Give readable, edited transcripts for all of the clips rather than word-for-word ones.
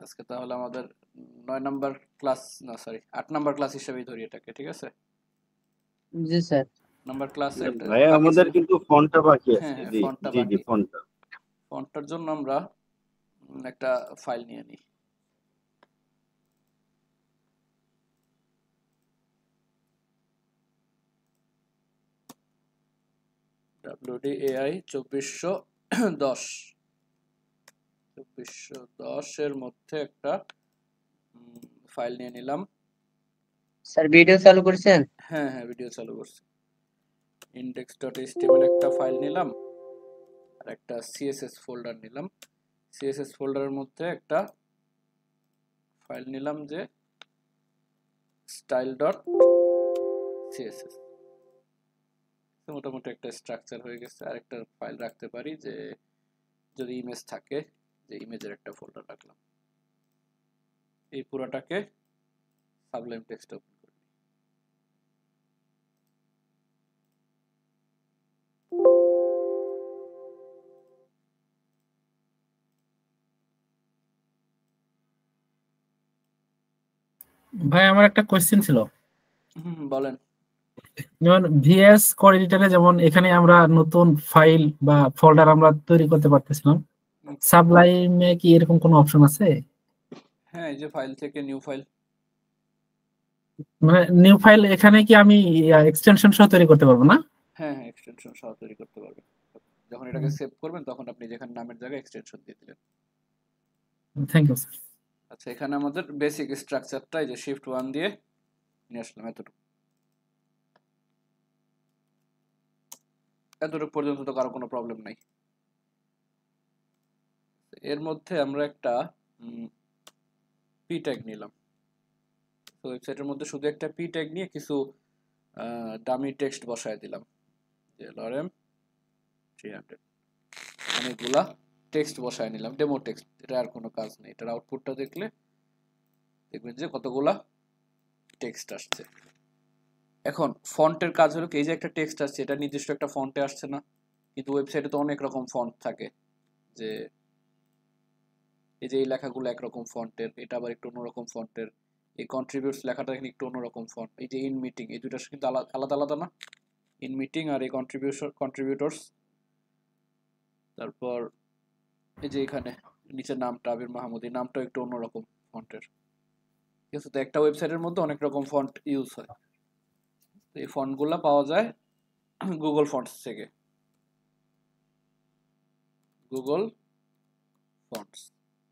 আজকে তাহলে আমাদের 9 নাম্বার ক্লাস, না সরি 8 নাম্বার ক্লাস হিসেবেই ধরি এটাকে, ঠিক আছে? জি স্যার। নাম্বার ক্লাস একটা ভাইয়া বাকি আমাদের ছিল। কিন্তু ফোনটা বাকি হ্যাঁ আছে। হ্যাঁ, জি ফন্টটা জি জি বাকি। ফোনটা। ফন্টটার জন্য আমরা একটা ফাইল নিয়ে নিই। WDAI 2410 2410 এর মধ্যে একটা ফাইল নিয়ে নিলাম। স্যার ভিডিও চালু করেছেন? হ্যাঁ হ্যাঁ, ভিডিও চালু করছি। index.html একটা ফাইল নিলাম আর একটা CSS ফোল্ডার নিলাম। CSS ফোল্ডারের মধ্যে একটা ফাইল নিলাম যে style.css। মোটামুটি একটা স্ট্রাকচার হয়ে গেছে। আর একটা ফাইল রাখতে পারি যে যদি ইমেজ থাকে, যে ইমেজের একটা ফোল্ডার রাখলাম। এই পুরোটাকে সাবলাইম টেক্সট ওপেন করি। ভাই আমার একটা কোয়েশ্চেন ছিল। বলেন। যেমন ভিএস কোড এডিটরে যেমন এখানে আমরা নতুন ফাইল বা ফোল্ডার আমরা তৈরি করতে পারতেছিলাম, সাবলাইমে কি এরকম কোনো অপশন আছে? হ্যাঁ, এই যে ফাইল থেকে নিউ ফাইল। মানে নিউ ফাইল এখানে কি আমি এক্সটেনশন সহ তৈরি করতে পারবো না? হ্যাঁ হ্যাঁ, এক্সটেনশন সহ তৈরি করতে পারবেন। যখন এটাকে সেভ করবেন তখন আপনি যেখানে নামের জায়গায় এক্সটেনশন দিয়ে দিলেন। Thank you sir. আচ্ছা, এখানে আমাদের বেসিক স্ট্রাকচারটা এই যে শিফট 1 দিয়ে নিয়ে আসলাম এতটুকু। এতটুকু পর্যন্ত তো কারো কোনো প্রবলেম নাই। এর মধ্যে আমরা একটা পি ট্যাগ নিলাম। তো ওয়েবসাইটের মধ্যে শুধু একটা পি ট্যাগ নিয়ে কিছু ডামি টেক্সট বসায় দিলাম, যে লরেম 300 অনেকগুলা টেক্সট বসায় নিলাম, ডেমো টেক্সট। এটা আর কোনো কাজ নেই। এটার আউটপুটটা দেখলে দেখবেন যে কতগুলা টেক্সট আসছে। এখন ফন্টের কাজ হলো কি, এই যে একটা টেক্সট আসছে এটা নির্দিষ্ট একটা ফন্টে আসছে না, কিন্তু ওয়েবসাইটে তো অনেক রকম ফন্ট থাকে। যে এই যে এই লেখাগুলো একরকম ফন্টের, এটা আবার একটু অন্যরকম ফন্টের। এই কন্ট্রিবিউটস লেখাটা এখানে একটু অন্যরকম ফন্ট। এই যে ইন মিটিং, এই দুইটা কিন্তু আলাদা আলাদা না, ইন মিটিং আর এই কন্ট্রিবিউটরস। তারপর এই যে এখানে নিচের নামটা আবির মাহমুদ, এই নামটাও একটু অন্যরকম ফন্টের। ঠিক আছে, তো একটা ওয়েবসাইটের মধ্যে অনেক রকম ফন্ট ইউজ হয়। তো এই ফন্টগুলো পাওয়া যায় গুগল ফন্টস থেকে। গুগল ফন্টস,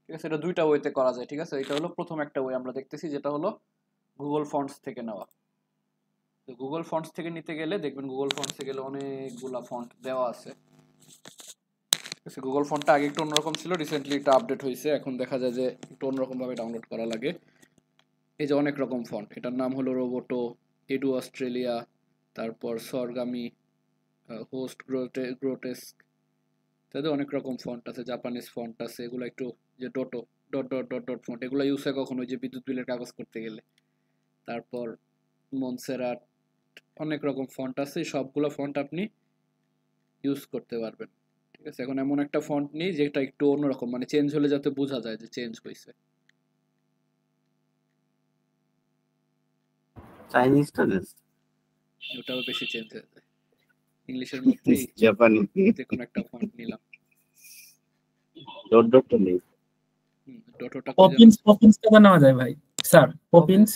ঠিক আছে, এটা দুইটা ওয়েতে করা যায়। ঠিক আছে, এটা হলো প্রথম একটা ওয়ে আমরা দেখতেছি, যেটা হলো গুগল ফন্টস থেকে নেওয়া। তো গুগল ফন্টস থেকে নিতে গেলে দেখবেন গুগল ফন্টসে গেলে অনেকগুলা ফন্ট দেওয়া আছে। ঠিক আছে, গুগল ফন্টটা আগে একটু অন্যরকম ছিল, রিসেন্টলি এটা আপডেট হয়েছে। এখন দেখা যায় যে একটু অন্যরকম ভাবে ডাউনলোড করা লাগে। এই যে অনেক রকম ফন্ট, এটার নাম হলো রোবোটো, এডু অস্ট্রেলিয়া, তারপর সরগামি, হোস্ট গ্রোটেস্ক, তাদের অনেক রকম ফন্ট আছে। জাপানিজ ফন্ট আছে, এগুলো একটু যে ডটো dot dot dot dot font, এগুলো ইউজ হয় কখনো যে বিদ্যুৎ বিলের কাগজ করতে গেলে। তারপর মনসেরাট, অনেক রকম ফন্ট আছে, সবগুলো ফন্ট আপনি ইউজ করতে পারবেন। ঠিক আছে, এখন এমন একটা ফন্ট নেই যেটা একটু অন্যরকম, মানে চেঞ্জ হলে যাতে বোঝা যায় যে চেঞ্জ হয়েছে। চাইনিজটা ওটাও বেশি চেঞ্জ হয়ে যায়। ইংলিশের মধ্যেই জাপানি যে কোনো একটা ফন্ট নিলাম। ডট ডটটা নেই। ডটোটা পপিন্সটা নেওয়া যায় ভাই স্যার? পপিন্স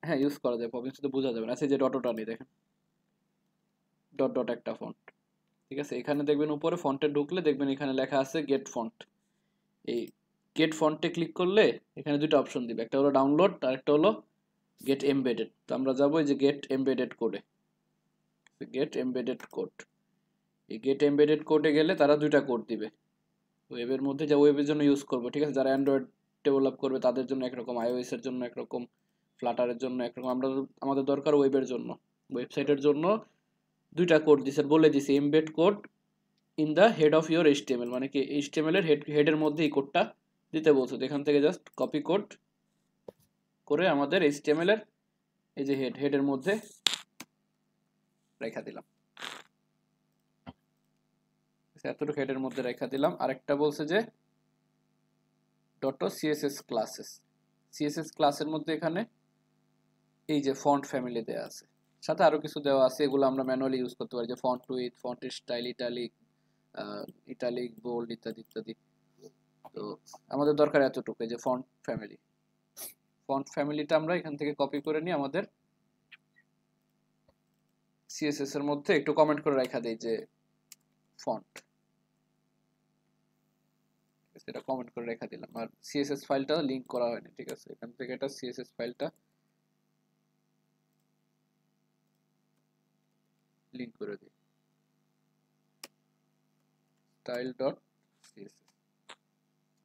হ্যাঁ ইউজ করা যায়, পপিন্স তো বোঝা যাবে না। আচ্ছা, যে ডটোটা নেই দেখেন, ডট ডট একটা ফন্ট। ঠিক আছে, এখানে দেখবেন উপরে ফন্টে ঢুকলে দেখবেন এখানে লেখা আছে গেট ফন্ট। এই গেট ফন্টে ক্লিক করলে এখানে দুটো অপশন দিবে, একটা হলো ডাউনলোড আর একটা হলো গেট এমবেডেড। তো আমরা যাবো এই যে গেট এমবেডেড কোডে। গেট এমবেডেড কোড, এই গেট এমবেডেড কোডে গেলে তারা দুইটা কোড দিবে ওয়েবের মধ্যে, যা ওয়েবের জন্য ইউজ করবো। ঠিক আছে, যারা অ্যান্ড্রয়েড ডেভেলপ করবে তাদের জন্য একরকম, আইওএস এর জন্য একরকম, ফ্লাটারের জন্য একরকম। আমরা আমাদের দরকার ওয়েবের জন্য, ওয়েবসাইটের জন্য দুইটা কোড দিছে, বলে দিছে embed code in the head of your HTML, মানে কি এইচটিএমএল এর হেডের মধ্যে এই কোডটা দিতে বলছো। এখান থেকে জাস্ট কপি কোড করে আমাদের এইচটিএমএল এর এই যে হেডের মধ্যে রেখা দিলাম। এতটুকু হেডের মধ্যে রেখা দিলাম। আরেকটা বলছে যে ডটো সিএসএস ক্লাসেস। সিএসএস ক্লাসের মধ্যে এখানে এই যে ফন্ট ফ্যামিলি দেওয়া আছে, সাথে আরো কিছু দেওয়া আছে, এগুলো আমরা ম্যানুয়ালি ইউজ করতে পারি, যে font with, font style, italic, bold ইত্যাদি ইত্যাদি। তো আমাদের দরকার এতটুকু, যে ফন্ট ফ্যামিলি। ফন্ট ফ্যামিলিটা আমরা এখান থেকে কপি করে নিয়ে আমাদের সিএসএস এর মধ্যে একটু কমেন্ট করে রাখা দেই যে ফন্ট, এটা কমেন্ট করে রেখে দিলাম। আর সিএসএস ফাইলটা লিংক করা হয়নি, ঠিক আছে, এখান থেকে এটা সিএসএস ফাইলটা লিংক করে দিই, style.css।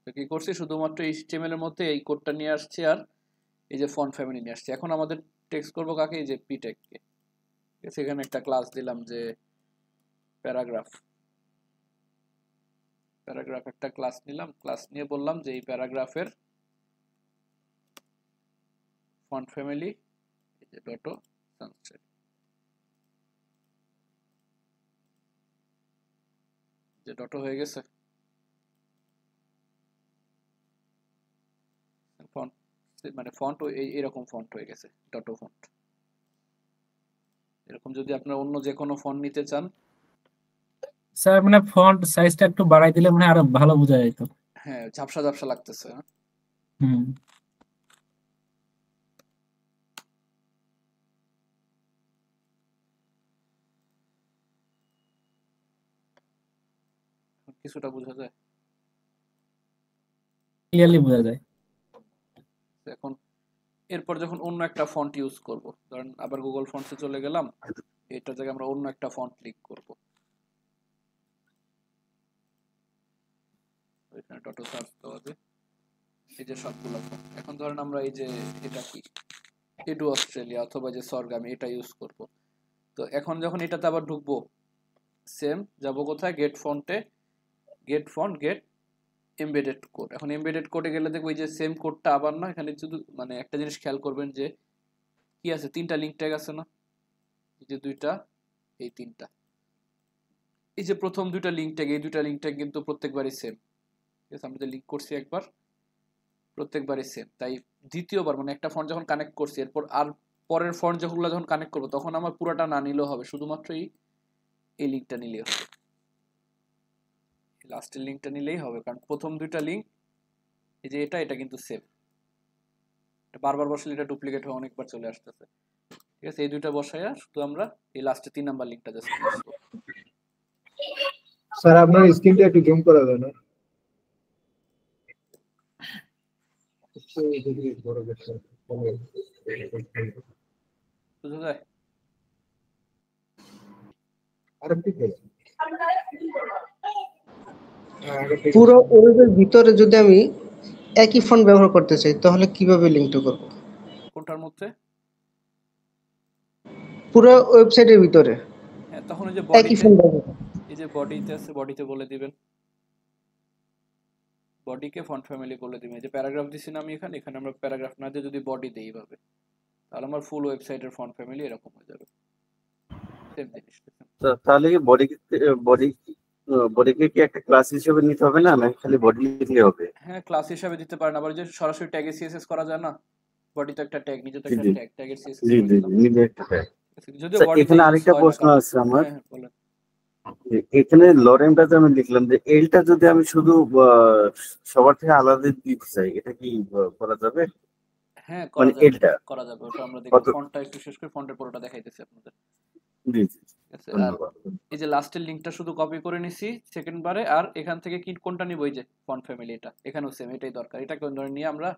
তো কি করছি, শুধুমাত্র HTML এর মধ্যে এই কোডটা নিয়ে আসছি আর এই যে ফন্ট ফ্যামিলি নিয়ে আসছি। এখন আমাদের টেক্সট করব কাকে, এই যে ptag কে, ঠিক আছে। এখানে একটা ক্লাস দিলাম যে প্যারাগ্রাফ, একটা ক্লাস নিলাম, ক্লাস নিয়ে বললাম যে এই প্যারাগ্রাফের ফন্ট ফ্যামিলি এই যে ডটো সানস্ট্রেট, যে ডটো হয়ে গেছে। ফন্ট মানে ফন্ট এরকম ফন্ট হয়ে গেছে, ডটো ফন্ট। এরকম যদি আপনারা অন্য যে কোনো ফন্ট নিতে চান, স্যার মানে ফন্ট সাইজটা একটু বাড়াই দিলে মানে আরো ভালো বোঝা যেত। হ্যাঁ ঝাপসা ঝাপসা লাগতেছে। হুম। কিছুটা বোঝা যায়, ক্লিয়ারলি বোঝা যায়। এখন এরপর যখন অন্য একটা ফন্ট ইউজ করব, ধরেন আবার গুগল ফন্টসে চলে গেলাম, এটার জায়গায় আমরা অন্য একটা ফন্ট ক্লিক করব, এখানে ডটো সার্চ দেওয়া যায়, এই যে সবগুলো ফন্ট। এখন ধরেন আমরা এই যে এটা কি এডু অস্ট্রেলিয়া অথবা যে সরগামি, এটা ইউজ করব। তো এখন যখন এটাতে আবার ঢুকবো, সেম যাব কোথায়, গেট ফন্টে, get font, get embedded code. এখন এমবেডেড কোডে গেলে দেখবো এই যে সেম কোডটা আবার না, এখানে শুধু মানে একটা জিনিস খেয়াল করবেন যে কি আছে, তিনটা লিঙ্ক ট্যাগ আছে না, এই যে দুইটা, এই তিনটা, এই যে প্রথম দুইটা লিঙ্ক ট্যাগ, এই দুইটা লিঙ্ক ট্যাগ কিন্তু প্রত্যেকবারই সেম, ঠিক আছে। আমরা যে লিঙ্ক করছি একবার, প্রত্যেকবারই সেম। তাই দ্বিতীয়বার মানে একটা ফন্ট যখন কানেক্ট করছি, এরপর আর পরের ফন্ট যেগুলো যখন কানেক্ট করবো, তখন আমার পুরোটা না নিলেও হবে, শুধুমাত্র এই লিঙ্কটা নিলেই হবে, লাস্টের লিঙ্কটা নিলেই হবে, কারণ প্রথম দুইটা লিঙ্ক এই যে এটা কিন্তু সেম, বারবার বসালে এটা ডুপ্লিকেট হয়ে অনেকবার চলে আসতেছে, ঠিক আছে। এই দুইটা বসাইয়া শুধু আমরা এই লাস্টে 3 নাম্বার লিঙ্কটা জাস্ট বসাবো। স্যার আপনার স্ক্রিনটা একটু জুম করা যায় না? বুঝা যায়? পুরো ওয়েবের ভিতরে যদি আমি একই ফন্ট ব্যবহার করতে চাই, তাহলে কিভাবে লিঙ্কটা করব? কোনটার মধ্যে? পুরো ওয়েবসাইটের ভিতরে হ্যাঁ, তখন এই যে একই বডিতে, ফন্ট ব্যবহার, এই যে বডিতে আছে, বডিতে বলে দিবেন, বডিকে ফন্ট ফ্যামিলি বলে দিবেন। এই যে প্যারাগ্রাফ দিছি না আমি এখানে, এখানে আমরা প্যারাগ্রাফ না দিয়ে যদি বডি দেই এইভাবে, তাহলে আমার ফুল ওয়েবসাইটের ফন্ট ফ্যামিলি এরকম হয়ে যাবে, সেম জিনিস। তাহলে কি বডি বডিকে কি একটা ক্লাস হিসেবে নিতে হবে না, নাকি খালি বডি লিখলে হবে? হ্যাঁ ক্লাস হিসেবে দিতে পারেন, আবার যে সরাসরি ট্যাগে সিএসএস করা যায় না, বডি তো একটা ট্যাগ, নিজে তো একটা জি ট্যাগ, ট্যাগের সিএসএস জি করে জি দিলাম। নিজে একটা tag। যদিও স্যার, বডিতে এখানে ইউজ আরেকটা হয় না, প্রশ্ন কারণ আছে আমার। হ্যাঁ বলেন। যে এখানে লরেমটাতে আমি লিখলাম যে এলটা যদি আমি শুধু সবার থেকে আলাদা দিতে চাই, এটা কি করা যাবে? হ্যাঁ মানে করা যাবে, এলটা করা যাবে, ওটা আমরা দেখব। কত? ফন্টটা একটু শেষ করে ফন্টের পুরোটা দেখাইতেছি আপনাদের, জি জি ঠিক আছে। আর ধন্যবাদ। এই যে লাস্টের লিংকটা শুধু কপি করে নিছি সেকেন্ড বারে, আর এখান থেকে কি কোনটা নিব, এই যে ফন্ট ফ্যামিলি, এটা এখানেও সেম, এটাই দরকার। এটাকে ধরে নিয়ে আমরা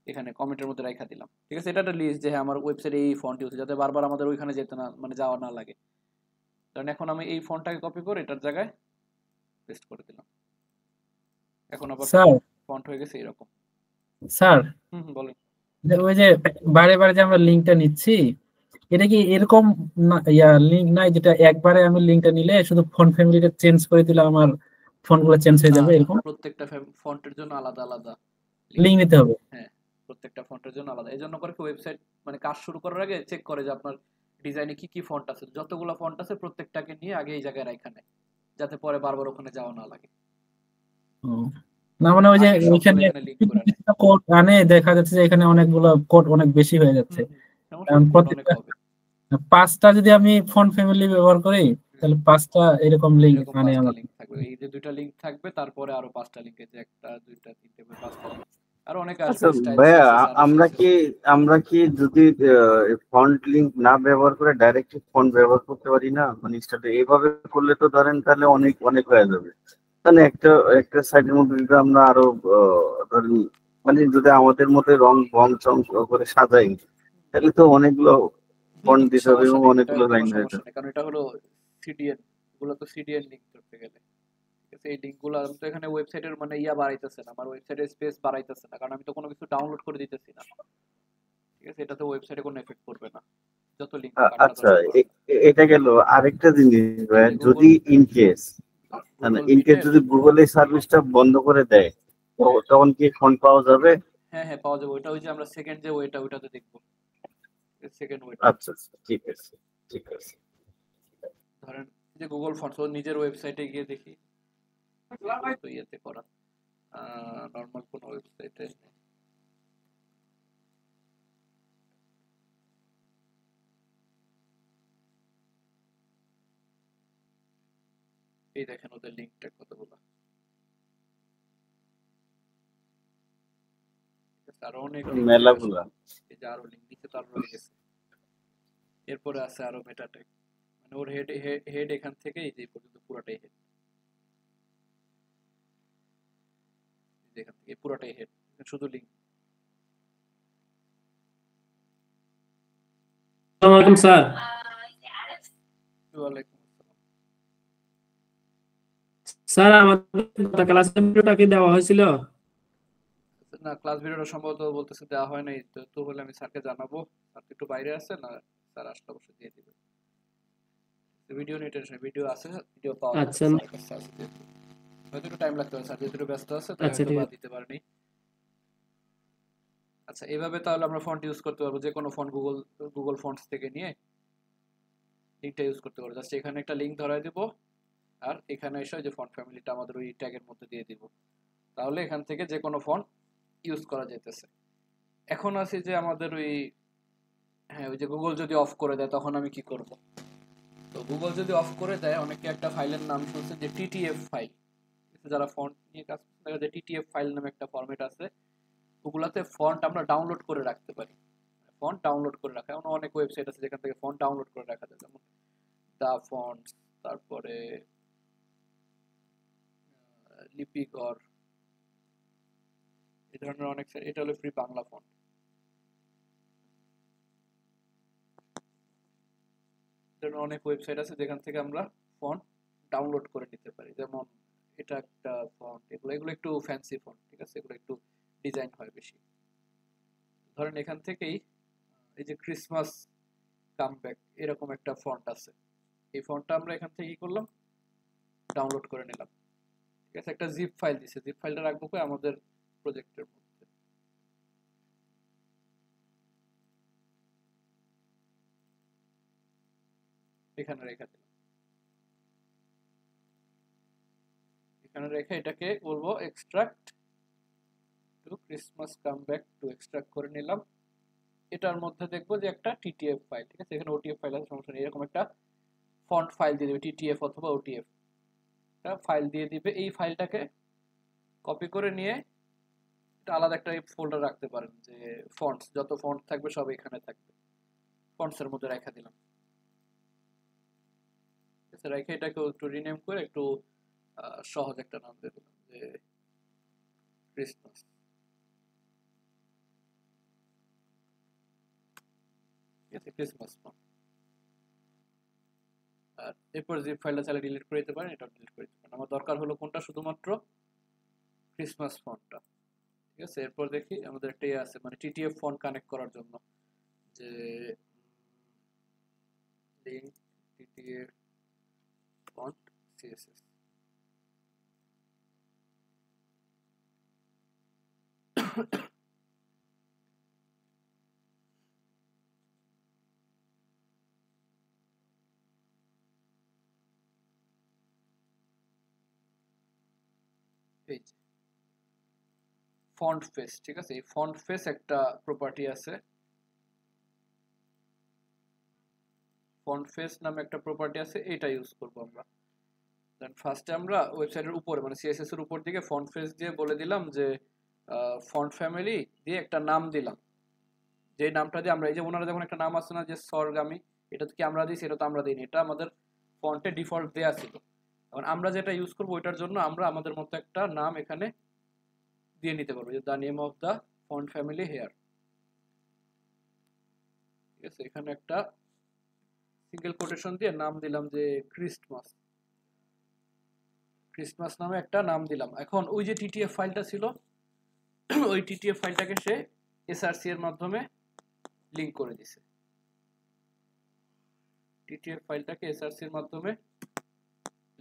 এখানে কমেন্টের মধ্যে রাখা দিলাম, ঠিক আছে। এটা একটা লিস্ট যে হ্যাঁ আমার ওয়েবসাইটে এই ফন্ট ইউজ, যাতে বারবার আমাদের ওইখানে যেতে না, মানে যাওয়া না লাগে। কারণ এখন আমি এই ফন্টটাকে কপি করে এটার জায়গায় পেস্ট করে দিলাম, এখন আবার স্যার ফন্ট হয়ে গেছে এরকম। স্যার বলেন। যে ওই যে বারে বারে যে আমরা লিঙ্কটা নিচ্ছি, এটা কি এরকম লিঙ্ক নাই যেটা একবারে আমি লিঙ্কটা নিলে শুধু ফন্ট ফ্যামিলিটা চেঞ্জ করে দিলে আমার ফন্টগুলো চেঞ্জ হয়ে যাবে, এরকম প্রত্যেকটা ফন্টের জন্য আলাদা আলাদা লিঙ্ক নিতে হবে? হ্যাঁ প্রত্যেকটা ফন্টের জন্য আলাদা। এই জন্য করে কি ওয়েবসাইট মানে কাজ শুরু করার আগে চেক করে যে আপনার ডিজাইনে কি কি ফন্ট আছে, যতগুলো ফন্ট আছে প্রত্যেকটাকে নিয়ে আগে এই জায়গায় রাখা নেয়, যাতে পরে বারবার ওখানে যাওয়া না লাগে। না মানে ওই যে আগে সবগুলো ওইখানে এখানে লিঙ্ক করে নেয়। কোড আনে, দেখা যাচ্ছে যে এখানে অনেকগুলো কোড অনেক বেশি হয়ে যাচ্ছে। সমস্যা কারণ কোড অনেক প্রত্যেকটা হবে। 5টা যদি আমি ফন্ট ফ্যামিলি ব্যবহার করি তাহলে 5টা এরকম লিঙ্ক এরকম মানে 5টা আমার। লিঙ্ক থাকবে, এই যে 2টা লিঙ্ক থাকবে, তারপরে আরো 5টা লিঙ্ক, এই যে 1টা 2টা 3টে 5টা লিঙ্ক, আর অনেক আচ্ছা আসবে, স্টাইল ভাইয়া, সিএসএস আরো আমরা সিএসএস। কি আমরা কি যদি ফন্ট লিঙ্ক না ব্যবহার করে ডাইরেক্ট ফন্ট ব্যবহার করতে পারি না? মানে স্টার্টে এইভাবে করলে তো ধরেন তাহলে অনেক অনেক হয়ে যাবে। তাহলে একটা একটা সাইডের মধ্যে যদি আমরা আরো ধরেন মানে যদি আমাদের মধ্যে রং বং চং করে সাজাই, তাহলে তো অনেকগুলো ফন্ট দিতে হবে সমস্যা এবং নেই, এটা অনেকগুলো কোনো লাইন হয়ে সমস্যা যাবে। নেই, কারণ এটা হলো সিডিএন, এগুলো তো সিডিএন লিঙ্ক করতে গেলে, ঠিক আছে? এই লিঙ্কগুলো আমি তো এখানে ওয়েবসাইটের মানে বাড়াইতেছে না, আমার ওয়েবসাইটের স্পেস বাড়াইতেছে না, কারণ আমি তো কোনো কিছু ডাউনলোড করে দিতেছি না, ঠিক আছে? এটা তো ওয়েবসাইটে কোনো এফেক্ট করবে না, যত লিঙ্ক কাটা আচ্ছা, দরকার পড়ে না। এটা গেল আরেকটা জিনিস ভাইয়া, যে যদি Google in case Google in case মিটের, যদি গুগল এই সার্ভিসটা বন্ধ করে দেয়, তো তখন কি ফন্ট পাওয়া যাবে? হ্যাঁ হ্যাঁ পাওয়া যাবে, ওইটা ওই যে আমরা সেকেন্ড যে ওয়েটা ওইটাতে দেখবো, সেকেন্ড ওয়েটা। আচ্ছা আচ্ছা, ঠিক আছে ঠিক আছে। ধরেন যে গুগল ফন্টস ও নিজের ওয়েবসাইটে গিয়ে দেখি, তো ইয়েতে করা নর্মাল কোনো ওয়েবসাইটে, এই দেখেন ওদের লিঙ্কটা কতগুলো, ঠিক আছে? আরো অনেক লিঙ্ক চলে আসবে, মেলাগুলা। এই যে আরো লিঙ্ক নিচে তো আরো রয়ে গেছে, এরপরে আছে আরো মেটা ট্যাগ, মানে ওর হেড হেড এখান থেকে এই যে পর্যন্ত পুরোটাই হেড, এখান থেকে পুরোটাই হেড, শুধু লিঙ্ক। আসসালামু আলাইকুম স্যার। ওয়ালাইকুম আসসালাম। স্যার আমাদের গত ক্লাসে ভিডিওটা কি দেওয়া হয়েছিল? না, ক্লাস ভিডিওটা সম্ভবত বলতেছে দেওয়া হয় নাই, তো তো হলে আমি স্যারকে জানাবো, স্যার তো একটু বাইরে আছে না, স্যার আসলে অবশ্যই দিয়ে দিবে। ভিডিও নিয়ে টেনশন, ভিডিও আছে, ভিডিও পাওয়া যাবে আচ্ছা স্যারের কাছে আছে যেহেতু। হয়তো একটু টাইম লাগতে পারে, স্যার যেহেতু একটু ব্যস্ত আছে তাই আচ্ছা হয়তো ঠিক বা আছে। দিতে পারেনি। আচ্ছা, এভাবে তাহলে আমরা ফন্ট ইউজ করতে পারবো, যে কোনো ফন্ট গুগল ফন্টস থেকে নিয়ে লিঙ্কটা ইউজ করতে পারবো, জাস্ট এখানে একটা লিঙ্ক ধরায় দিব, আর এখানে এসে ওই যে ফন্ট ফ্যামিলিটা আমাদের ওই ট্যাগের মধ্যে দিয়ে দিব, তাহলে এখান থেকে যে কোনো ফন্ট ইউজ করা যেতেছে। এখন আছে যে আমাদের ওই, হ্যাঁ ওই যে গুগল যদি অফ করে দেয় তখন আমি কি করব? তো গুগল যদি অফ করে দেয়, অনেকে একটা ফাইলের নাম শুনছে যে টিটিএফ ফাইল, যারা ফন্ট নিয়ে কাজ করতে থাকে, যে টিটিএফ ফাইল নামে একটা ফরম্যাট আছে, ওগুলাতে ফন্ট আমরা ডাউনলোড করে রাখতে পারি। ফন্ট ডাউনলোড করে রাখা, এমন অনেক ওয়েবসাইট আছে যেখান থেকে ফন্ট ডাউনলোড করে রাখা যায়, যেমন দা ফন্টস, তারপরে লিপিঘর, এই ধরনের অনেক, এটা হলো ফ্রি বাংলা ফন্ট। অনেক ওয়েবসাইট আছে যেখান থেকে আমরা ফন্ট ডাউনলোড করে নিতে পারি, যেমন এটা একটা ফন্ট, এগুলো এগুলো একটু ফ্যান্সি ফন্ট, ঠিক আছে? এগুলো একটু ডিজাইন হয় বেশি। ধরেন এখান থেকেই এই যে ক্রিসমাস কামব্যাক এরকম একটা ফন্ট আছে, এই ফন্টটা আমরা এখান থেকে কি করলাম, ডাউনলোড করে নিলাম, ঠিক আছে? একটা জিপ ফাইল দিছে, জিপ ফাইলটা রাখবো কই আমাদের প্রজেক্টের মধ্যে, এখানে রেখে দিলাম, এখানে রেখে এটাকে বলবো extract to Christmas comeback to, extract করে নিলাম। এটার মধ্যে দেখবো যে একটা টিটিএফ ফাইল, ঠিক আছে? এখানে ওটিএফ ফাইল আছে, সমস্যা নেই, এরকম একটা ফন্ট ফাইল দিয়ে দেবে, টিটিএফ অথবা ওটিএফ একটা ফাইল দিয়ে দিবে। এই ফাইলটাকে কপি করে নিয়ে এটা আলাদা একটা ফোল্ডার রাখতে পারেন, যে ফন্টস, যত ফন্ট থাকবে সব এখানে থাকবে, ফন্টসের মধ্যে রেখে দিলাম, ঠিক আছে? রেখে এটাকে একটু রিনেম করে একটু সহজ একটা নাম দিয়ে দিলাম, যে ক্রিসমাস, ঠিক আছে? Christmas font. আর এরপর জিপ ফাইলটা চাইলে ডিলিট করে দিতে পারেন, এটা ডিলিট করে দিতে পারেন। আমার দরকার হলো কোনটা, শুধুমাত্র ক্রিসমাস ফন্টটা, ঠিক আছে? এরপর দেখি আমাদের একটা ইয়ে আছে, মানে টিটিএফ ফন্ট কানেক্ট করার জন্য, যে লিঙ্ক টিটিএফ ফন্ট সিএসএস, এই যে ফন্ট ফেস, ঠিক আছে? এই ফন্ট ফেস একটা প্রপার্টি আছে, ফন্ট ফেস নামে একটা প্রপার্টি আছে, এটা ইউজ করব আমরা। দেন ফার্স্টে আমরা ওয়েবসাইটের উপরে মানে সিএসএস এর উপর দিকে ফন্ট ফেস দিয়ে বলে দিলাম যে ফন্ট ফ্যামিলি দিয়ে একটা নাম দিলাম, যে নামটা দিয়ে আমরা এই যে ওনারা যখন একটা নাম আছে না যে স্বর্গামী, এটা তো কি আমরা দিই, সেটা তো আমরা দিইনি, এটা আমাদের ফন্টে ডিফল্ট দেয়া ছিল। এখন আমরা যেটা ইউজ করবো ওইটার জন্য আমরা আমাদের মতো একটা নাম এখানে দিয়ে নিতে পারবো, যে the name of the font family here, ঠিক আছে? এখানে একটা সিঙ্গেল কোটেশন দিয়ে নাম দিলাম যে ক্রিসমাস, ক্রিসমাস নামে একটা নাম দিলাম। এখন ওই যে টিটিএফ ফাইলটা ছিল ওই টিটিএফ ফাইলটাকে সে এসআরসি এর মাধ্যমে লিংক করে দিছে, টিটিএফ ফাইলটাকে এসআরসি এর মাধ্যমে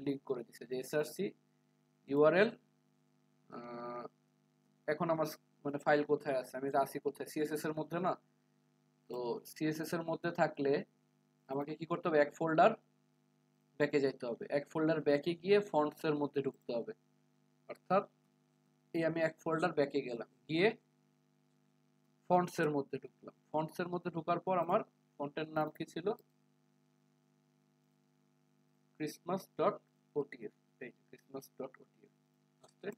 লিংক করে দিছে, যে এসআরসি ইউআরএল। এখন আমার মানে ফাইল কোথায় আছে, আমি আসি কোথায়, সিএসএস এর মধ্যে না? তো সিএসএস এর মধ্যে থাকলে আমাকে কি করতে হবে, এক ফোল্ডার ব্যাকে যাইতে হবে, এক ফোল্ডার ব্যাকে গিয়ে ফন্টস এর মধ্যে ঢুকতে হবে। অর্থাৎ এই আমি এক ফোল্ডার ব্যাকে গেলাম, গিয়ে ফন্টস এর মধ্যে ঢুকলাম, ফন্টস এর মধ্যে ঢোকার পর আমার ফন্টের নাম কি ছিল, christmas.otf, এই christmas.otf আস্তে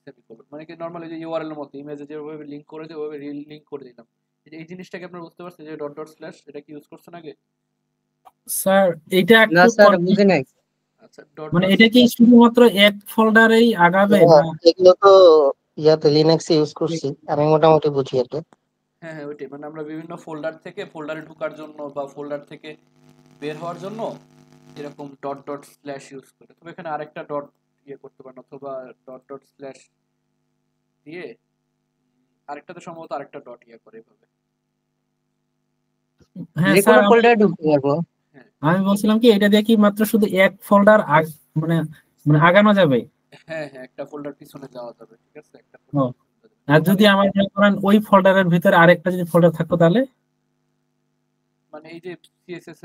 সেমিকোলন, মানে কি নরমালি যে ইউআরএল এর মতো ইমেজে যেভাবে লিংক করে দেয় ওইভাবে লিংক করে দিলাম। এই জিনিসটাকে আপনারা বুঝতে পারছেন যে ডট ডট স্ল্যাশ, এটা কি ইউজ করছেন আগে? স্যার এটা না একটু স্যার বুঝি নাই। আচ্ছা, ডট মানে ডট এটা কি শুধুমাত্র এক ফোল্ডারেই আগাবে না? এগুলো তো ইয়াতে লিনাক্সে ইউজ করছি, আমি মোটামুটি বুঝি আর কি। হ্যাঁ হ্যাঁ ওইটাই, মানে আমরা বিভিন্ন ফোল্ডার থেকে ফোল্ডারে ঢোকার জন্য বা ফোল্ডার থেকে বের হওয়ার জন্য এরকম ডট ডট স্ল্যাশ ইউজ করে, তবে এখানে আরেকটা ডট ইয়ে করতে পারেন, অথবা ডট ডট স্ল্যাশ দিয়ে আরেকটাতে সম্ভবত আরেকটা ডট ইয়ে করে এভাবে। হ্যাঁ যে স্যার, কোনো ফোল্ডারে ঢুকতে পারবো। আমি বলছিলাম কি এটা দিয়ে কি মাত্র শুধু এক ফোল্ডার মানে মানে আগানো যাবে? হ্যাঁ হ্যাঁ একটা ফোল্ডার পিছনে যাওয়া যাবে, ঠিক আছে? একটা ও, folder পিছনে যাবে। আর যদি আমার মনে করেন ওই ফোল্ডারের ভিতরে আরেকটা যদি ফোল্ডার থাকতো তাহলে? মানে এই যে সিএসএস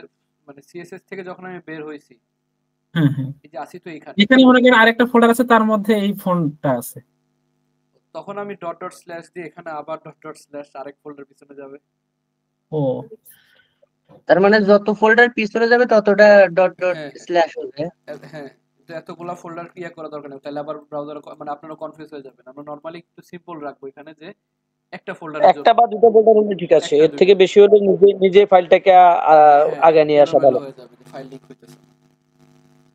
মানে সিএসএস থেকে যখন আমি বের হইছি, হ্যাঁ হ্যাঁ, এই যে আসি তো এখানে, এখানে মনে করেন আরেকটা ফোল্ডার আছে তার মধ্যে এই ফোনটা আছে, তখন আমি ডট ডট স্ল্যাশ দিয়ে এখানে আবার ডট ডট স্ল্যাশ আরেক ফোল্ডার পিছনে যাবে। ও তার মানে যত ফোল্ডার পিছনে যাবে ততটা ডট ডট হ্যাঁ স্ল্যাশ হবে। হ্যাঁ, তো এতগুলা ফোল্ডার ক্রিয়া করা দরকার নেই, তাহলে আবার ব্রাউজার মানে আপনারা কনফিউজ হয়ে যাবেন। আমরা নরমালি একটু সিম্পল রাখবো এখানে, যে একটা ফোল্ডারের একটা বা দুটো ফোল্ডার হলে ঠিক আছে, একটা এর থেকে বেশি হলে নিজে নিজে ফাইলটাকে আগে নিয়ে আসা ভালো। হয়ে যাবে, ফাইল লিংক হইতেছে,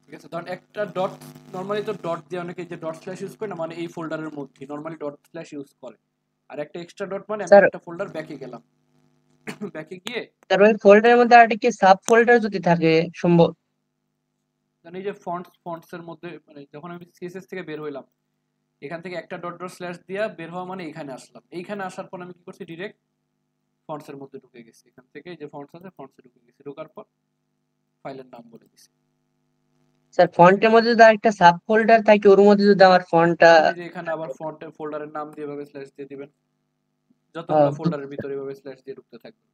ঠিক আছে? ধরুন একটা ডট, নরমালি তো ডট দিয়ে অনেকে যে ডট স্ল্যাশ ইউজ করে না, মানে এই ফোল্ডারের মধ্যে নরমালি ডট স্ল্যাশ ইউজ করে, আর একটা এক্সট্রা ডট মানে আমি স্যার একটা ফোল্ডার ব্যাকে গেলাম, ব্যাকে গিয়ে তার ওই ফোল্ডারের মধ্যে আরেকটা কি সাব ফোল্ডার যদি থাকে সম্ভব। মানে এই যে ফন্টস এর মধ্যে, মানে যখন আমি সিএসএস থেকে বের হইলাম এখান থেকে একটা ডট ডট স্ল্যাশ দিয়া বের হওয়া মানে এখানে আসলাম, এইখানে আসার পর আমি কি করছি, ডিরেক্ট ফন্টস এর মধ্যে ঢুকে গেছি, এখান থেকে এই যে ফন্টস আছে ফন্টসে ঢুকে গেছি, ঢোকার পর ফাইলের নাম বলে দিছি। স্যার ফন্টের মধ্যে যদি আরেকটা সাব ফোল্ডার থাকে ওর মধ্যে যদি আমার ফন্টটা, এই যে এখানে আবার ফন্টের ফোল্ডারের নাম দিয়ে এভাবে স্ল্যাশ দিয়ে দিবেন, যতগুলো ফোল্ডারের ভিতরে এভাবে স্ল্যাশ দিয়ে ঢুকতে থাকবে।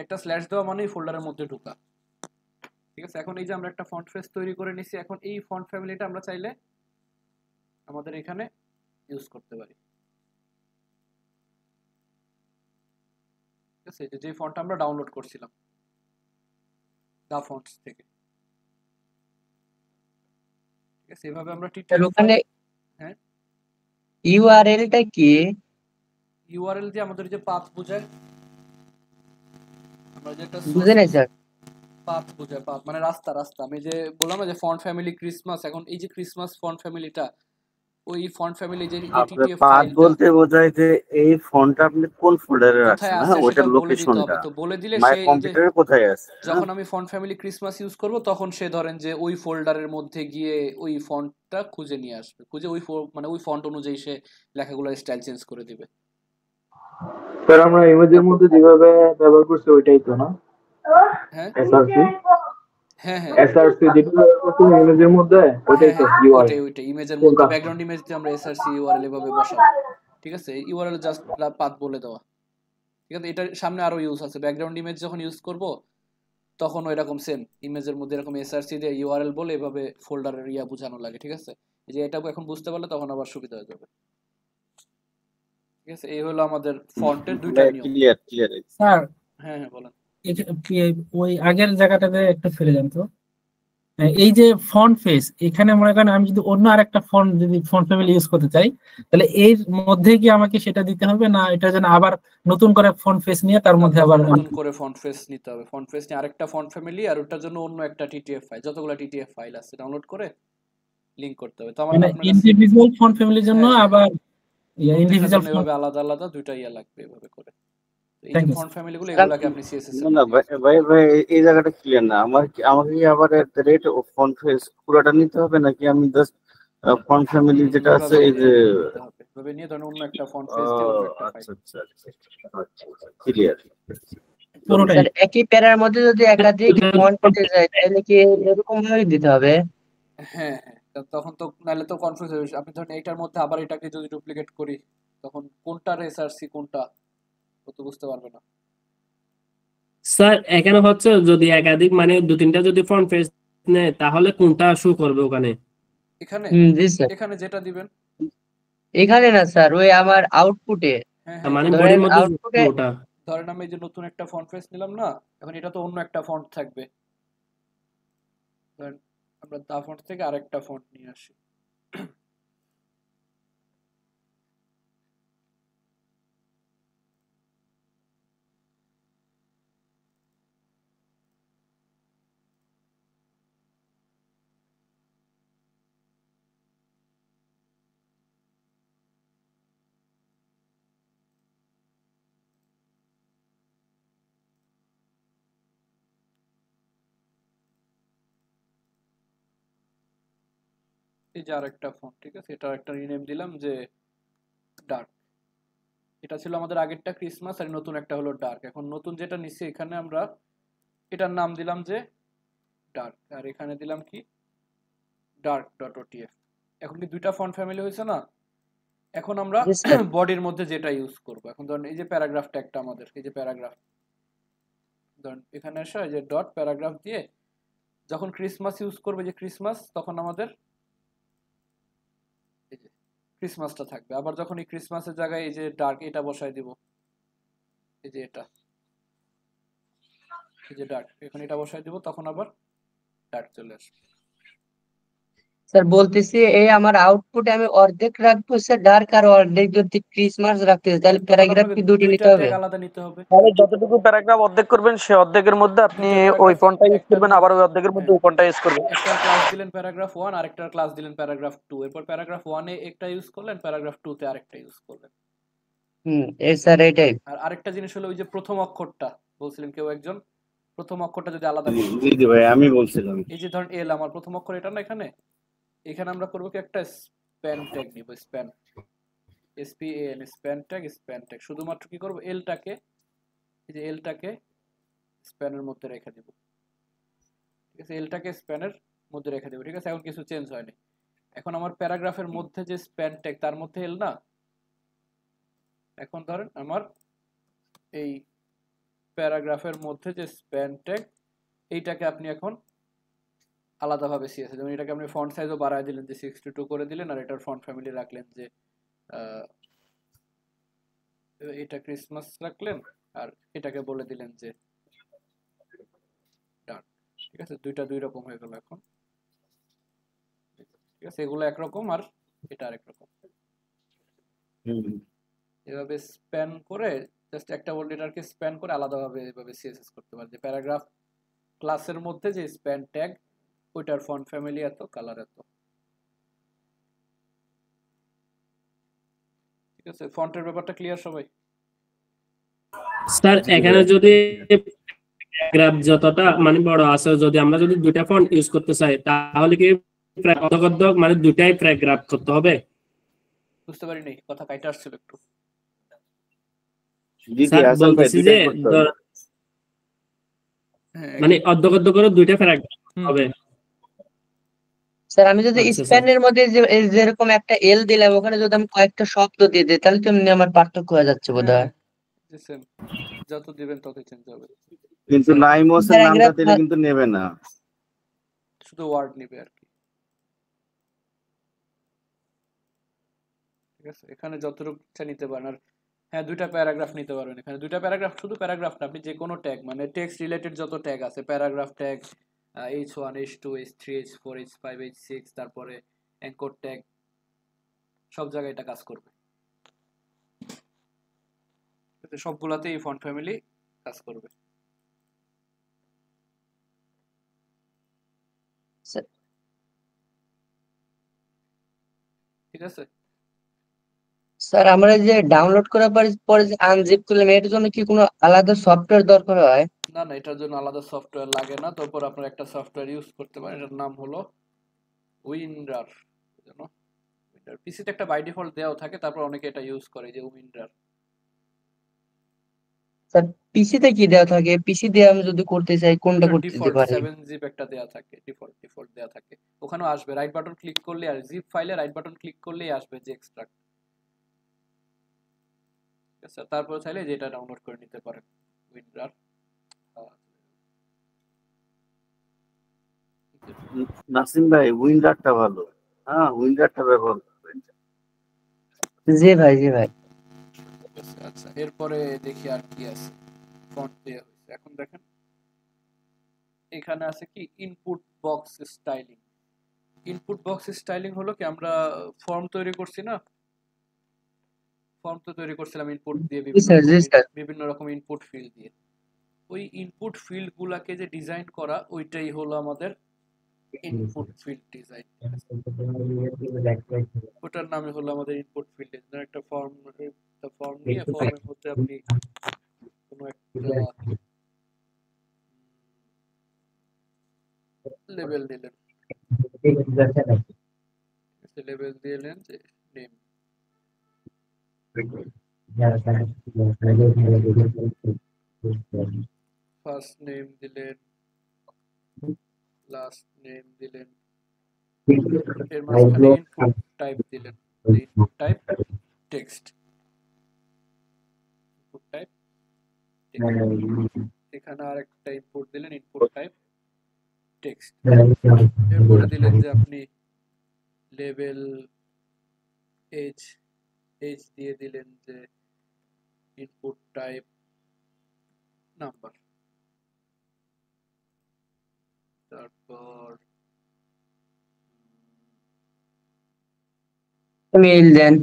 একটা স্ল্যাশ দেওয়া মানেই ফোল্ডারের মধ্যে ঢোকা, ঠিক আছে? এখন এই যে আমরা একটা ফন্ট ফেস তৈরি করে নিছি, এখন এই ফন্ট ফ্যামিলিটা আমরা চাইলে আমাদের এখানে ইউজ করতে পারি, ঠিক আছে? যে ফন্ট আমরা ডাউনলোড করছিলাম দা ফন্টস থেকে, ঠিক আছে? এভাবে আমরা ওখানে হ্যাঁ ইউআরএলটা কি? ইউআরএল দিয়ে আমাদের যে পাথ বোঝায়, আমরা যে একটা বুঝে নাই স্যার। পাথ বোঝায়, পাথ মানে রাস্তা, রাস্তা। আমি যে বললাম না যে ফন্ট ফ্যামিলি ক্রিসমাস, এখন এই যে ক্রিসমাস ফন্ট ফ্যামিলিটা, ওই ফন্ট ফ্যামিলি যে টিটিএফ পাথ ফাইলটা বলতে বোঝায় যে এই ফোনটা আপনি কোন ফোল্ডারে কোথায় রাখছেন, আছে হ্যাঁ ওটার সেটা বলে দিতে লোকেশনটা হবে, তো বলে দিলে মাই সে যে কম্পিউটারে কোথায় আছে। যখন আমি ফন্ট ফ্যামিলি ক্রিসমাস ইউজ করব তখন সে ধরেন যে ওই ফোল্ডারের মধ্যে গিয়ে ওই ফন্টটা খুঁজে নিয়ে আসবে, খুঁজে ওই মানে ওই ফন্ট অনুযায়ী সে লেখাগুলোর স্টাইল চেঞ্জ করে দিবে। স্যার আমরা ইমেজের মধ্যে যেভাবে ব্যবহার করছি ওইটাই তো না? হ্যাঁ এসআরসি হ্যাঁ হ্যাঁ এসআরসি যেটা ব্যবহার করছি ইমেজের মধ্যে ওইটাই তো ইউআরএল। ওইটাই ইমেজের মধ্যে ব্যাকগ্রাউন্ড ইমেজ দিয়ে আমরা এসআরসি ইউআরএল এভাবে বসাবো, ঠিক আছে? ইউআরএল জাস্ট পাথ বলে দেওয়া, ঠিক আছে? এটার সামনে আরো ইউজ আছে, ব্যাকগ্রাউন্ড ইমেজ যখন ইউজ করব তখন এরকম সেম ইমেজের মধ্যে এরকম এসআরসি দিয়ে ইউআরএল বলে এভাবে ফোল্ডারের ইয়া বোঝানো লাগে, ঠিক আছে? এই যে এটা এখন বুঝতে পারলে তখন আবার সুবিধা হয়ে যাবে। ঠিক আছে, এই হলো আমাদের ফন্টের দুইটা নিয়ম। Clear clear. স্যার হ্যাঁ হ্যাঁ বলেন। ওই আগের জায়গাটাতে একটু ফিরে যান তো। এই যে ফন্ট ফেস, এখানে মনে করেন আমি যদি অন্য আরেকটা ফন্ট যদি ফন্ট ফ্যামিলি ইউজ করতে চাই, তাহলে এর মধ্যে কি আমাকে সেটা দিতে হবে, না এটা যেন আবার নতুন করে ফন্ট ফেস নিয়ে তার মধ্যে আবার নতুন করে ফন্ট ফেস নিতে হবে। ফন্ট ফেস নিয়ে আরেকটা ফন্ট ফ্যামিলি, আর ওটার জন্য অন্য একটা টিটিএফ ফাইল, যতগুলো টিটিএফ ফাইল আছে ডাউনলোড করে লিংক করতে হবে। তো আমার মানে আপনার কাছে ইন্ডিভিজুয়াল ফন্ট ফ্যামিলির জন্য আবার প্রত্যেকটার ইন্ডিভিজুয়াল জন্য এভাবে আলাদা আলাদা দুইটা ইয়া লাগবে এভাবে করে। তো এই যে Thank you, ফন্ট ফ্যামিলি গুলো এগুলাকে আপনি সিএসএস না না ভাই ভাই ভাই, এই জায়গাটা ক্লিয়ার না আমার। আমাকে কি আবার রেট ও ফন্ট ফেস পুরোটা নিতে হবে, নাকি আমি জাস্ট ফন্ট ফ্যামিলি যেটা আছে এই যে এভাবে নিয়ে ধরুন অন্য একটা ফন্ট ফেস দিয়ে অন্য একটা ফাইল। আচ্ছা আচ্ছা আচ্ছা ক্লিয়ার। পুরোটাই। স্যার একই প্যারার মধ্যে যদি একাধিক ফন্ট পেতে যায় তাহলে কি এরকম ভাবে দিতে হবে? হ্যাঁ হ্যাঁ, তখন তো নাহলে তো কনফিউজ হয়ে যাবে। আপনি ধরুন এইটার মধ্যে আবার এটাকে যদি ডুপ্লিকেট করি, তখন কোনটার এসআরসি কোনটা ও তো বুঝতে পারবে না। স্যার এখানে হচ্ছে যদি একাধিক মানে দু তিনটা যদি ফন্ট ফেস নেয় তাহলে কোনটা শো করবে ওখানে? এখানে জি স্যার। এখানে যেটা দিবেন এখানে না স্যার, ওই আমার আউটপুটে। হ্যাঁ মানে হ্যাঁ, বডির মধ্যে আউটপুটে ওটা ধরেন আমি এই যে নতুন একটা ফন্ট ফেস নিলাম না, এখন এটা তো অন্য একটা ফন্ট থাকবে। ধরেন আমরা দা ফন্ট থেকে আরেকটা ফন্ট নিয়ে আসি। এই যে আরেকটা ফন্ট, ঠিক আছে, এটা একটা রিনেম দিলাম যে ডার্ক। এটা ছিল আমাদের আগেরটা ক্রিসমাস, আর নতুন একটা হলো ডার্ক। এখন নতুন যেটা নিচ্ছি এখানে আমরা এটার নাম দিলাম যে ডার্ক, আর এখানে দিলাম কি ডার্ক ডট ওটিএফ। এখন কি দুইটা ফন্ট ফ্যামিলি হয়েছে না? এখন আমরা বডির মধ্যে যেটা ইউজ করব, এখন ধরুন এই যে প্যারাগ্রাফ ট্যাগটা আমাদের, এই যে প্যারাগ্রাফ, ধরুন এখানে এসে এই যে ডট প্যারাগ্রাফ দিয়ে যখন ক্রিসমাস ইউজ করবে, যে ক্রিসমাস, তখন আমাদের এই যে ক্রিসমাসটা থাকবে। আবার যখন এই ক্রিসমাসের জায়গায় এই যে ডার্ক এটা বসায় দিব, এই যে এটা, এই যে ডার্ক, এখন এটা বসায় দিব, তখন আবার ডার্ক চলে আসবে। স্যার বলতেছি এই আমার আউটপুটে আমি অর্ধেক রাখবো স্যার ডার্ক, আর অর্ধেক যদি ক্রিসমাস রাখতে চাই তাহলে প্যারাগ্রাফ কি দুটি নিতে হবে? আলাদা নিতে হবে। তাহলে যতটুকু প্যারাগ্রাফ অর্ধেক করবেন সে অর্ধেকের মধ্যে আপনি ওই ফন্টটা ইউজ করবেন, আবার ওই অর্ধেকের মধ্যে ওই ফন্টটা ইউজ করবেন। একটা ক্লাস দিলেন প্যারাগ্রাফ 1, আরেকটা ক্লাস দিলেন প্যারাগ্রাফ 2, এরপর প্যারাগ্রাফ 1 এ একটা ইউজ করলেন, প্যারাগ্রাফ 2 তে আরেকটা ইউজ করলেন। এই স্যার এটাই। আর আরেকটা জিনিস হলো ওই যে প্রথম অক্ষরটা বলছিলেন কেউ একজন, প্রথম অক্ষরটা যদি আলাদা করি। জি জি ভাই আমি বলছিলাম। এই যে ধরেন এল আমার প্রথম অক্ষর, এটা না, এখানে আমরা করব কি একটা স্প্যান ট্যাগ নিব, স্প্যান, SPAN, স্প্যান ট্যাগ। শুধুমাত্র কি করব, এলটাকে, এই যে এলটাকে স্প্যানের মধ্যে রেখে দিব, ঠিক আছে, এলটাকে স্প্যানের মধ্যে রেখে দেব, ঠিক আছে। এখন কিছু চেঞ্জ হয়নি। এখন আমার প্যারাগ্রাফের মধ্যে যে স্প্যান ট্যাগ, তার মধ্যে এল না, এখন ধরেন আমার এই প্যারাগ্রাফের মধ্যে যে স্প্যান ট্যাগ, এইটাকে আপনি এখন আলাদাভাবে সিএসএস, যেমন এটাকে আপনি ফন্ট সাইজও বাড়ায় দিলেন যে 62 করে দিলেন, আর এটার ফন্ট ফ্যামিলি রাখলেন যে এটা ক্রিসমাস রাখলেন, আর এটাকে বলে দিলেন যে ডার্ক, ঠিক আছে। দুইটা দুই রকম হয়ে গেল এখন, ঠিক আছে। এগুলো একরকম আর এটা আরেক রকম। এভাবে স্প্যান করে জাস্ট একটা ওল্ড লেটারকে স্প্যান করে আলাদাভাবে এভাবে সিএসএস করতে পারে, যে প্যারাগ্রাফ ক্লাসের মধ্যে যে স্প্যান ট্যাগ, ওইটার ফন্ট ফ্যামিলি এত, কালার এত, ঠিক আছে। ফন্টের ব্যাপারটা ক্লিয়ার সবাই? স্যার এখানে যদি প্যারাগ্রাফ যতটা মানে বড় আছে, যদি আমরা যদি দুইটা ফন্ট ইউজ করতে চাই তাহলে কি অর্ধক মানে দুটাই প্যারাগ্রাফ করতে হবে? বুঝতে পারিনি, কথা কাইটা আসছিল একটু। স্যার বলতেছি যে মানে অর্ধক করে দুইটা প্যারাগ্রাফ হবে। স্যার আমি যদি স্প্যানের মধ্যে যেরকম একটা এল দিলাম, ওখানে যদি আমি কয়েকটা শব্দ দিয়ে দিই তাহলে তো এমনি আমার পার্থক্য হয়ে যাচ্ছে বোধহয়। যত দিবেন ততই চেঞ্জ হবে, কিন্তু নাইমোসের নামটা দিলে কিন্তু নেবে না, শুধু ওয়ার্ড নেবে আর কি, ঠিক আছে। এখানে যতটুকু ইচ্ছা নিতে পারেন। আর হ্যাঁ, দুইটা প্যারাগ্রাফ নিতে পারবেন এখানে। দুইটা প্যারাগ্রাফ, শুধু প্যারাগ্রাফ না, আপনি যে কোনো ট্যাগ মানে টেক্সট রিলেটেড যত ট্যাগ আছে, paragraph tag, H1 H2 H3 H4 H5 H6, তারপরে অ্যাঙ্কর ট্যাগ, সব জায়গায় এটা কাজ করবে। সবগুলাতে এই ফন্ট ফ্যামিলি কাজ করবে। ঠিক আছে স্যার আমরা যে ডাউনলোড করার পরে যে আনজিপ করলাম এর জন্য কি কোনো আলাদা সফটওয়্যার দরকার হয়? না না, এটার জন্য আলাদা সফটওয়্যার লাগে না। তারপর আপনার একটা সফটওয়্যার ইউজ করতে পারেন, এটার নাম হলো উইন্ডার। পিসিতে একটা বাই ডিফল্ট দেওয়া থাকে, তারপর অনেকে এটা ইউজ করে, যে উইন্ডার। স্যার পিসিতে কি দেওয়া থাকে? পিসি দিয়ে আমি যদি করতে চাই কোনটা করতে দিতে ডিফল্ট পারি? 7 জিপ একটা দেওয়া থাকে, ডিফল্ট দেওয়া থাকে। ওখানেও আসবে, রাইট বাটন ক্লিক করলে, আর জিপ ফাইলে রাইট বাটন ক্লিক করলেই আসবে যে এক্সট্রাক্ট। আচ্ছা, তারপর চাইলে যেটা ডাউনলোড করে নিতে পারেন উইন্ডার। নাসিম ভাই উইন্ডারটা ভালো, হ্যাঁ উইন্ডারটা ব্যবহার করবেন। জি ভাই, জি ভাই। আচ্ছা, এরপরে দেখি আর কি আছে। ফন্ট দেওয়া হয়েছে, এখন দেখেন এখানে আছে কি input box styling. Input box styling হলো কি, আমরা ফর্ম তৈরি করছি না, ফর্ম তো তৈরি করছিলাম ইনপুট দিয়ে, বিভিন্ন রকম ইনপুট ফিল্ড দিয়ে। ওই ইনপুট ফিল্ড গুলাকে যে ডিজাইন করা, ওইটাই হলো আমাদের ইনপুট ফিল্ড ডিজাইন। ওটার নামে হলো আমাদের ইনপুট ফিল্ড ডিজাইন। একটা ফর্ম নিয়ে ফর্মের মধ্যে আপনি কোনো একটা লেবেল দিলেন, লেবেল দিলেন যে নেম, ফার্স্ট নেম দিলেন, লাস্ট নেম দিলেন, এর মাঝখানে ইনপুট টাইপ দিলেন, input type text, input type এখানে আরেকটা ইনপুট দিলেন, ইনপুট টাইপ টেক্সট। এরপরে দিলেন যে আপনি লেভেল এজ দিয়ে দিলেন যে ইনপুট টাইপ নাম্বার। তারপর মেইল দেন।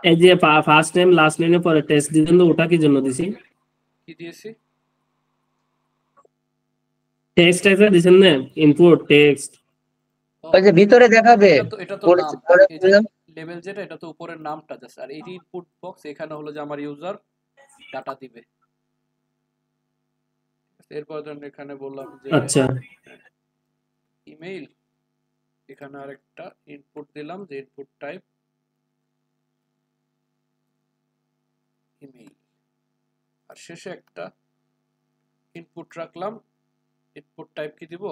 এই যে ফার্স্ট নেম লাস্ট নেমের পরে টেক্সট দিবেন, তো ওটা কি জন্য দিছি? কি দিয়েছি? টেক্সট একটা দিবেন না, ইনপুট টেক্সট। ওই যে ভিতরে দেখাবে এটা তো নাম, এই যে লেভেল যেটা, এটা তো উপরের নামটা জাস্ট, আর এই ইনপুট বক্স এখানে হলো যে আমার ইউজার ডাটা দিবে। এরপর ধরুন এখানে বললাম যে আচ্ছা, ইমেইল, এখানে আরেকটা ইনপুট দিলাম যে ইনপুট টাইপ ইমেইল, আর শেষে একটা ইনপুট রাখলাম, ইনপুট টাইপ কি দিব?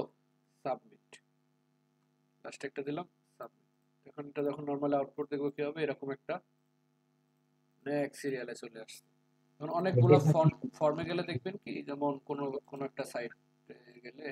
সাবমিট। লাস্টে একটা দিলাম সাবমিট। এখন এটা যখন নরমাল আউটপুট দেখবো কি হবে, এরকম একটা নেক্সট সিরিয়ালে চলে আসছে। এখন অনেকগুলো ফর্মে গেলে দেখবেন কি, যেমন কোনো একটা সাইটে গেলে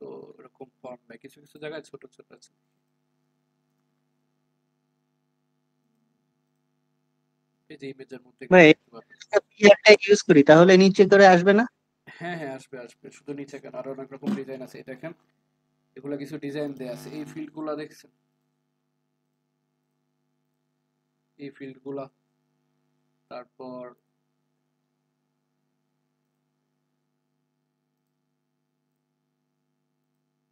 তো এরকম ফর্ম নাই, কিছু কিছু জায়গায় ছোট ছোট আছে। এই যে ইমেজের মধ্যে ইউজ করি তাহলে নিচে করে আসবে না? হ্যাঁ হ্যাঁ, আসবে আসবে, শুধু নিচে কেন, আরো অনেক রকম ডিজাইন আছে। দেখেন এগুলা কিছু ডিজাইন দেয়া আছে, এই ফিল্ড গুলা দেখছেন, এই ফিল্ড গুলা, তারপর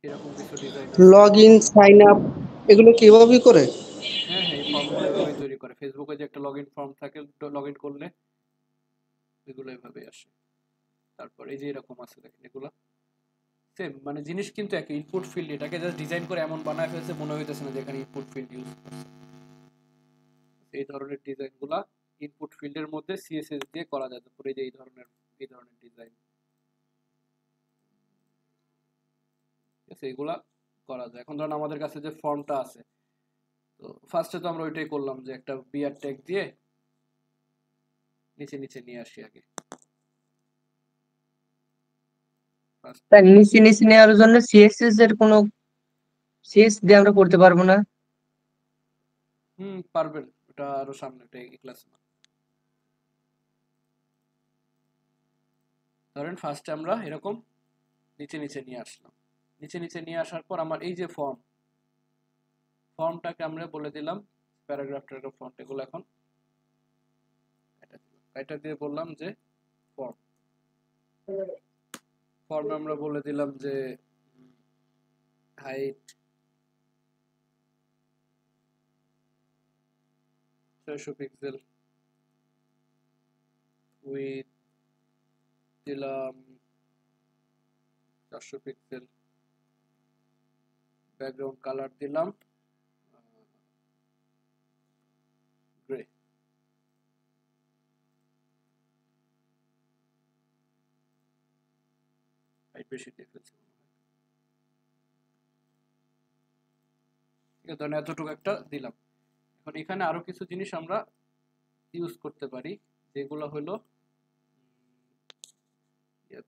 এরকম কিছু ডিজাইন আছে, লগইন সাইন আপ এগুলো কিভাবে করে? হ্যাঁ হ্যাঁ, এই ফর্মগুলো এভাবেই তৈরি করে। ফেসবুকে যে একটা লগইন ফর্ম থাকে, লগইন করলে এগুলো এভাবে আসে। তারপর এই যে এরকম আছে, দেখেন এগুলা সেম, মানে জিনিস কিন্তু একই, ইনপুট ফিল্ড। এটাকে জাস্ট ডিজাইন করে এমন বানায় ফেলছে, মনে হইতেছে না যে এখানে ইনপুট ফিল্ড ইউজ করছে। এই ধরনের ডিজাইনগুলা ইনপুট ফিল্ডের মধ্যে সিএসএস দিয়ে করা যায়। তারপরে এই যে এই ধরনের ডিজাইন আছে, এগুলা করা যায়। এখন ধরেন আমাদের কাছে যে ফর্মটা আছে, তো ফার্স্টে তো আমরা ওইটাই করলাম যে একটা বিআর ট্যাগ দিয়ে নিচে নিচে নিয়ে আসি আগে। তার নিচে নিচে নেওয়ার জন্য সিএসএস এর কোনো সিএস দিয়ে আমরা করতে পারবো না? পারবেন, ওটা আরো সামনে, ওটা এই ক্লাসে না। ধরেন ফার্স্টে আমরা এরকম নিচে নিচে নিয়ে আসলাম, নিচে নিচে নিয়ে আসার পর আমার এই যে ফর্মটাকে আমরা বলে দিলাম প্যারাগ্রাফটার ফন্ট, এগুলো এখন এটা দিয়ে বললাম যে ফর্মে আমরা বলে দিলাম যে হাইট 600 পিক্সেল, উইথ দিলাম 400 পিক্সেল, ব্যাকগ্রাউন্ড কালার দিলাম গ্রে। হাইট বেশি দিয়ে ফেলছি, ঠিক আছে, ধরেন এতটুকু একটা দিলাম। এখন এখানে আরো কিছু জিনিস আমরা ইউজ করতে পারি, যেগুলো হলো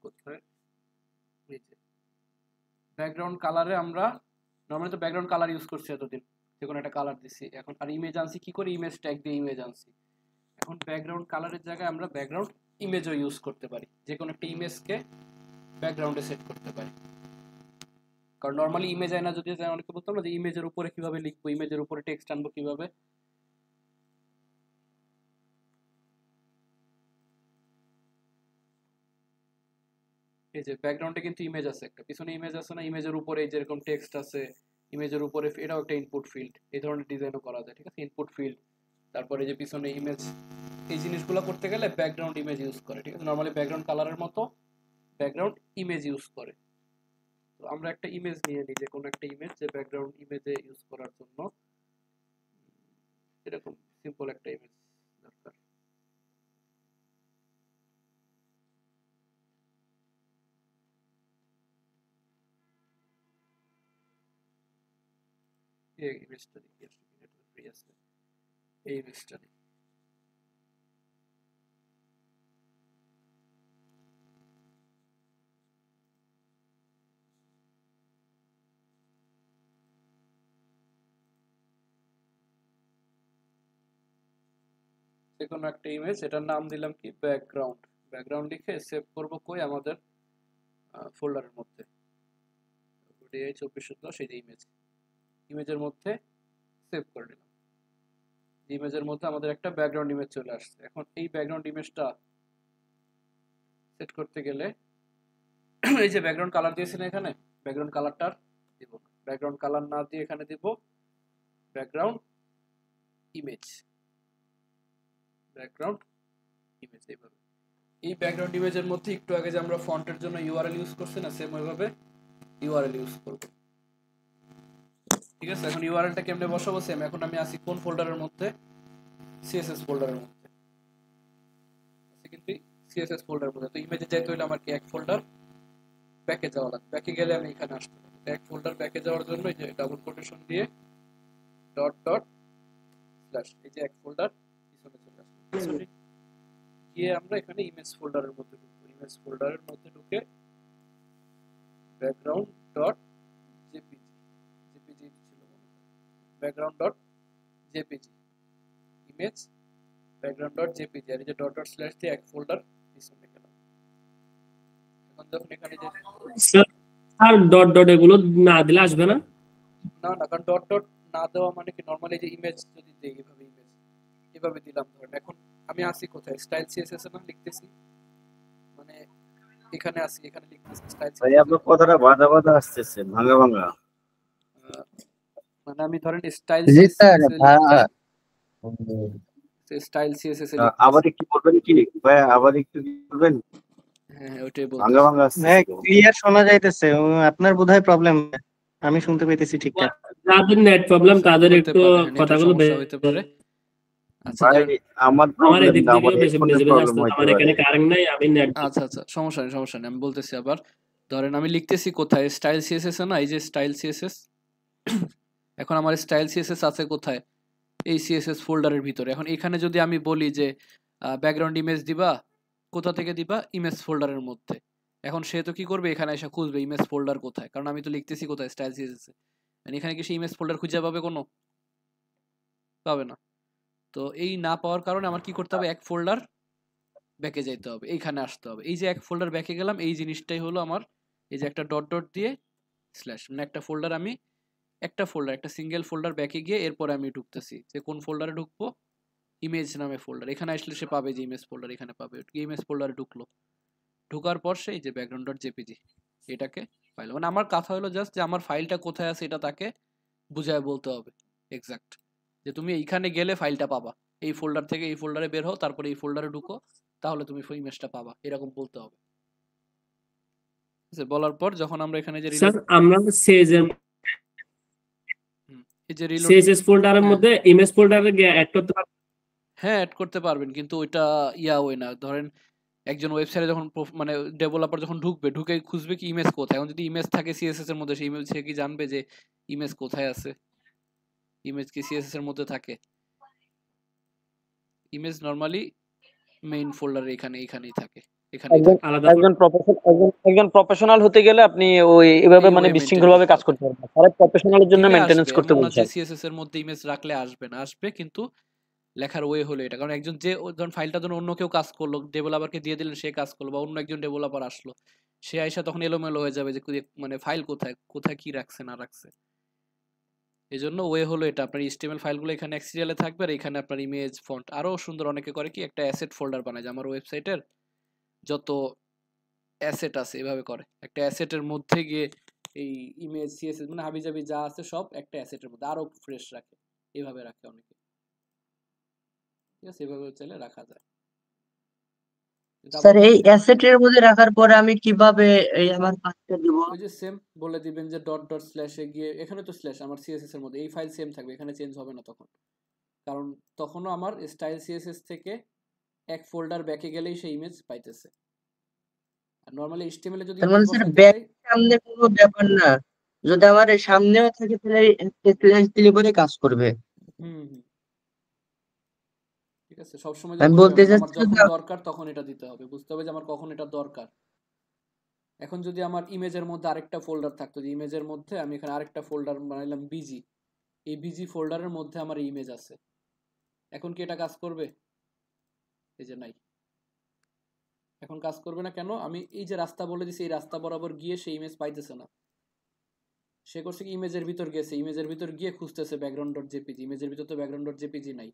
কোথায় ব্যাকগ্রাউন্ড কালারে আমরা নর্মালি তো ব্যাকগ্রাউন্ড কালার ইউজ করছি এতদিন, যে কোনো একটা কালার দিছি। এখন আর ইমেজ আনছি কি করে, ইমেজ ট্যাগ দিয়ে ইমেজ আনছি। এখন ব্যাকগ্রাউন্ড কালারের জায়গায় আমরা ব্যাকগ্রাউন্ড ইমেজও ইউজ করতে পারি, যে কোনো একটা ইমেজকে ব্যাকগ্রাউন্ডে সেট করতে পারি। কারণ নর্মালি ইমেজ আয়না যদি অনেকে বলতাম না যে ইমেজের উপরে কিভাবে লিখবো, ইমেজের উপরে টেক্সট আনবো কিভাবে। এই যে ব্যাকগ্রাউন্ডে কিন্তু ইমেজ আছে, একটা পিছনে ইমেজ আছে না, ইমেজের উপরে যেরকম টেক্সট আছে, ইমেজের উপরে এটাও একটা ইনপুট ফিল্ড, এই ধরনের ডিজাইনও করা যায়, ঠিক আছে, ইনপুট ফিল্ড। তারপরে যে পিছনে ইমেজ, এই জিনিসগুলো করতে গেলে ব্যাকগ্রাউন্ড ইমেজ ইউজ করে, ঠিক আছে, নর্মালি ব্যাকগ্রাউন্ড কালারের মতো ব্যাকগ্রাউন্ড ইমেজ ইউজ করে। তো আমরা একটা ইমেজ নিয়ে নিই, যে কোনো একটা ইমেজ যে ব্যাকগ্রাউন্ড ইমেজে ইউজ করার জন্য এরকম সিম্পল একটা ইমেজ দরকার। এই ইমেজটা দেখি আসলে এটা ফ্রি আছে, এই ইমেজটা নেই। যে কোনো একটা ইমেজ, এটার নাম দিলাম কি ব্যাকগ্রাউন্ড, ব্যাকগ্রাউন্ড লিখে সেভ করব কই, আমাদের ফোল্ডারের মধ্যে ডিআই 2410, এই যে ইমেজের মধ্যে সেভ করে দিলাম। ইমেজের মধ্যে আমাদের একটা ব্যাকগ্রাউন্ড ইমেজ চলে আসছে। এখন এই ব্যাকগ্রাউন্ড ইমেজটা সেট করতে গেলে এই যে ব্যাকগ্রাউন্ড কালার দিয়েছি না, এখানে ব্যাকগ্রাউন্ড কালারটার দিব না, ব্যাকগ্রাউন্ড কালার না দিয়ে এখানে দিব ব্যাকগ্রাউন্ড ইমেজ, ব্যাকগ্রাউন্ড ইমেজ। এইভাবে এই ব্যাকগ্রাউন্ড ইমেজের মধ্যে একটু আগে যে আমরা ফন্টের জন্য ইউআরএল ইউজ করছি না, সেম ওইভাবে ইউআরএল ইউজ করব, ঠিক আছে। এখন ইউআরএলটা কেমনে বসাবো, সেম। এখন আমি আসি কোন ফোল্ডারের মধ্যে, সিএসএস ফোল্ডারের মধ্যে আছে, কিন্তু সিএসএস ফোল্ডারের মধ্যে। তো ইমেজে যাইতে হলে আমার কি এক ফোল্ডার ব্যাকে যাওয়া লাগবে, ব্যাকে গেলে আমি এখানে আসতে পারি। এক ফোল্ডার ব্যাকে যাওয়ার জন্য এই যে ডাবল কোটেশন দিয়ে ডট ডট স্ল্যাশ, এই যে এক ফোল্ডার পিছনে চলে আসবে, পিছনে গিয়ে আমরা এখানে ইমেজ ফোল্ডারের মধ্যে ঢুকবো। ইমেজ ফোল্ডারের মধ্যে ঢুকে ব্যাকগ্রাউন্ড ডট জেপিজি, জেপিজি ছিল মনে হয়, background dot JPG image, background dot JPG, আর এই যে ডট ডট স্ল্যাশ দিয়ে এক ফোল্ডার পিছনে গেলাম। এখন যখন এখানে যে আর ডট ডট এগুলো না দিলে আসবে না, না না, কারণ ডট ডট না দেওয়া মানে কি, নরমালি যে ইমেজ যদি দেই এইভাবে, ইমেজ এভাবে দিলাম ধরেন। এখন আমি আসি কোথায়, স্টাইল সিএসএস এ না লিখতেছি, মানে এখানে আসি, এখানে লিখতেছি স্টাইল ভাই আপনার কথাটা বাধা বাধা আসতেছে, ভাঙা ভাঙা। মানে আমি ধরেন স্টাইল জি স্যার, স্টাইল সিএসএস এ আবার একটু বলবেন কি ভাই, আবার একটু বলবেন? হ্যাঁ ওইটাই বলছি, ভাঙা ভাঙা আসছে। ক্লিয়ার শোনা যাইতেছে, আপনার বোধহয় প্রবলেম, আমি শুনতে পাইতেছি ঠিকঠাক। যাদের নেট প্রবলেম তাদের একটু কথাগুলো হতে পারে। আচ্ছা ভাই আমার আমার প্রবলেম এদিক না, থেকে আমার বেশি ফোনের বেশি প্রবলেম আসছে, হইতে আমার পারে। এখানে কারেন্ট নাই, আমি নেট। আচ্ছা আচ্ছা, সমস্যা নেই, আমি বলতেছি আবার। ধরেন আমি লিখতেছি কোথায়, স্টাইল সিএসএস না, এই যে স্টাইল সিএসএস। এখন আমার স্টাইল সিএসএস আছে কোথায়, এই সিএসএস ফোল্ডারের ভিতরে। এখন এখানে যদি আমি বলি যে ব্যাকগ্রাউন্ড ইমেজ দিবা, কোথা থেকে দিবা, ইমেজ ফোল্ডারের মধ্যে। এখন সে তো কি করবে, এখানে এসে খুঁজবে ইমেজ ফোল্ডার কোথায়, কারণ আমি তো লিখতেছি কোথায়, স্টাইল সিএসএস। এখানে কি সে ইমেজ ফোল্ডার খুঁজে পাবে কোনো? পাবে না। তো এই না পাওয়ার কারণে আমার কি করতে হবে, এক ফোল্ডার ব্যাকে যেতে হবে, এইখানে আসতে হবে। এই যে এক ফোল্ডার ব্যাকে গেলাম, এই জিনিসটাই হলো আমার এই যে একটা ডট ডট দিয়ে স্ল্যাশ, মানে একটা ফোল্ডার আমি একটা সিঙ্গেল ফোল্ডার ব্যাকে গিয়ে এরপরে আমি ঢুকতেছি যে কোন ফোল্ডারে ঢুকবো, ইমেজ নামে ফোল্ডার। এখানে আসলে সে পাবে যে ইমেজ ফোল্ডার, এখানে পাবে, ইমেজ ফোল্ডারে ঢুকলো। ঢোকার পর সেই যে ব্যাকগ্রাউন্ড ডট জেপিজি এটাকে পাইলো। মানে আমার কথা হলো জাস্ট যে আমার ফাইলটা কোথায় আছে এটা তাকে বুঝায় বলতে হবে এক্সাক্ট, যে তুমি এইখানে গেলে ফাইলটা পাবা, এই ফোল্ডার থেকে এই ফোল্ডারে বের হও, তারপরে এই ফোল্ডারে ঢুকো, তাহলে তুমি ইমেজটা পাবা, এরকম বলতে হবে। বলার পর যখন আমরা এখানে যে স্যার আমরা সেজের এই যে রিলোড সিএসএস ফোল্ডারের মধ্যে ইমেজ ফোল্ডারে গিয়ে অ্যাড করতে পারবেন? হ্যাঁ অ্যাড করতে পারবেন, কিন্তু ওইটা ওই না। ধরেন একজন ওয়েবসাইটে যখন মানে ডেভেলপার যখন ঢুকবে, ঢুকে খুঁজবে কি ইমেজ কোথায়। এখন যদি ইমেজ থাকে সিএসএস এর মধ্যে, সেই ইমেজ সে কি জানবে যে ইমেজ কোথায় আছে? ইমেজ কি সিএসএস এর মধ্যে থাকে? ইমেজ নরমালি মেইন ফোল্ডারে এখানেই থাকে, এখানেই থাকে। একজন প্রফেশনাল হতে গেলে আপনি ওই এভাবে মানে বিশৃঙ্খলভাবে কাজ করতে পারবেন। তারা প্রফেশনালের জন্য মেইনটেনেন্স করতে বলছে। সিএসএস এর মধ্যে ইমেজ রাখলে আসবে না, আসবে কিন্তু লেখার ওয়ে হলো এটা। কারণ একজন যে ধরুন ফাইলটা ধরুন অন্য কেউ কাজ করলো, ডেভেলপারকে দিয়ে দিলেন, সে কাজ করলো, বা অন্য একজন ডেভেলপার আসলো, সে আইসা তখন এলোমেলো হয়ে যাবে যে মানে ফাইল কোথায় কোথায় কি রাখছে না রাখছে। এই জন্য ওয়ে হলো এটা, আপনার HTML ফাইলগুলো এখানে এক সিরিয়ালে থাকবে, আর এখানে আপনার ইমেজ ফন্ট। আরো সুন্দর অনেকে করে কি একটা অ্যাসেট ফোল্ডার বানায়, যে আমার ওয়েবসাইটের যত অ্যাসেট আছে এভাবে করে, একটা অ্যাসেটের মধ্যে গিয়ে এই ইমেজ সিএসএস মানে হাবিজাবি যা আছে সব একটা অ্যাসেটের মধ্যে আরো ফ্রেশ রাখে, এইভাবে রাখে অনেকে। ঠিক আছে, এভাবে চাইলে রাখা যায়। স্যার এই অ্যাসেটের মধ্যে রাখার পরে আমি কিভাবে এই আমার কাজটা দিব? ওই যে সেম বলে দিবেন যে ডট ডট স্ল্যাশে গিয়ে, এখানে তো স্ল্যাশ আমার সিএসএস এর মধ্যে, এই ফাইল সেম থাকবে, এখানে চেঞ্জ হবে না তখন, কারণ তখনও আমার স্টাইল সিএসএস থেকে এক ফোল্ডার ব্যাকে গেলেই সেই ইমেজ পাইতেছে। আর নরমালি HTML এ যদি মানে স্যার ব্যাক সামনে কোনো ব্যাপার না, যদি আমার সামনেও থাকে তাহলে একটা স্ল্যাশ দিলে পরে কাজ করবে। ঠিক আছে, সব সময় আমি বলতে আমার যখন দরকার তখন এটা দিতে হবে, বুঝতে হবে যে আমার কখন এটা দরকার। এখন যদি আমার ইমেজের মধ্যে আরেকটা ফোল্ডার থাকতো, যে ইমেজের মধ্যে আমি এখানে আরেকটা ফোল্ডার বানাইলাম বিজি, এই বিজি ফোল্ডারের মধ্যে আমার ইমেজ আছে, এখন কি এটা কাজ করবে? এই যে নাই, এখন কাজ করবে না। কেন? আমি এই যে রাস্তা বলে দিছি, এই রাস্তা বরাবর গিয়ে সেই ইমেজ পাইতেছে না। সে করছে কি, ইমেজের ভিতর গেছে, ইমেজের ভিতর গিয়ে খুঁজতেছে ব্যাকগ্রাউন্ড ডট জেপিজি, ইমেজের ভিতর তো ব্যাকগ্রাউন্ড ডট জেপিজি নাই,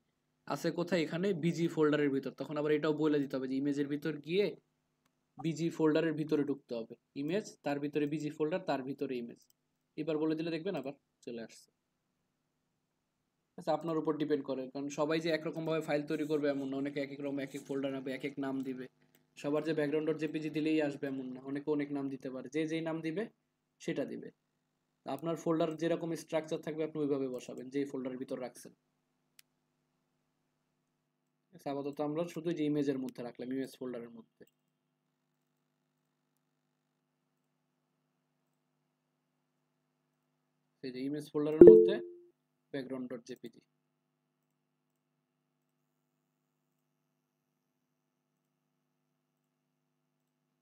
আছে কোথায়? এখানে বিজি ফোল্ডারের ভিতর। তখন আবার এটাও বলে দিতে হবে যে ইমেজের ভিতর গিয়ে বিজি ফোল্ডারের ভিতরে ঢুকতে হবে, ইমেজ তার ভিতরে বিজি ফোল্ডার, তার ভিতরে ইমেজ। এবার বলে দিলে দেখবেন আবার চলে আসছে। আচ্ছা, আপনার উপর ডিপেন্ড করে, কারণ সবাই যে একরকম ভাবে ফাইল তৈরি করবে এমন না, অনেকে এক এক রকম এক এক ফোল্ডার নেবে, এক এক নাম দিবে। সবার যে ব্যাকগ্রাউন্ড ডট জেপিজি দিলেই আসবে এমন না, অনেকে অনেক নাম দিতে পারে, যে যেই নাম দিবে সেটা দিবে। আপনার ফোল্ডার যেরকম স্ট্রাকচার থাকবে আপনি ওইভাবে বসাবেন, যেই ফোল্ডারের ভিতর রাখছেন। আপাতত আমরা শুধু যে ইমেজের মধ্যে রাখলাম, ইমেজ ফোল্ডারের মধ্যে। এই যে ইমেজ ফোল্ডারের মধ্যে ব্যাকগ্রাউন্ড ডট জেপিজি।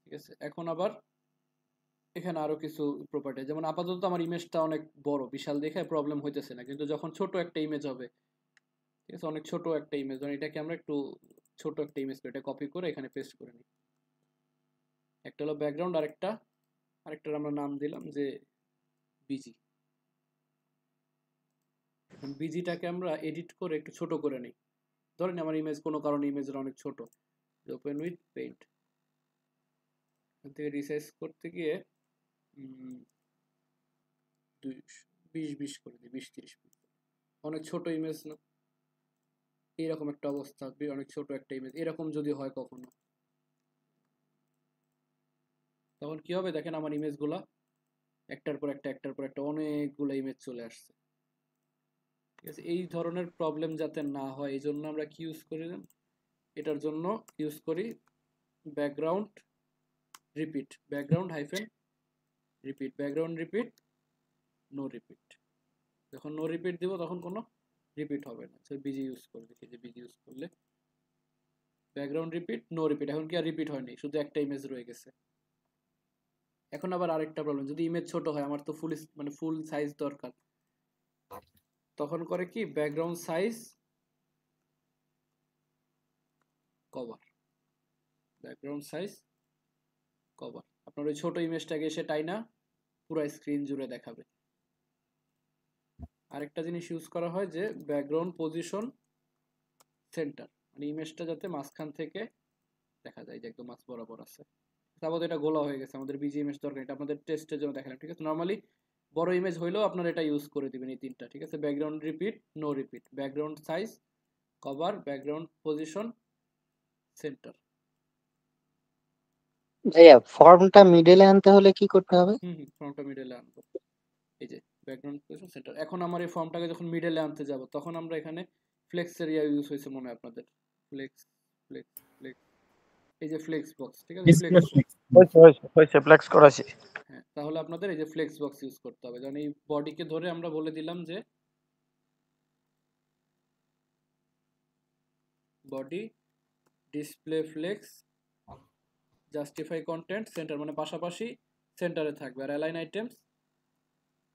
ঠিক আছে, এখন আবার এখানে আরো কিছু প্রপার্টি, যেমন আপাতত আমার ইমেজটা অনেক বড় বিশাল দেখে প্রবলেম হইতেছে না, কিন্তু যখন ছোট একটা ইমেজ হবে, ঠিক আছে, অনেক ছোট একটা ইমেজ, ধরুন এটাকে আমরা একটু ছোট একটা ইমেজ করে এটা কপি করে এখানে পেস্ট করে নিই। একটা হলো ব্যাকগ্রাউন্ড, আরেকটার আমরা নাম দিলাম যে বিজি। বিজিটাকে আমরা এডিট করে একটু ছোট করে নিই। ধরেন আমার ইমেজ কোনো কারণে ইমেজটা অনেক ছোট, ওপেন উইথ পেইন্ট, এখান থেকে রিসাইজ করতে গিয়ে 20 করে দিই, 20-30 অনেক ছোট ইমেজ না? এইরকম একটা অবস্থা, অনেক ছোট একটা ইমেজ এরকম যদি হয় কখনো, তখন কি হবে দেখেন আমার ইমেজগুলা একটার পর একটা অনেকগুলো ইমেজ চলে আসছে। ঠিক আছে, এই ধরনের প্রবলেম যাতে না হয় এই জন্য আমরা কি ইউজ করি, এটার জন্য ইউজ করি background repeat, background hyphen repeat, background repeat, no repeat. যখন নো রিপিট দিব তখন কোনো রিপিট হবে না। সো বিজি ইউজ করবে, এই যে বিজি ইউজ করলে ব্যাকগ্রাউন্ড রিপিট, নো রিপিট, এখন কি আর রিপিট হয়নি, শুধু একটা ইমেজ রয়ে গেছে। এখন আবার আরেকটা প্রবলেম, যদি ইমেজ ছোট হয়, আমার তো ফুল সাইজ দরকার, তখন করে কি background size cover, background size cover আপনার ওই ছোট ইমেজটাকে এসে টাইনা পুরো স্ক্রিন জুড়ে দেখাবে। আরেকটা জিনিস ইউজ করা হয় যে ব্যাকগ্রাউন্ড পজিশন সেন্টার, মানে ইমেজটা যাতে মাঝখান থেকে দেখা যায় যে একদম মাঝ বরাবর আছে। তারপর এটা গোলা হয়ে গেছে, আমাদের বিজি ইমেজ দরকার, এটা আপনাদের টেস্টের জন্য দেখালাম, ঠিক আছে। নর্মালি বড় ইমেজ হইলেও আপনারা এটা ইউজ করে দিবেন এই তিনটা, ঠিক আছে। Background repeat, no repeat, background size cover, background position centre. ভাইয়া ফর্মটা মিডলে আনতে হলে কি করতে হবে? ফর্মটা মিডলে আনবো, এই যে ব্যাকগ্রাউন্ড পজিশন সেন্টার। এখন আমার এই ফর্মটাকে যখন মিডলে আনতে যাব তখন আমরা এখানে ফ্লেক্স এরিয়া ইউজ হয়েছে মনে হয় আপনাদের, ফ্লেক্স ফ্লেক্স ফ্লেক্স, এই যে ফ্লেক্স বক্স, ঠিক আছে। হয়েছে ফ্লেক্স করাছি। হ্যাঁ, তাহলে আপনাদের এই যে ফ্লেক্স বক্স ইউজ করতে হবে, কারণ এই বডিকে ধরে আমরা বলে দিলাম যে body display flakes justify content centre, মানে পাশাপাশি সেন্টারে থাকবে। আর অ্যালাইন আইটেমস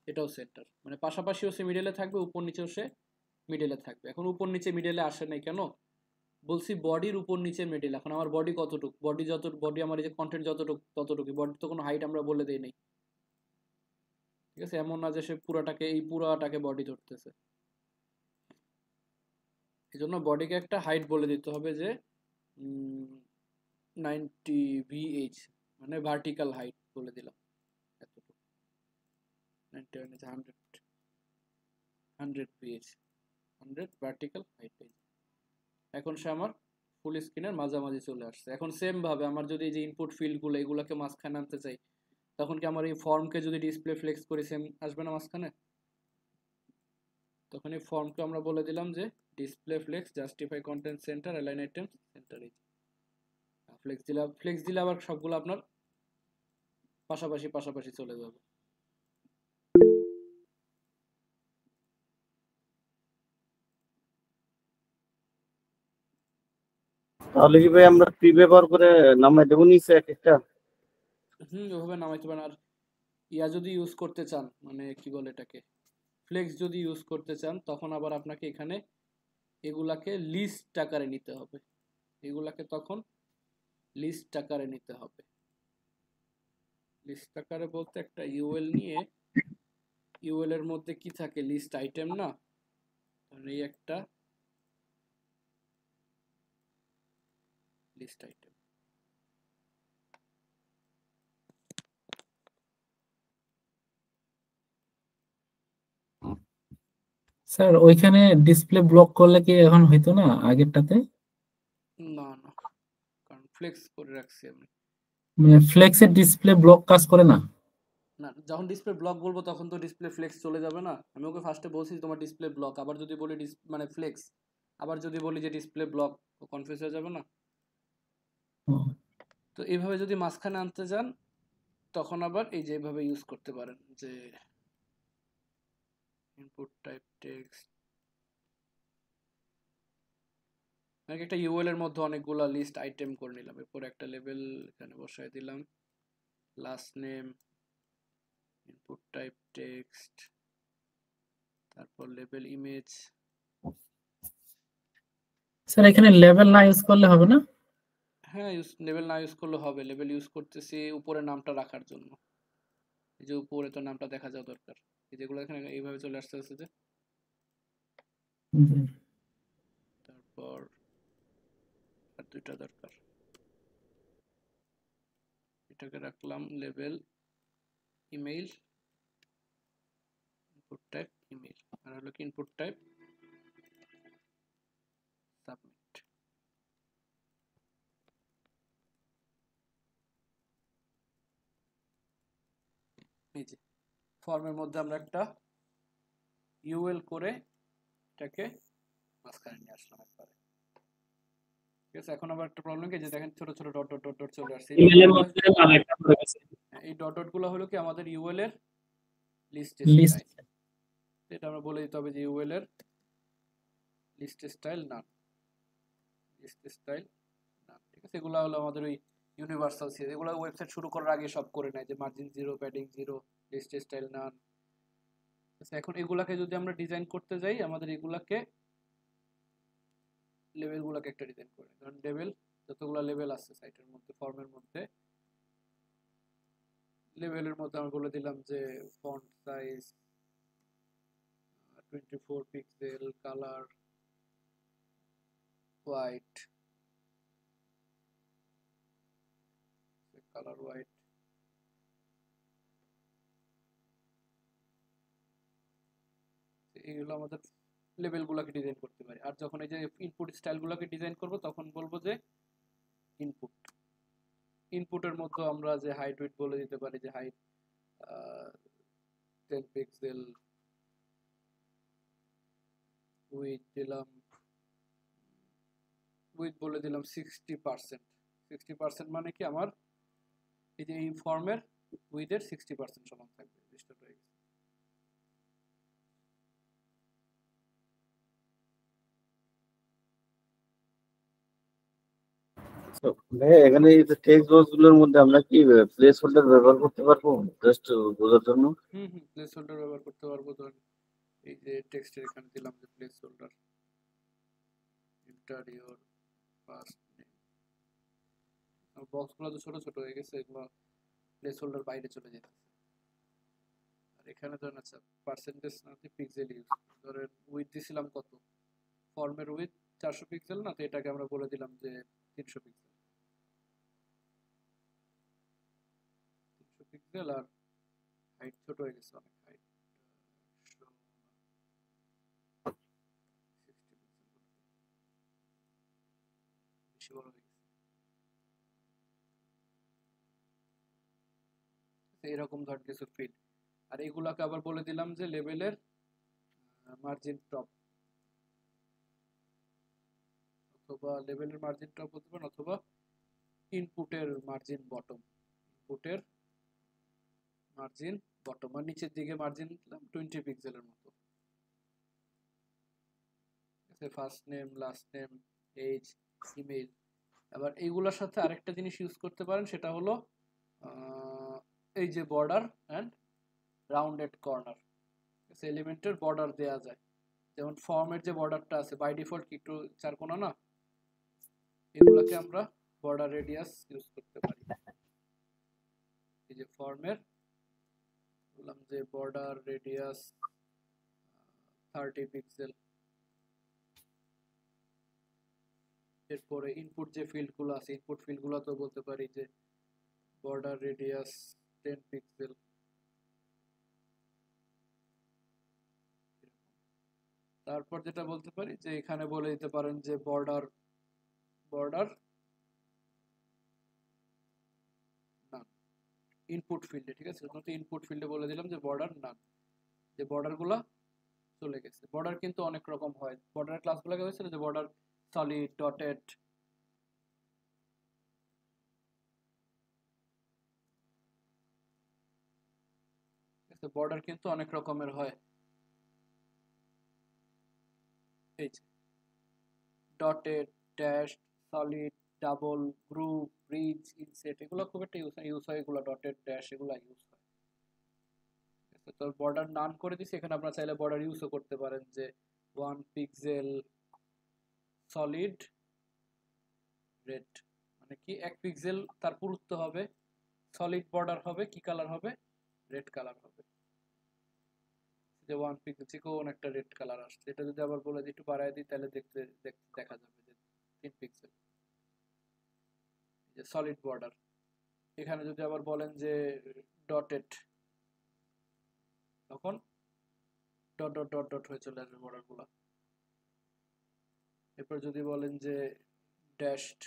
এটাও সেন্টার, মানে পাশাপাশিও সে মিডলে থাকবে, উপর নিচেও সে মিডলে থাকবে। এখন উপর নিচে মিডলে আসে নাই কেন, বলছি বডির উপর নিচে মিডল। এখন আমার বডি কতটুকু, বডি আমার এই যে কন্টেন্ট যতটুকু ততটুকু, বডি তো কোনো হাইট আমরা বলে দেই নাই, ঠিক আছে। এমন না যে সে পুরাটাকে বডি ধরতেছে, এই জন্য বডিকে একটা হাইট বলে দিতে হবে যে 90 VH, মানে ভার্টিক্যাল হাইট বলে দিলাম এতটুকু, 90 100 VH, 100 ভার্টিক্যাল হাইট। এখন সে আমার ফুল স্ক্রিনের মাঝামাঝি চলে আসছে। এখন সেম ভাবে আমার যদি এই যে ইনপুট ফিল্ডগুলো এগুলোকে মাঝখানে আনতে চাই, তখন কি আমার এই ফর্মকে যদি ডিসপ্লে ফ্লেক্স করি সেম আসবে না মাঝখানে? তখন এই ফর্মকে আমরা বলে দিলাম যে display flakes justify content centre align items centre, এই ফ্লেক্স দিলে আবার সবগুলো আপনার পাশাপাশি পাশাপাশি চলে যাবে। তাহলে কি ভাই আমরা ফ্রি ব্যবহার করে নামাই দেবো নিচে এক একটা? ওভাবে নামাইতে পারেন। আর ইয়া যদি ইউজ করতে চান, মানে কি বলে এটাকে, ফ্লেক্স যদি ইউজ করতে চান, তখন আবার আপনাকে এখানে এগুলাকে লিস্ট আকারে নিতে হবে, এগুলাকে তখন লিস্ট আকারে নিতে হবে। লিস্ট আকারে বলতে একটা ইউএল নিয়ে, ইউএল এর মধ্যে কি থাকে, লিস্ট আইটেম না, এই একটা লিস্ট আইটেম। স্যার ওইখানে ডিসপ্লে ব্লক করলে কি এখন হইতো না আগেরটাতে? না না, কারণ ফ্লেক্স করে রাখছি আমি। মানে ফ্লেক্সের ডিসপ্লে ব্লক কাজ করে না? না, যখন ডিসপ্লে ব্লক বলবো তখন তো ডিসপ্লে ফ্লেক্স চলে যাবে না। আমি ওকে ফার্স্টে বলছি তোমার ডিসপ্লে ব্লক, আবার যদি বলি মানে ফ্লেক্স, আবার যদি বলি যে ডিসপ্লে ব্লক, কনফিউজ হয়ে যাবে না। তো এইভাবে যদি মাঝখানে আনতে যান তখন আবার এই যে এইভাবে ইউজ করতে পারেন, যে ইনপুট টাইপ টেক্সট, মানে একটা ইউএল এর মধ্যে অনেকগুলা লিস্ট আইটেম করে নিলাম, এরপর একটা লেভেল এখানে বসাই দিলাম, last name, input type text, তারপর লেভেল ইমেজ। স্যার এখানে লেভেল না ইউজ করলে হবে না? হ্যাঁ, লেভেল না ইউজ করলে হবে, লেভেল ইউজ করতেছি উপরে নামটা রাখার জন্য, এই যে উপরে তো নামটা দেখা যাওয়া দরকার, এই যেগুলো এখানে এইভাবে চলে আসতে আসতে যে, তারপর আর দুইটা দরকার, এটাকে রাখলাম লেভেল ইমেইল, ইনপুট টাইপ ইমেইল, আর হলো কি ইনপুট টাইপ সাবমিট। এই যে ফর্মের মধ্যে আমরা একটা ইউএল করে এটাকে মাঝখানে নিয়ে আসলাম একবারে, ঠিক আছে। এখন আবার একটা প্রবলেম কি, যে দেখেন ছোট ছোট ডট ডট ডট ডট চলে আসছে, ইমেইলের মধ্যে আরেকটা পড়ে গেছে। এই ডট ডট গুলো হলো কি আমাদের ইউএল এর লিস্ট লিস্ট স্টাইল। এটা আমরা বলে দিতে হবে যে ইউএল এর লিস্ট স্টাইল নান, লিস্ট স্টাইল নান, ঠিক আছে। এগুলো হলো আমাদের ওই ইউনিভার্সাল সিএস, এগুলো ওয়েবসাইট শুরু করার আগে সব করে নেয়, যে মার্জিন 0, প্যাডিং 0, লিস্ট স্টাইল নান। এখন এগুলাকে যদি আমরা ডিজাইন করতে যাই, আমাদের এগুলাকে লেভেলগুলোকে একটা ডিজাইন করে, কারণ লেভেল যতগুলো লেভেল আছে সাইটের মধ্যে, ফর্মের মধ্যে, লেভেলের মধ্যে আমরা বলে দিলাম যে font size 24 pixel, colour white, colour white, এইগুলো আমাদের লেভেলগুলোকে ডিজাইন করতে পারি। আর যখন এই যে ইনপুট স্টাইলগুলোকে ডিজাইন করব তখন বলবো যে ইনপুট, ইনপুটের মধ্যে আমরা যে হাইট উইডথ বলে দিতে পারি, যে হাইট 10 পিক্সেল, উইডথ দিলাম, উইডথ বলে দিলাম 60%। 60% মানে কি আমার এই যে এই ফর্মের উইডথের 60% সমান থাকবে, রেজিস্টার হয়ে গেছে। তো ভাই এখানে এই যে টেক্সট বক্স গুলোর মধ্যে আমরা কি প্লেস হোল্ডার ব্যবহার করতে পারবো জাস্ট বোঝার জন্য? প্লেস হোল্ডার ব্যবহার করতে পারবো। ধরুন এই যে টেক্সটের এখানে দিলাম যে place holder, enter your first name. বক্সগুলো তো ছোট ছোট হয়ে গেছে, এগুলো প্লেস হোল্ডার বাইরে চলে যেতেছে। আর এখানে ধরেন আচ্ছা পার্সেন্টেজ না পিক্সেল ইউজ, ধরেন উইথ দিছিলাম কত, ফর্মের উইথ 400 পিক্সেল না, তো এটাকে আমরা বলে দিলাম যে 300 পিক্সেল, 300 পিক্সেল। আর হাইট ছোট হয়ে গেছে অনেক, হাইট 60 পিক্সেল, বেশি বড় হয়ে গেছে। এরকম ধর কিছু ফিল্ড। আর এগুলাকে আবার বলে দিলাম যে লেভেলের মার্জিন টপ, অথবা লেভেলের মার্জিন টপ বলতে পারেন, অথবা ইনপুটের মার্জিন বটম, ইনপুটের মার্জিন বটম, আর নিচের দিকে মার্জিন দিলাম 20 পিক্সেলের মতো। First name, last name, age, email. আবার এইগুলোর সাথে আরেকটা জিনিস ইউজ করতে পারেন, সেটা হলো এই যে বর্ডার অ্যান্ড রাউন্ডেড কর্নার, এলিমেন্টের বর্ডার দেয়া যায়। যেমন ফর্মের যে বর্ডারটা আছে বাই ডিফল্ট একটু চারকোনা না, এগুলোকে আমরা বর্ডার রেডিয়াস ইউজ করতে পারি। এই যে ফর্মের বললাম যে বর্ডার রেডিয়াস 30 পিক্সেল। এরপরে ইনপুট যে ফিল্ডগুলো আছে, ইনপুট ফিল্ডগুলো তো বলতে পারি যে বর্ডার রেডিয়াস 10 পিক্সেল। তারপর যেটা বলতে পারি যে এখানে বলে দিতে পারেন যে বর্ডার নান ইনপুট ফিল্ডে, ঠিক আছে। ইনপুট ফিল্ডে বলে দিলাম যে বর্ডার নান, যে বর্ডারগুলো চলে গেছে। বর্ডার কিন্তু অনেক রকম হয়, বর্ডার ক্লাসগুলোকে হয়েছিল যে বর্ডার সলিড, ডটেড, বর্ডার কিন্তু অনেক রকমের হয়। এই যে dotted, dash, solid, double, group, bridge, inset, এগুলো খুব একটা ইউজ হয়, এগুলো ডটেড, ড্যাশ এগুলো ইউজ হয়। তো বর্ডার নান করে দিছি, এখানে আপনারা চাইলে বর্ডার ইউজও করতে পারেন, যে 1 পিক্সেল সলিড রেড, মানে কি 1 পিক্সেল তার পুরুত্ব হবে, সলিড বর্ডার হবে, কি কালার হবে, রেড কালার হবে। যে 1 পিক্সেল চিকন একটা রেড কালার আসছে। এটা যদি আবার বলে দিই একটু বাড়ায় দিই, তাহলে দেখা যাবে যে 3 পিক্সেল, যে সলিড বর্ডার। এখানে যদি আবার বলেন যে ডটেড, তখন ডট ডট ডট ডট হয়ে চলে আসবে বর্ডারগুলো। এরপর যদি বলেন যে ড্যাশড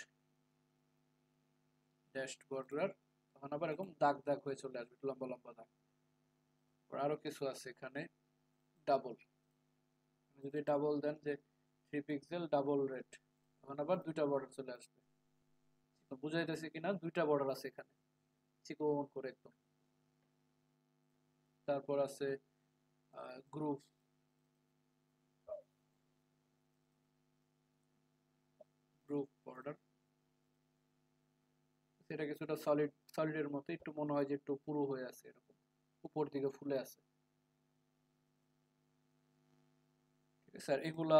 বর্ডার, তখন আবার এরকম দাগ দাগ হয়ে চলে আসবে, লম্বা লম্বা দাগ। আরো কিছু আছে এখানে, ডাবল, যদি ডাবল দেন যে 3 পিক্সেল ডাবল রেড, তখন আবার দুইটা বর্ডার চলে আসবে। বুঝাইতেছে কিনা, দুইটা বর্ডার আছে এখানে চিকন করে একদম। তারপর আছে গ্রুপ, বর্ডার, এটা কিছুটা সলিডের মতো, একটু মনে হয় যে একটু পুরো হয়ে আছে, এরকম উপর দিকে ফুলে আছে। ঠিক আছে স্যার, এগুলা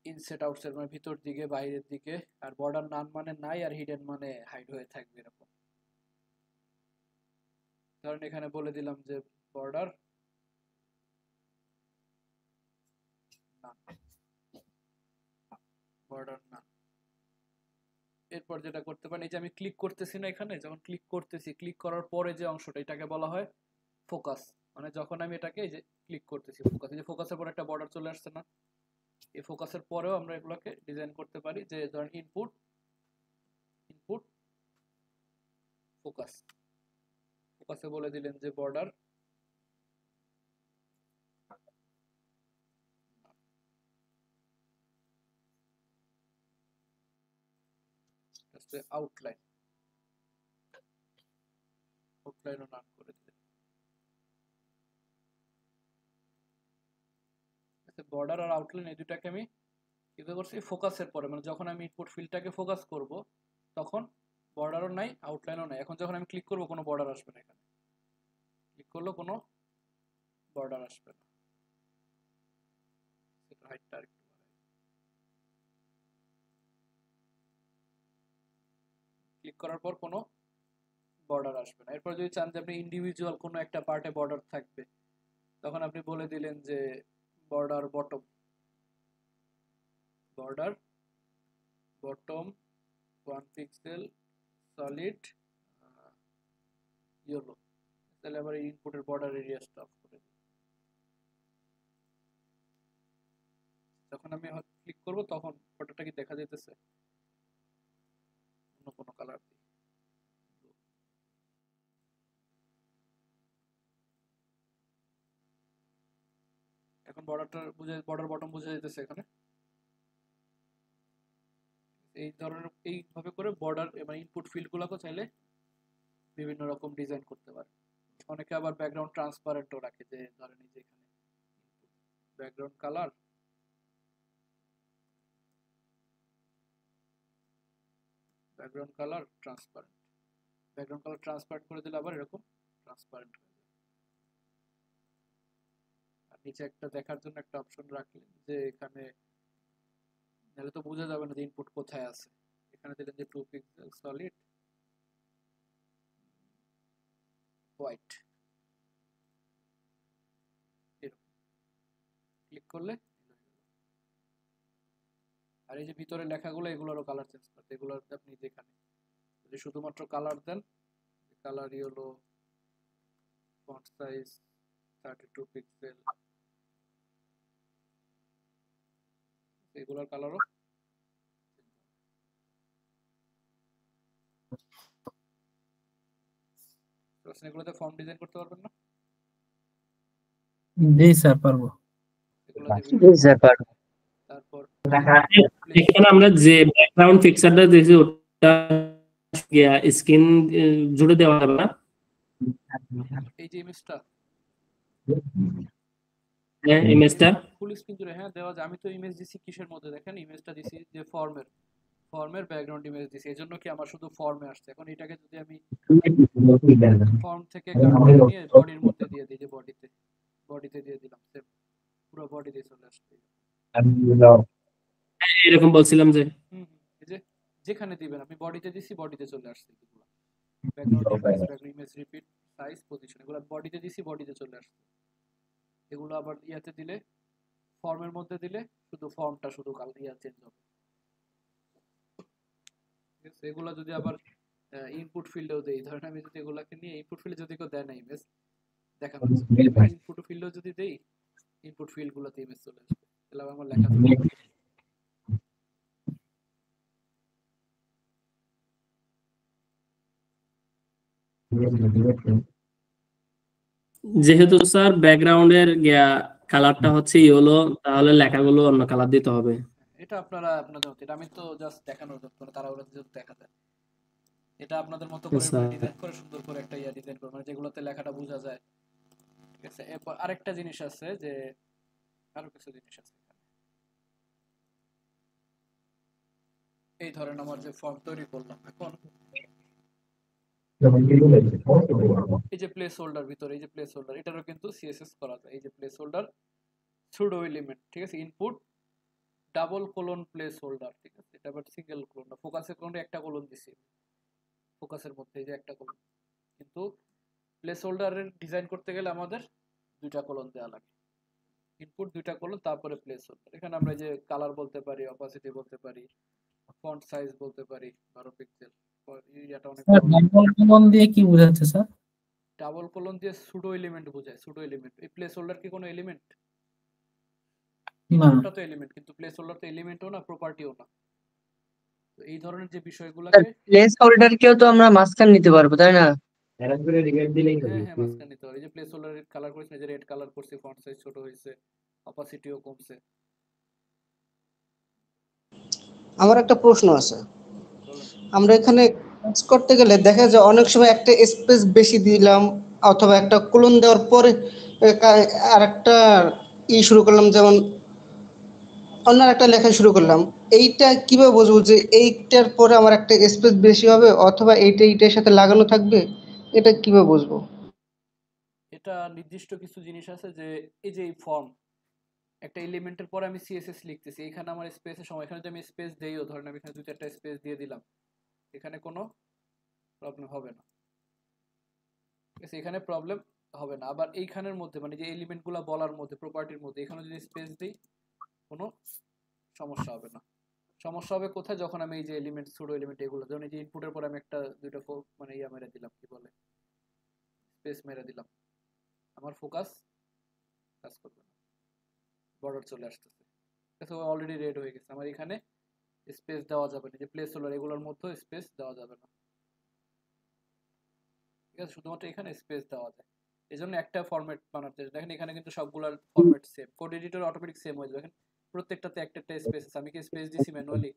ইনসেট আউটসেট মানে ভিতর দিকে বাইরের দিকে, আর বর্ডার নান মানে নাই, আর হিডেন মানে হাইড হয়ে থাকবে এরকম। ধরেন এখানে বলে দিলাম যে বর্ডার নান, বর্ডার নান। এরপর যেটা করতে পারেন, এই যে আমি ক্লিক করতেছি না এখানে, যখন ক্লিক করতেছি, ক্লিক করার পরে যে অংশটা, এটাকে বলা হয় ফোকাস। মানে যখন আমি এটাকে এই যে ক্লিক করতেছি ফোকাস, এই যে ফোকাসের পর একটা বর্ডার চলে আসছে না, এই ফোকাসের পরেও আমরা এগুলোকে ডিজাইন করতে পারি যে ধরেন ইনপুট ফোকাস, ফোকাসে বলে দিলেন যে বর্ডার আউটলাইন, আউটলাইনও নাম করে দিলেন। বর্ডার আর আউটলাইন এই দুটাকে আমি কি করছি ফোকাসের পরে, মানে যখন আমি ইনপুট ফিল্ডটাকে ফোকাস করব তখন বর্ডারও নাই আউটলাইনও নাই। এখন যখন আমি ক্লিক করব কোনো বর্ডার আসবে না, এখানে ক্লিক করলে কোনো বর্ডার আসবে না। সেটা হাইটটা আরেকটু বাড়াই, ক্লিক করার পর কোনো বর্ডার আসবে না। এরপর যদি চান যে আপনি ইন্ডিভিজুয়াল কোনো একটা পার্টে বর্ডার থাকবে, তখন আপনি বলে দিলেন যে border bottom, border bottom 1 pixel solid yellow. তাহলে আবার ইনপুটের বর্ডার এরিয়াটা অফ করে দিই। যখন আমি ক্লিক করব তখন বর্ডারটা কি দেখা যাইতেছে, অন্য কোনো কালার দিই। এখন বর্ডারটা বর্ডার বটম বুঝে যাইতেছে এখানে। এই ধরনের এইভাবে করে বর্ডার মানে ইনপুট ফিল্ডগুলোকে চাইলে বিভিন্ন রকম ডিজাইন করতে পারে। অনেকে আবার ব্যাকগ্রাউন্ড ট্রান্সপারেন্টও রাখে, যে ধরেন এই যে এখানে background colour, background colour transparent, background colour transparent করে দিলে আবার এরকম ট্রান্সপারেন্ট হয়ে যায়। আর নিচে একটা দেখার জন্য একটা অপশন রাখলেন যে এখানে, নাহলে তো বোঝা যাবে না যে ইনপুট কোথায় আছে। এখানে দিলেন যে 2 পিক্সেল সলিড হোয়াইট, এরকম ক্লিক করলে। আর এই যে ভিতরে লেখাগুলো, এগুলোরও কালার চেঞ্জ করতে, এগুলোর আপনি যেখানে যদি শুধুমাত্র কালার দেন, কালার হলো ফন্ট সাইজ 32 পিক্সেল, এগুলোর কালারও এগুলোতে ফর্ম ডিজাইন করতে পারবেন না? জি স্যার পারবো। জি স্যার পারবো। তারপর এখানে আমরা যে ব্যাকগ্রাউন্ড পিকচারটা দিয়েছি ওটা স্ক্রিন জুড়ে দেওয়া যাবে না? এই যে ইমেজটা, হ্যাঁ ইমেজটা ফুল স্ক্রিন জুড়ে হ্যাঁ দেওয়া যায়। আমি তো ইমেজ দিছি কিসের মধ্যে দেখেন, ইমেজটা দিছি যে ফর্মের ব্যাকগ্রাউন্ড ইমেজ দিছি, এজন্য কি আমার শুধু ফর্মে আসছে। এখন এটাকে যদি আমি ফর্ম থেকে কাট নিয়ে বডির মধ্যে দিয়ে দিই, যে বডিতে দিয়ে দিলাম, পুরো বডিতে চলে আসবে। এরকম বলছিলাম যে এই যে যেখানে দিবেন আপনি, বডিতে দিছি বডিতে চলে আসছে এগুলো, background image repeat size position, এগুলো বডিতে দিছি বডিতে চলে আসছে। এগুলো আবার ইয়াতে দিলে, ফর্মের মধ্যে দিলে শুধু ফর্মটা শুধু কালার চেঞ্জ হবে। এগুলো যদি আবার ইনপুট ফিল্ডেও দেই, ধরেন আমি যদি এগুলাকে নিয়ে ইনপুট ফিল্ডে যদি কেউ দেয় না ইমেজ দেখা যাচ্ছে, ইনপুট ফিল্ডেও যদি দেই, ইনপুট ফিল্ড গুলোতে ইমেজ চলে আসবে, তাহলে আমার লেখা চলে আসবে। যেহেতু স্যার ব্যাকগ্রাউন্ডের কালারটা হচ্ছে ইয়েলো, তাহলে লেখাগুলো অন্য কালার দিতে হবে। এটা আপনারা আপনাদের মতো, এটা আমি তো জাস্ট দেখানোর জন্য, তারা ওরা যদি দেখা যায়, এটা আপনাদের মতো করে ডিজাইন করে সুন্দর করে একটা ডিজাইন করে, মানে যেগুলোতে লেখাটা বোঝা যায়। ঠিক আছে। এরপর আরেকটা জিনিস আছে যে আরো কিছু জিনিস আছে এখানে। এই ধরেন আমার যে ফর্ম তৈরি করলাম, এখন এই যে প্লেস হোল্ডার ভিতরে, এই যে প্লেস হোল্ডার, এটারও কিন্তু সিএসএস করা যায়। এই যে প্লেস হোল্ডার সুডো এলিমেন্ট, ঠিক আছে, input double colon place holder, ঠিক আছে, এটা আবার সিঙ্গেল কোলন না, ফোকাসের কোলনে একটা কোলন দিছি, ফোকাসের মধ্যে এই যে একটা কোলন, কিন্তু প্লেস হোল্ডারের ডিজাইন করতে গেলে আমাদের দুইটা কোলন দেওয়া লাগে, ইনপুট দুইটা কোলন তারপরে প্লেস হোল্ডার। এখানে আমরা যে কালার বলতে পারি, অপাসিটি বলতে পারি, ফন্ট সাইজ বলতে পারি 12 পিক্সেল। এটা অনেক স্যার ডাবল কোলন দিয়ে কি বোঝাচ্ছে স্যার? ডাবল কোলন দিয়ে সুডো এলিমেন্ট বোঝায়, সুডো এলিমেন্ট। এই প্লেস হোল্ডার কি কোনো এলিমেন্ট? না ইনপুটটা তো এলিমেন্ট, কিন্তু প্লেস হোল্ডার তো এলিমেন্টও না, প্রপার্টিও না। তো এই ধরনের যে বিষয়গুলোকে প্লেস হোল্ডার কেও তো আমরা মাঝখানে নিতে পারবো, তাই না? হ্যাঁ মাঝখানে নিতে পারি। এই যে প্লেস হোল্ডারের কালার করছি, যে রেড কালার করছি, ফন্ট সাইজ ছোট হয়েছে, অপাসিটিও কমছে। আমার একটা প্রশ্ন আছে। আমরা এখানে কাজ করতে গেলে দেখা যায় অনেক সময় একটা স্পেস বেশি দিলাম, অথবা একটা কোলন দেওয়ার পরে আর একটা শুরু করলাম, যেমন অন্য একটা লেখা শুরু করলাম। এইটা কিভাবে বুঝবো যে এইটার পরে আমার একটা স্পেস বেশি হবে, অথবা এইটার সাথে লাগানো থাকবে? এটা কিভাবে বুঝবো? এটা নির্দিষ্ট কিছু জিনিস আছে, যে এই যে ফর্ম একটা এলিমেন্টের পরে আমি সিএসএস লিখতেছি, এখানে আমার স্পেসের সময়, এখানে যদি আমি স্পেস দেইও, ধরেন আমি এখানে 2-4টা স্পেস দিয়ে দিলাম, এখানে কোনো প্রবলেম হবে না, ঠিক আছে, এখানে প্রবলেম হবে না। আবার এইখানের মধ্যে মানে যে এলিমেন্টগুলো বলার মধ্যে, প্রপার্টির মধ্যে, এখানে যদি স্পেস দিই কোনো সমস্যা হবে না। সমস্যা হবে কোথায়? যখন আমি এই যে এলিমেন্ট, সুডো এলিমেন্ট, এগুলো যেমন এই যে ইনপুটের পরে আমি একটা দুইটা মানে মেরে দিলাম, কি বলে, স্পেস মেরে দিলাম, আমার ফোকাস কাজ করবে না, বর্ডার চলে আসতেছে, ঠিক আছে, অলরেডি রেড হয়ে গেছে, আমার এখানে স্পেস দেওয়া যাবে না, যে প্লেস হোল্ডার এগুলোর মধ্যে স্পেস দেওয়া যাবে না, ঠিক আছে, শুধুমাত্র এখানে স্পেস দেওয়া যায়। এই জন্য একটা ফরম্যাট বানাতে দেখেন, এখানে কিন্তু সবগুলোর format same, code editor automatic same হয়ে যাবে। দেখেন প্রত্যেকটাতে একটা একটা স্পেস আছে, আমি কি স্পেস দিছি ম্যানুয়ালি?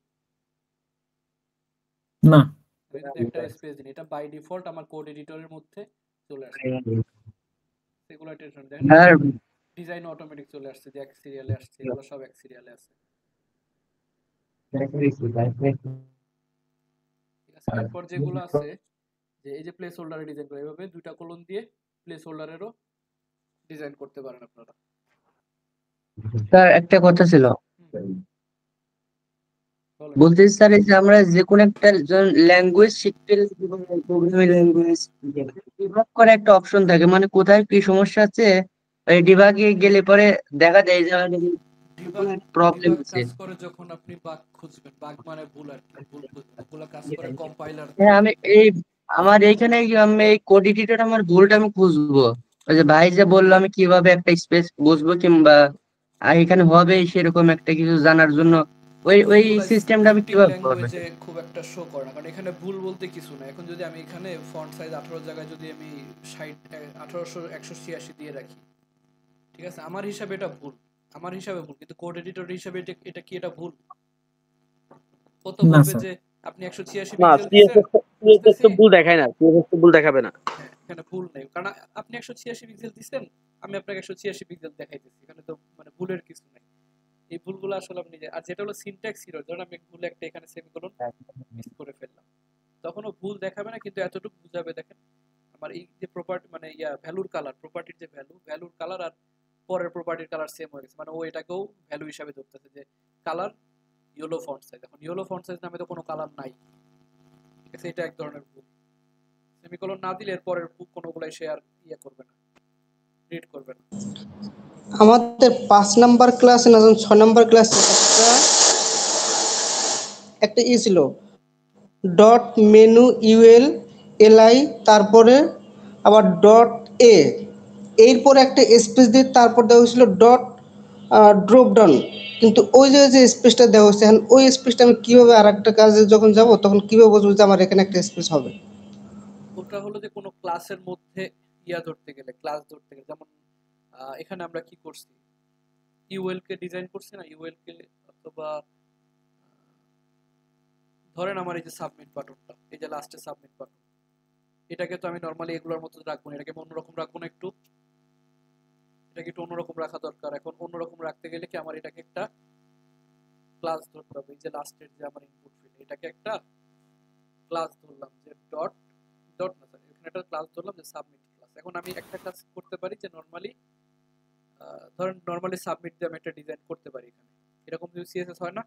না আমি কিন্তু একটা স্পেস দিই, এটা বাই ডিফল্ট আমার কোড এডিটরের মধ্যে চলে আসছে, সেগুলো টেনশন দেখেন, আর ডিজাইন অটোমেটিক চলে আসছে, যে এক সিরিয়ালে আসছে, এগুলো সব এক সিরিয়ালে আছে, ঠিক আছে। এরপর যেগুলো আছে, যে এই যে প্লেস হোল্ডারে ডিজাইন করে, এইভাবে দুইটা কলন দিয়ে প্লেস হোল্ডারেরও ডিজাইন করতে পারেন আপনারা। স্যার একটা কথা ছিল, বলেন। বলতেছি স্যার, এই যে আমরা যে কোনো একটা ল্যাঙ্গুয়েজ শিখতে, প্রোগ্রামিং ল্যাঙ্গুয়েজ ডিবাগ করার একটা অপশন থাকে, মানে কোথায় কি সমস্যা আছে এই ডিবাগে গেলে পরে দেখা যায় যে প্রবলেম ডিবাগ আছে। কাজ করে যখন আপনি বাগ খুঁজবেন, বাগ মানে ভুল আর কি, ভুল খুঁজবেন, ওগুলো কাজ করে কম্পাইলার। হ্যাঁ, আমি এই আমার এইখানে আমি এই কোড এডিটর আমার ভুলটা আমি খুঁজবো, ওই যে ভাই যে বললো আমি কিভাবে একটা স্পেস বুঝবো, কিংবা এখানে হবে সেরকম একটা কিছু জানার জন্য ওই সিস্টেমটা আমি কিভাবে করবো? ল্যাঙ্গুয়েজে খুব একটা শো করে না, কারণ এখানে ভুল বলতে কিছু না। এখন যদি আমি এখানে ফন্ট সাইজ 18 জায়গায় যদি আমি 186 দিয়ে রাখি, ঠিক আছে, আমার হিসাবে এটা ভুল, আমার হিসাবে ভুল, কিন্তু কোড এডিটর হিসাবে এটা কি এটা ভুল? ও তো বলবে যে আপনি 186 না, পিক্সেল দিয়েছেন, সিএসএস তো ভুল দেখায় না, সিএসএস তো ভুল দেখাবে না। এখানে ভুল নেই, কারণ আপনি 186 পিক্সেল দিয়েছেন, আমি আপনাকে 186 পিক্সেল দেখাইতেছি, এখানে তো মানে ভুলের কিছু নাই। এই ভুলগুলো আসলে আপনি আর যেটা হলো সিনট্যাক্স এরর, ধরুন আমি ভুল একটা এখানে সেমিকোলন মিস করে ফেললাম, তখনও ভুল দেখাবে না, কিন্তু এতটুকু বুঝাবে, দেখেন আমার এই যে প্রপার্টি মানে ভ্যালুর কালার, প্রপার্টির যে ভ্যালুর কালার আর পরের প্রপার্টির কালার সেম হয়ে গেছে, মানে ও এটাকেও ভ্যালু হিসাবে ধরতেছে, যে কালার ইয়েলো ফন্ট সাইজ, এখন ইয়েলো ফন্ট সাইজ নামে তো কোনো কালার নাই, ঠিক আছে, এটা এক ধরনের ভুল। সেমিকোলন না দিলে এর পরের কোনোগুলাই সে আর করবে না, রিড করবে না। আমাদের 5 নাম্বার ক্লাসে না, 6 নাম্বার ক্লাসে একটা ছিল ডট মেনু ইউএল এলআই, তারপরে আবার ডট এ, এরপরে একটা স্পেস দিয়ে তারপর দেওয়া হয়েছিল ডট ড্রপ ডাউন। কিন্তু ওই যে স্পেসটা দেওয়া হয়েছে, এখন ওই স্পেসটা আমি কীভাবে আর একটা কাজে যখন যাব তখন কীভাবে বুঝবো যে আমার এখানে একটা স্পেস হবে? ওটা হলো যে কোনো ক্লাসের মধ্যে ধরতে গেলে, ক্লাস ধরতে গেলে, যেমন এখানে আমরা কি করছি, ইউএল কে ডিজাইন করছি না, ইউএল কে, অথবা ধরেন আমার এই যে সাবমিট বাটনটা, এই যে লাস্টে সাবমিট বাটন, এটাকে তো আমি নর্মালি এগুলোর মতো রাখবো না, এটাকে অন্যরকম রাখবো না একটু, এটাকে একটু অন্যরকম রাখা দরকার। এখন অন্যরকম রাখতে গেলে কি আমার এটাকে একটা ক্লাস ধরতে হবে। এই যে লাস্টের যে আমার ইনপুট ফিল্ড, এটাকে একটা ক্লাস ধরলাম যে ডট ডট না সরি, এখানে একটা ক্লাস ধরলাম যে সাবমিট ক্লাস। এখন আমি একটা কাজ করতে পারি যে নরমালি ধরেন নরমালি সাবমিট দিয়ে আমি একটা ডিজাইন করতে পারি এখানে। এরকম যদি সিএসএস হয় না,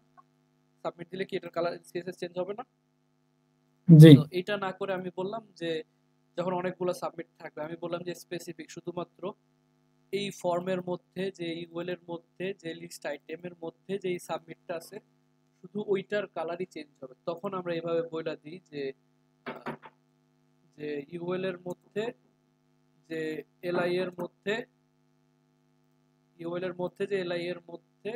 সাবমিট দিলে কি এটার কালার সিএসএস চেঞ্জ হবে না? জি তো এটা না করে আমি বললাম যে যখন অনেকগুলো সাবমিট থাকবে আমি বললাম যে স্পেসিফিক শুধুমাত্র এই ফর্মের মধ্যে যে ইউএল এর মধ্যে যে লিস্ট আইটেমের মধ্যে যে সাবমিটটা আছে শুধু ওইটার কালারই চেঞ্জ হবে। তখন আমরা এভাবে বইলা দিই যে যে ইউএল এর মধ্যে যে এলআই এর মধ্যে ইউএল এর মধ্যে যে এলআই এর মধ্যে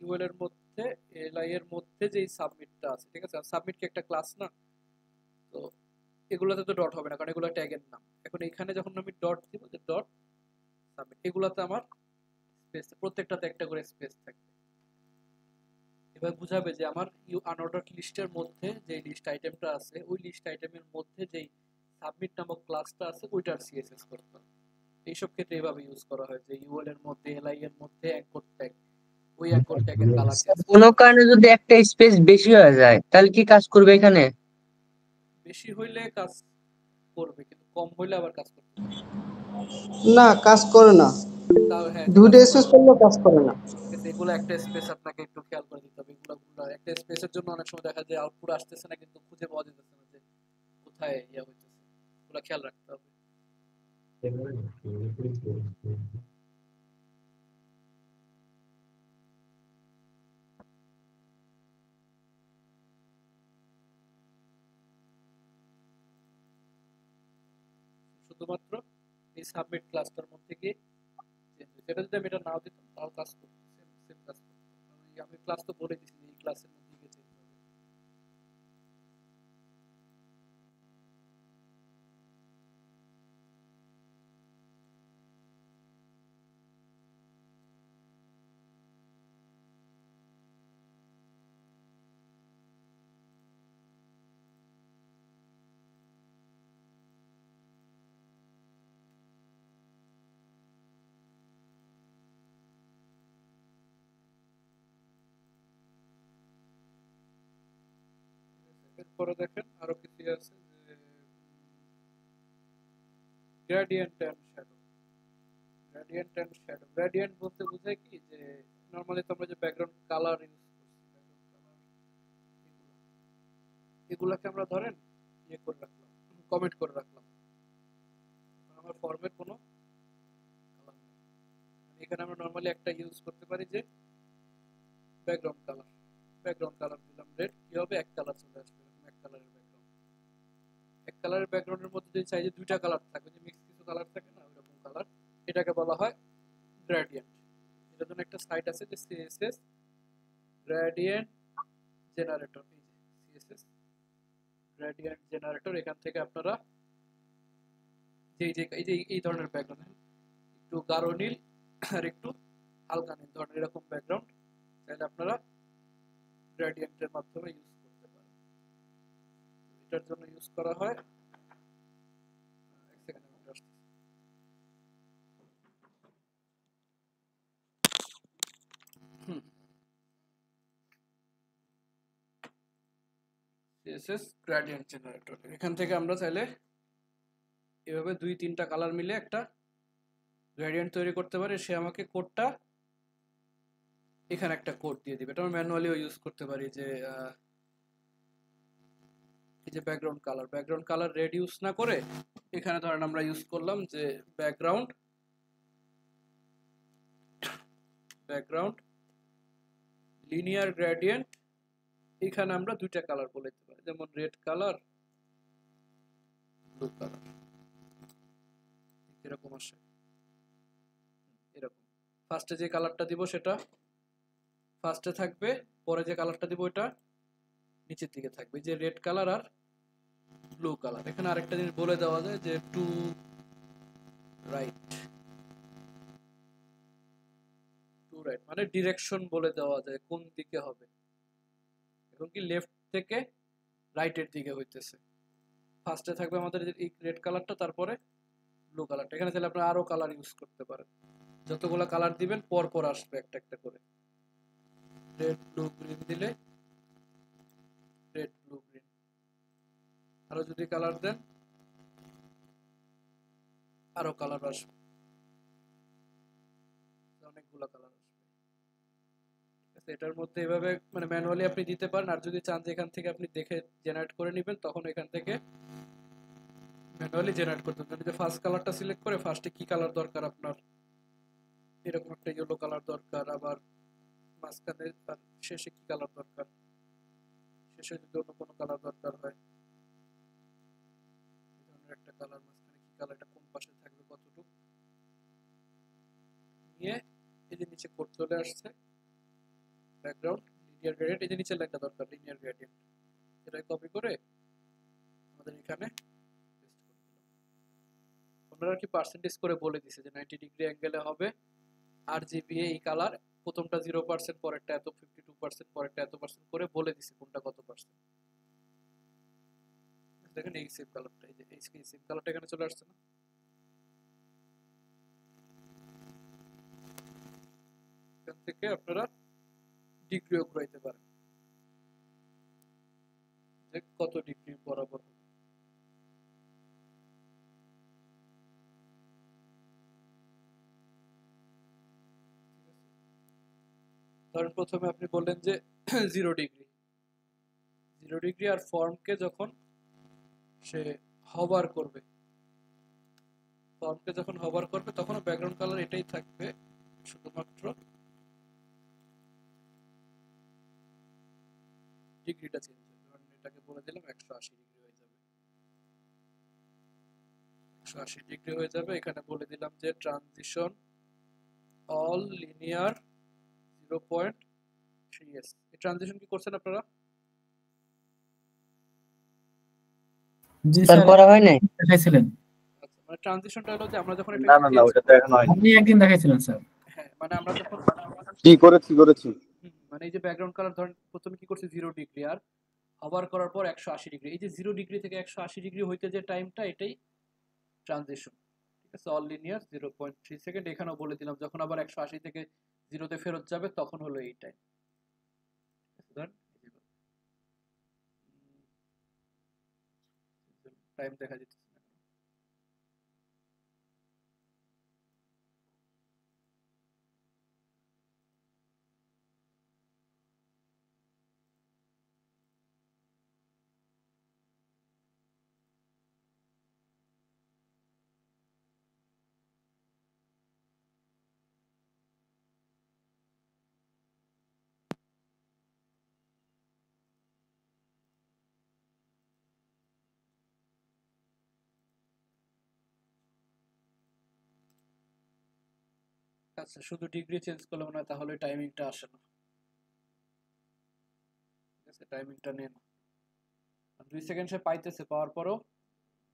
ইউএল এর মধ্যে এলআই এর মধ্যে যে সাবমিটটা আছে, ঠিক আছে? সাবমিট কি একটা ক্লাস না? তো এগুলাতে তো ডট হবে না কারণ এগুলো ট্যাগের নাম। এখন এখানে যখন আমি ডট দিব যে ডট সাবমিট, এগুলাতে আমার স্পেস প্রত্যেকটাতে একটা করে স্পেস থাকবে। এবার বুঝাবে যে আমার আনঅর্ডার্ড লিস্টের মধ্যে যে লিস্ট আইটেমটা আছে ওই লিস্ট আইটেমের মধ্যে যেই সাবমিট নামক ক্লাসটা আছে ওইটার সিএসএস করতে হবে। এইসব ক্ষেত্রে এইভাবে ইউজ করা হয় যে ইউএল এর মধ্যে এলআই এর মধ্যে অ্যাঙ্কর ট্যাগ, ওই অ্যাঙ্কর ট্যাগের কালার চেঞ্জ কোনো কারণে যদি একটা স্পেস বেশি হয়ে যায় তাহলে কি কাজ করবে এখানে? বেশি হইলে কাজ করবে, কিন্তু কম হইলে আবার কাজ করতে পারবে না, কাজ করে না। তাও। হ্যাঁ, দুইটা স্পেস করলে কাজ করে না। এগুলো একটা স্পেস আপনাকে একটু খেয়াল করে দিতে হবে। এগুলো একটা স্পেসের জন্য অনেক সময় দেখা যায় আউটপুট আসতেছে না, কিন্তু খুঁজে পাওয়া যেতেছে না যে কোথায় ইয়া হইতেছে। এগুলো খেয়াল রাখতে হবে। শুধুমাত্র এই সাবমিট ক্লাসটার মধ্যে গিয়ে চেঞ্জ হয়েছে। এটা যদি আমি এটা নাও দিতাম তাও কাজ করতো, সেম কাজ করতো। আমি ক্লাস তো বলে দিছি যে এই ক্লাসের মধ্যে গিয়ে চেঞ্জ হবে। এরপরে দেখেন আরো কিছু আছে যে gradient and shadow. Gradient and shadow, gradient বলতে বোঝায় কি যে নরমালি তো আমরা যে ব্যাকগ্রাউন্ড কালার ইউজ করছি, এগুলাকে আমরা ধরেন ইয়ে করে রাখলাম, কমেন্ট করে রাখলাম। আমার ফর্মের কোনো কালার নেই, এখানে আমরা নরমালি একটা ইউজ করতে পারি যে ব্যাকগ্রাউন্ড কালার। ব্যাকগ্রাউন্ড কালার দিলাম রেড, কি হবে এক কালার চলে আসবে, এক কালারের ব্যাকগ্রাউন্ড। এক কালারের ব্যাকগ্রাউন্ডের মধ্যে যদি চাই যে দুইটা কালার থাকে, যে মিক্স কিছু কালার থাকে না ওইরকম কালার, এটাকে বলা হয় গ্রেডিয়েন্ট। এটার জন্য একটা সাইট আছে যে সিএসএস গ্রেডিয়েন্ট জেনারেটর। এই যে সিএসএস গ্রেডিয়েন্ট জেনারেটর, এখান থেকে আপনারা এই ধরনের ব্যাকগ্রাউন্ড একটু গাঢ় নীল আর একটু হালকা নীল ধরনের এরকম ব্যাকগ্রাউন্ড চাইলে আপনারা গ্রেডিয়েন্টের মাধ্যমে ইউজ করতে পারেন। এটার জন্য ইউজ করা হয় এক সেকেন্ড আমি আসছি। CSS গ্রেডিয়েন্ট জেনারেটর, এখান থেকে আমরা চাইলে এভাবে দুই তিনটা কালার মিলে একটা গ্রেডিয়েন্ট তৈরি করতে পারি। সে আমাকে কোডটা এখানে একটা কোড দিয়ে দিবে। এটা আমরা ম্যানুয়ালিও ইউজ করতে পারি যে এই যে ব্যাকগ্রাউন্ড কালার রেড ইউজ না করে এখানে ধরেন আমরা ইউজ করলাম যে ব্যাকগ্রাউন্ড লিনিয়ার গ্রেডিয়েন্ট। এখানে আমরা দুইটা কালার বলে দিতে পারি, যেমন রেড কালার, ব্লু কালার, এরকম আসে। এরকম ফার্স্টে যে কালারটা দিব সেটা ফার্স্টে থাকবে, পরে যে কালারটা দিব ওটা নিচের দিকে থাকবে, যে রেড কালার আর ব্লু কালার। এখানে আরেকটা জিনিস বলে দেওয়া যায় যে টু রাইট মানে ডিরেকশন বলে দেওয়া যায় কোন দিকে হবে, এবং কি লেফট থেকে রাইটের দিকে হইতেছে। ফার্স্টে থাকবে আমাদের এই রেড কালারটা, তারপরে ব্লু কালারটা। এখানে তাহলে আপনারা আরো কালার ইউজ করতে পারেন, যতগুলো কালার দিবেন পর পর আসবে একটা একটা করে। রেড ব্লু গ্রিন দিলে রেড ব্লু গ্রিন, আরো যদি কালার দেন আরো কালার আসবে, অনেকগুলো কালার আসবে। ঠিক আছে, এটার মধ্যে এভাবে মানে ম্যানুয়ালি আপনি দিতে পারেন, আর যদি চান যে এখান থেকে আপনি দেখে জেনারেট করে নেবেন, তখন এখান থেকে ম্যানুয়ালি জেনারেট করতে পারেন। যে ফার্স্ট কালারটা সিলেক্ট করে ফার্স্টে কি কালার দরকার আপনার, এরকম একটা ইয়েলো কালার দরকার, আবার মাঝখানে আর শেষে কি কালার দরকার, শেষে যদি অন্য কোনো কালার দরকার হয়, এই ধরনের একটা কালার, মাঝখানে কি কালার, এটা কোন পাশে থাকবে, কতটুকু নিয়ে এই যে নিচে কোড চলে আসছে ব্যাকগ্রাউন্ড লিনিয়ার গ্রেডিয়েন্ট, এই যে নিচে লেখা দরকার লিনিয়ার গ্রেডিয়েন্ট, এটা কপি করে আমাদের এখানে পেস্ট করে দিলাম। ওনারা কি পার্সেন্টেজ করে বলে দিছে যে 90 ডিগ্রি অ্যাঙ্গেলে হবে RGB এই কালার, প্রথমটা 0%, পরেরটা এত 52%, পরেরটা এত পার্সেন্ট করে বলে দিছে কোনটা কত পার্সেন্ট। দেখেন এই সেম কালারটা, এই যে এই সেম কালারটা এখানে চলে আসছে না, এখান থেকে আপনারা ডিগ্রিও ঘুরাইতে পারেন যে কত ডিগ্রি বরাবর হবে। ধরেন প্রথমে আপনি বললেন যে 0 ডিগ্রি, 0 ডিগ্রি, আর ফর্মকে যখন সে হভার করবে, ফর্মকে যখন হভার করবে তখন ব্যাকগ্রাউন্ড কালার এটাই থাকবে, শুধুমাত্র ডিগ্রিটা চেঞ্জ হবে। ধরেন এটাকে বলে দিলাম 180 ডিগ্রি হয়ে যাবে, 180 ডিগ্রি হয়ে যাবে। এখানে বলে দিলাম যে ট্রানজিশন অল লিনিয়ার 0.3s। এই ট্রানজিশন কি করছেন আপনারা? জি স্যার স্যার, করা হয় নাই। দেখাইছিলেন, আচ্ছা, মানে ট্রানজিশনটা হলো যে আমরা যখন না এটা না না, চেঞ্জ, ওটা তো এখন হয়নি। আপনি একদিন দেখাইছিলেন স্যার। হ্যাঁ মানে আমরা যখন কি করেছি মানে এই যে ব্যাকগ্রাউন্ড কালার ধরেন প্রথমে কি করছি 0 ডিগ্রি, আর হভার করার পর 180 ডিগ্রি, এই যে 0 ডিগ্রি থেকে 180 ডিগ্রি হইতে যে টাইমটা, এটাই ট্রানজিশন। ঠিক আছে, অল লিনিয়ার 0.3 সেকেন্ড। এখানেও বলে দিলাম যখন আবার 180 থেকে 0 তে ফেরত যাবে তখন হলো এই টাইম। ধরেন টাইম দেখা যাচ্ছে না। আচ্ছা, শুধু ডিগ্রি চেঞ্জ করলে মনে হয় তাহলে টাইমিংটা আসে না। ঠিক আছে, টাইমিংটা নেন 2 সেকেন্ড সে পাইতেছে, পাওয়ার পরও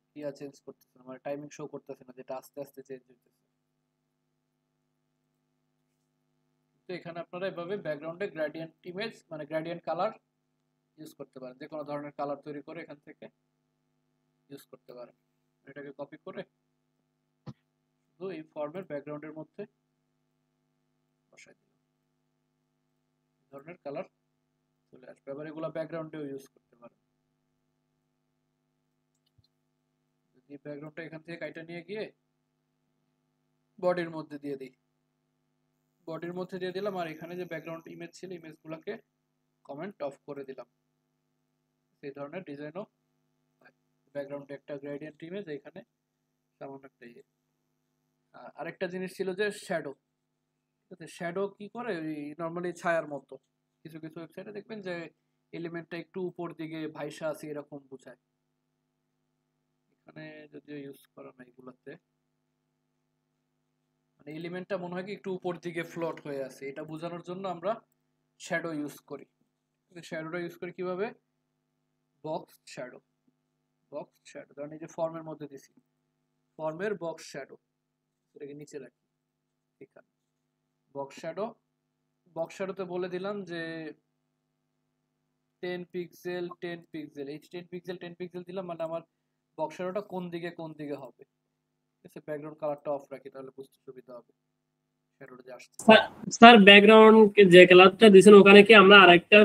কি আর চেঞ্জ করতেছে না, মানে টাইমিং শো করতেছে না, যেটা আস্তে আস্তে চেঞ্জ হইতেছে। তো এখানে আপনারা এভাবে ব্যাকগ্রাউন্ডে গ্রেডিয়েন্ট ইমেজ মানে গ্রেডিয়েন্ট কালার ইউজ করতে পারেন, যে কোনো ধরনের কালার তৈরি করে এখান থেকে ইউজ করতে পারেন। এটাকে কপি করে শুধু এই ফর্মের ব্যাকগ্রাউন্ডের মধ্যে বসাই দিলাম, এই ধরনের কালার চলে আসবে। এবার এগুলো ব্যাকগ্রাউন্ডেও ইউজ করতে পারেন। যদি ব্যাকগ্রাউন্ডটা এখান থেকে কাইটা নিয়ে গিয়ে বডির মধ্যে দিয়ে দিই, বডির মধ্যে দিয়ে দিলাম, আর এখানে যে ব্যাকগ্রাউন্ড ইমেজ ছিল ইমেজগুলোকে কমেন্ট অফ করে দিলাম। এই ধরনের ডিজাইনও ব্যাকগ্রাউন্ডে একটা গ্রেডিয়েন্ট ইমেজ, এখানে সামান্য একটা ইয়ে। আরেকটা জিনিস ছিল যে শ্যাডো। ঠিক আছে, শ্যাডো কি করে, ওই নর্মালি ছায়ার মতো কিছু কিছু ওয়েবসাইটে দেখবেন যে এলিমেন্টটা একটু উপর দিকে ভাইসা আছে এরকম বোঝায়। এখানে যদিও ইউজ করা নাই এগুলোতে, মানে এলিমেন্টটা মনে হয় কি একটু উপর দিকে ফ্লোট হয়ে আছে, এটা বোঝানোর জন্য আমরা শ্যাডো ইউজ করি। শ্যাডোটা ইউজ করি কিভাবে, বক্স শ্যাডো, বক্স শ্যাডো। ধরেন এই যে ফর্মের মধ্যে দিছি, ফর্মের বক্স শ্যাডো, এটাকে নিচে রাখি এখানে বক্স শ্যাডো। বক্স শ্যাডোতে বলে দিলাম যে 10 পিক্সেল 10 পিক্সেল, এই 10 পিক্সেল 10 পিক্সেল দিলাম, মানে আমার বক্স শ্যাডোটা কোন দিকে হবে, ঠিক আছে। ব্যাকগ্রাউন্ড কালারটা অফ রাখি, তাহলে বুঝতে সুবিধা হবে শ্যাডোটা যে আসছে। স্যার ব্যাকগ্রাউন্ড যে কালারটা দিয়েছেন ওখানে কি আমরা আরেকটা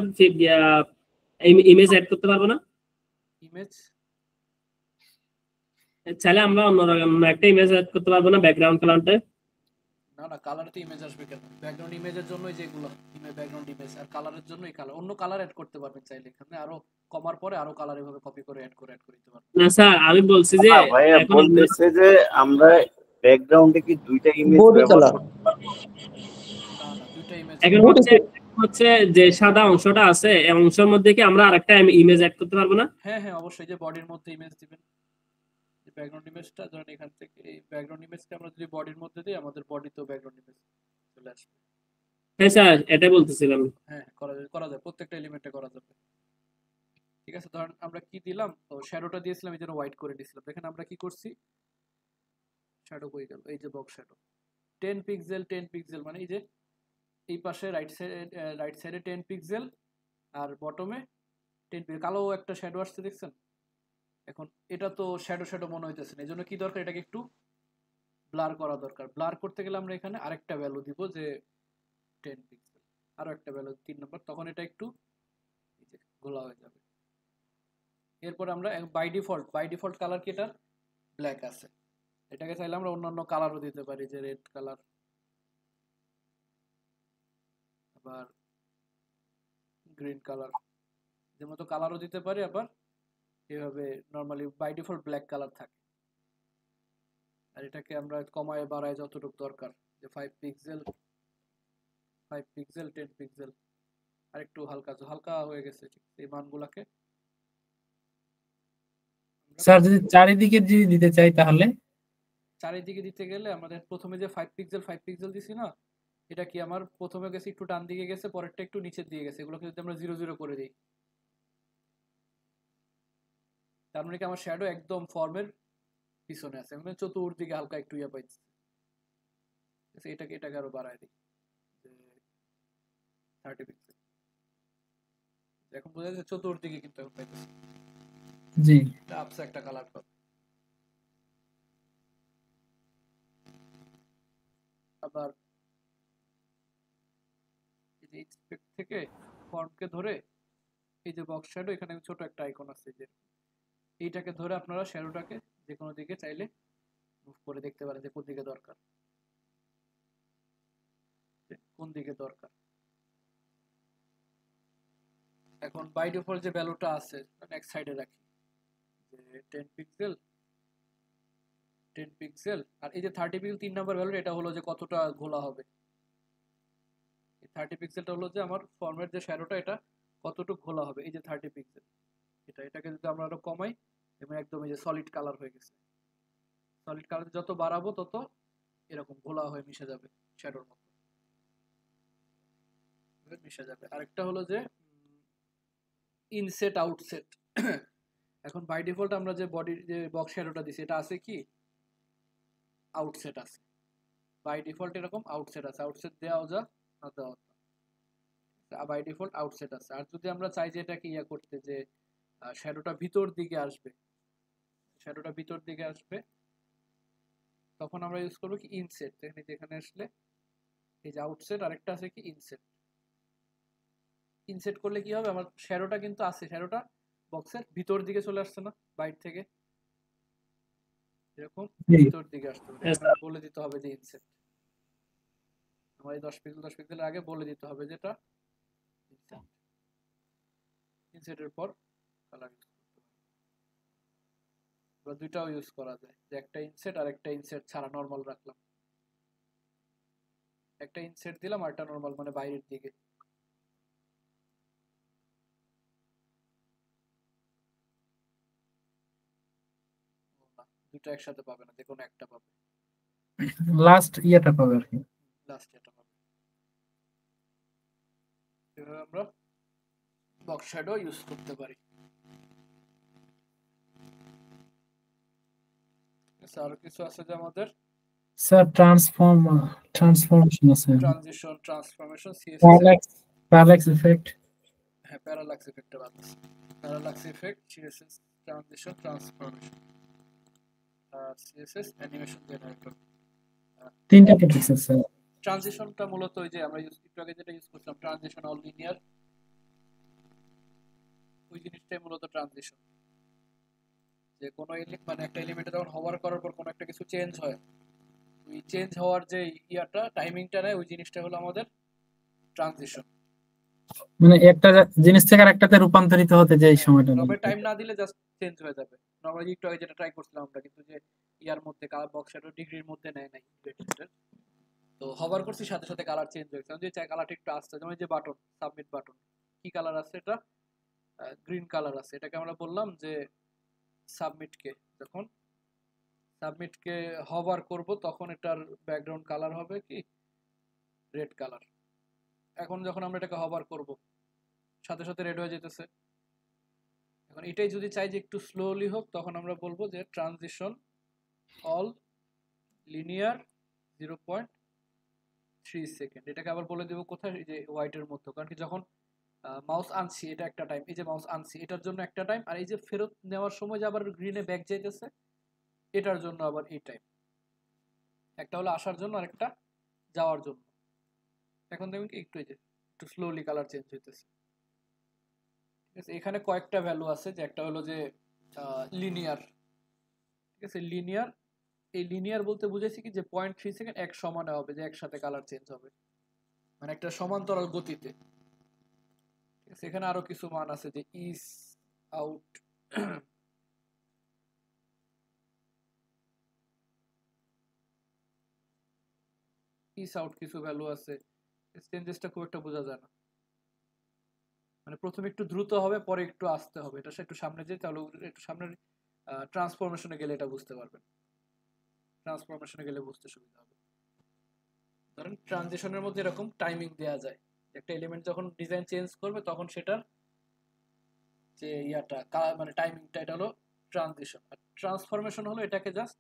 ইমেজ অ্যাড করতে পারবো না? ইমেজ চাইলে আমরা অন্য একটা ইমেজ অ্যাড করতে পারবো না ব্যাকগ্রাউন্ড কালারটা? না, কালারতে ইমেজ আসবে কেন? ব্যাকগ্রাউন্ড ইমেজের জন্য যেগুলো ব্যাকগ্রাউন্ড ইমেজ, আর কালারের জন্য এই কালার, অন্য কালার অ্যাড করতে পারবেন চাইলে। এখানে আরো কমার পরে আরো কালার এভাবে কপি করে অ্যাড দিতে পারবেন। না স্যার আমি বলছি যে ভাইয়া বলতেছে যে আমরা ব্যাকগ্রাউন্ডে কি দুইটা ইমেজ ব্যবহার করতে পারবো? না, দুইটা ইমেজ। এখন হচ্ছে যে সাদা অংশটা আছে এই অংশের মধ্যে কি আমরা আরেকটা ইমেজ অ্যাড করতে পারবো না? হ্যাঁ অবশ্যই, যে বডির মধ্যে ইমেজ দিবেন, যে ব্যাকগ্রাউন্ড ইমেজটা ধরেন এখান থেকে এই ব্যাকগ্রাউন্ড ইমেজটা আমরা যদি বডির মধ্যে দিই, আমাদের বডিতেও ব্যাকগ্রাউন্ড ইমেজ চলে আসবে। হ্যাঁ স্যার এটা বলতেছিলাম। হ্যাঁ করা যায়, প্রত্যেকটা এলিমেন্টে করা যাবে, ঠিক আছে। ধরেন আমরা কি দিলাম, তো শ্যাডোটা দিয়েছিলাম এই জন্য হোয়াইট করে দিয়েছিলাম। দেখেন আমরা কি করছি, শ্যাডো কই গেল, এই যে বক্স শ্যাডো 10 পিক্সেল, মানে এই যে এই পাশে রাইট সাইডে 10 পিক্সেল আর বটমে 10 পিক্সেল কালো একটা শ্যাডো আসছে, দেখছেন? এখন এটা তো শ্যাডো মনে হইতেছে না, এই জন্য কি দরকার, এটাকে একটু ব্লার করা দরকার। ব্লার করতে গেলে আমরা এখানে আরেকটা ভ্যালু দিব, যে 10 পিক্সেল, আরো একটা ভ্যালু 3 নাম্বার, তখন এটা একটু ঘোলা হয়ে যাবে। এরপর আমরা বাই ডিফল্ট কালার কি, এটা ব্ল্যাক আছে, এটাকে চাইলে আমরা অন্যান্য কালারও দিতে পারি, যে রেড কালার, আবার গ্রিন কালার, যে মতো কালারও দিতে পারি। আবার এভাবে normally by default black colour থাকে। আর এটাকে আমরা কমায় বাড়ায় যতটুকু দরকার, যে 5 পিক্সেল 10 পিক্সেল, আর একটু হালকা হয়ে গেছে, ঠিক এই মানগুলোকে। স্যার যদি চারিদিকে যদি দিতে চাই, তাহলে চারিদিকে দিতে গেলে আমাদের প্রথমে যে 5 পিক্সেল দিছি না, এটা কি আমার প্রথমে গেছে একটু ডান দিকে গেছে, পরেরটা একটু নিচের দিকে গেছে, এগুলোকে যদি আমরা 0 করে দিই, তার মানে কি আমার শ্যাডো একদম ফর্মের পিছনে আছে, মানে চতুর্দিকে হালকা একটু ইয়া পাইছে। এটাকে আরো বাড়ায় দিই, 30 পিক্সেল। এখন বোঝা যাচ্ছে চতুর্দিকে কিন্তু এখন পাইতেছে, জি এটা আপসে একটা কালার পাবে। আবার এই যে ইন্সপেক্ট থেকে ফন্টকে ধরে এই যে বক্স শ্যাডো, এখানে ছোট একটা আইকন আছে, যে এইটাকে ধরে আপনারা শ্যাডোটাকে যে কোনো দিকে চাইলে মুভ করে দেখতে পারেন, যে কোন দিকে দরকার। এখন বাই ডিফল্ট যে ভ্যালুটা আছে নেক্সট সাইডে রাখি, যে 10 পিক্সেল, আর এই যে 30 পিক্সেল 3 নাম্বার ভ্যালু, এটা হলো যে কতটা ঘোলা হবে। এই 30 পিক্সেলটা হলো যে আমার ফর্মের যে শ্যাডোটা, এটা কতটুকু ঘোলা হবে, এই যে 30 পিক্সেল। এটাকে যদি আমরা আরো কমাই, এবং একদম এই যে সলিড কালার হয়ে গেছে, সলিড কালার যত বাড়াবো তত এরকম ঘোলা হয়ে মিশে যাবে, শ্যাডোর মতো মিশে যাবে। আরেকটা হলো যে ইনসেট আউটসেট। এখন বাই ডিফল্ট আমরা যে বডির যে বক্স শ্যাডোটা দিছি, এটা আছে কি আউটসেট আছে, বাই ডিফল্ট এরকম আউটসেট আছে, আউটসেট দেওয়া যা না দেওয়া বাই ডিফল্ট আউটসেট আছে। আর যদি আমরা চাই যে এটাকে ইয়া করতে, যে শ্যাডোটা ভিতর দিকে আসবে, তখন আমরা ইউজ করবো কি ইনসেট। এখানে আসলে এই যে আউটসেট, আরেকটা আছে কি ইনসেট করলে কি হবে, আমার শ্যাডোটা কিন্তু আছে, শ্যাডোটা বক্সের ভিতর দিকে চলে আসছে না, বাইরে থেকে এরকম ভিতর দিকে আসতে হবে, বলে দিতে হবে যে ইনসেট। আমার এই 10 পিক্সেলের আগে বলে দিতে হবে যেটা ইনসেটের পর কালার ইউজ করতে হবে। দুইটাও ইউজ করা যায়, যে একটা ইনসেট আর একটা ইনসেট ছাড়া নরমাল রাখলাম, একটা ইনসেট দিলাম আর একটা নরমাল, মানে বাইরের দিকে। দুটো একসাথে পাবে না, যে কোনো একটা পাবে, লাস্ট ইয়েটা পাবে আর কি, লাস্ট এটা পাবে। এভাবে আমরা বক্স শ্যাডো ইউজ করতে পারি। আর কিছু আছে যে আমাদের স্যার ট্রান্সফরমেশন আছে, ট্রানজিশন, ট্রান্সফরমেশন, প্যারালাক্স ইফেক্ট, হ্যাঁ parallax effect, parallax effect, CSS, transition, transformation. CSS animation generator. তিনটা টপিকস আছে। ট্রানজিশনটা মূলত ওই যে আমরা একটু আগে যেটা ইউজ করছিলাম ট্রানজিশন অল লিনিয়ার, ওই জিনিসটাই মূলত ট্রানজিশন। যে কোনো মানে একটা এলিমেন্টে যখন হোভার করার পর কোনো একটা কিছু চেঞ্জ হয়, ওই চেঞ্জ হওয়ার যে ইয়াটা টাইমিংটা নেয়, ওই জিনিসটা হলো আমাদের ট্রানজিশন। মানে একটা জিনিস থেকে আরেকটাতে রূপান্তরিত হতে যে এই সময়টা লাগে। নরমালি টাইম না দিলে জাস্ট চেঞ্জ হয়ে যাবে। নরমালি একটু আগে যেটা ট্রাই করছিলাম আমরা, কিন্তু যে ইয়ার মধ্যে কালার বক্স শ্যাডো ডিগ্রির মধ্যে নেয় নাই রেডিস্টার, তো হোভার করছি সাথে সাথে কালার চেঞ্জ হয়েছে। আমি যদি চাই কালারটা একটু আসছে, যেমন যে বাটন সাবমিট বাটন কি কালার আছে, এটা গ্রিন কালার আছে, এটাকে আমরা বললাম যে সাবমিটকে যখন সাবমিটকে হোভার করব তখন এটার ব্যাকগ্রাউন্ড কালার হবে কি রেড কালার। এখন যখন আমরা এটাকে হোভার করব সাথে সাথে রেড হয়ে যেতেছে। এখন এটাই যদি চাই যে একটু স্লোলি হোক, তখন আমরা বলবো যে ট্রানজিশন অল লিনিয়ার 0.3 সেকেন্ড। এটাকে আবার বলে দেবো কোথায়, এই যে হোয়াইটের মধ্যে, কারণ কি যখন মাউস আনছি এটা একটা টাইম, এই যে মাউস আনছি এটার জন্য একটা টাইম, আর এই যে ফেরত নেওয়ার সময় যে আবার গ্রিনে ব্যাক যাইতেছে এটার জন্য আবার এই টাইম। একটা হলো আসার জন্য আর একটা যাওয়ার জন্য। এখন দেখুন কি একটু এই যে একটু স্লোলি কালার চেঞ্জ হইতেছে। ঠিক আছে, এখানে কয়েকটা ভ্যালু আছে, যে একটা হলো যে লিনিয়ার। ঠিক আছে, লিনিয়ার, এই লিনিয়ার বলতে বুঝেছি কি যে 0.3 সেকেন্ড এক সমানে হবে, যে একসাথে কালার চেঞ্জ হবে, মানে একটা সমান্তরাল গতিতে। ঠিক আছে, এখানে আরো কিছু মান আছে, যে ইস আউট, ইস আউট কিছু ভ্যালু আছে। চেঞ্জেসটা খুব একটা বোঝা যায় না, মানে প্রথমে একটু দ্রুত হবে পরে একটু আস্তে হবে। এটা একটু সামনে যেতে, তাহলে একটু সামনের ট্রান্সফরমেশনে গেলে এটা বুঝতে পারবেন, ট্রান্সফরমেশনে গেলে বুঝতে সুবিধা হবে। ধরেন ট্রানজিশনের মধ্যে এরকম টাইমিং দেওয়া যায়, একটা এলিমেন্ট যখন ডিজাইন চেঞ্জ করবে তখন সেটার যে ইয়াটা মানে টাইমিংটা, এটা হলো ট্রানজিশন। আর ট্রান্সফরমেশন হলো এটাকে জাস্ট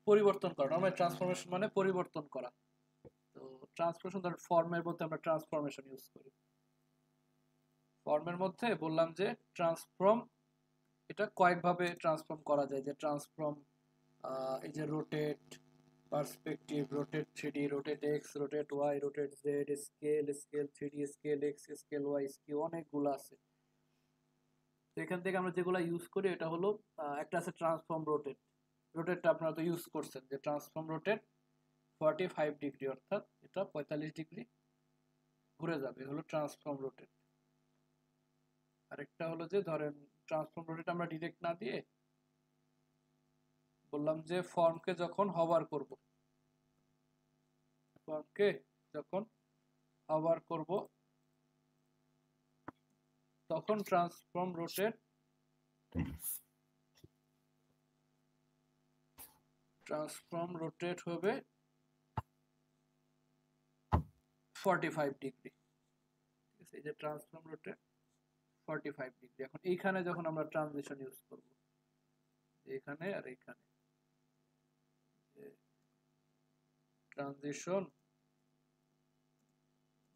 পরিবর্তন করা। নরমালি ট্রান্সফরমেশন মানে পরিবর্তন করা। তো ট্রান্সফরমেশন, ধরেন ফর্মের মধ্যে আমরা ট্রান্সফরমেশন ইউজ করি। ফর্মের মধ্যে বললাম যে ট্রান্সফর্ম, এটা কয়েকভাবে ট্রান্সফর্ম করা যায়, যে ট্রান্সফর্ম এই যে rotate, perspective, rotate 3D, rotate X, rotate Y, rotate Z, scale, scale 3D, scale X, scale Y, scale অনেকগুলো আছে। তো এখান থেকে আমরা যেগুলো ইউজ করি এটা হলো একটা আছে ট্রান্সফর্ম রোটেট। রোটেটটা আপনারা তো ইউজ করছেন, যে ট্রান্সফর্ম রোটেট 45 ডিগ্রি, অর্থাৎ এটা 45 ডিগ্রি ঘুরে যাবে, হলো ট্রান্সফর্ম রোটেট। আরেকটা হলো যে ধরেন ট্রান্সফর্ম রোটেট আমরা ডিরেক্ট না দিয়ে বললাম যে ফর্মকে যখন হোভার করব, ফর্মকে যখন হোভার করব তখন ট্রান্সফর্ম রোটেট হবে 45 ডিগ্রি। ঠিক আছে, এই যে ট্রান্সফর্ম রোটেট 45 ডিগ্রি। এখন এইখানে যখন আমরা ট্রানজিশন ইউজ করব, এখানে আর এখানে ট্রানজিশন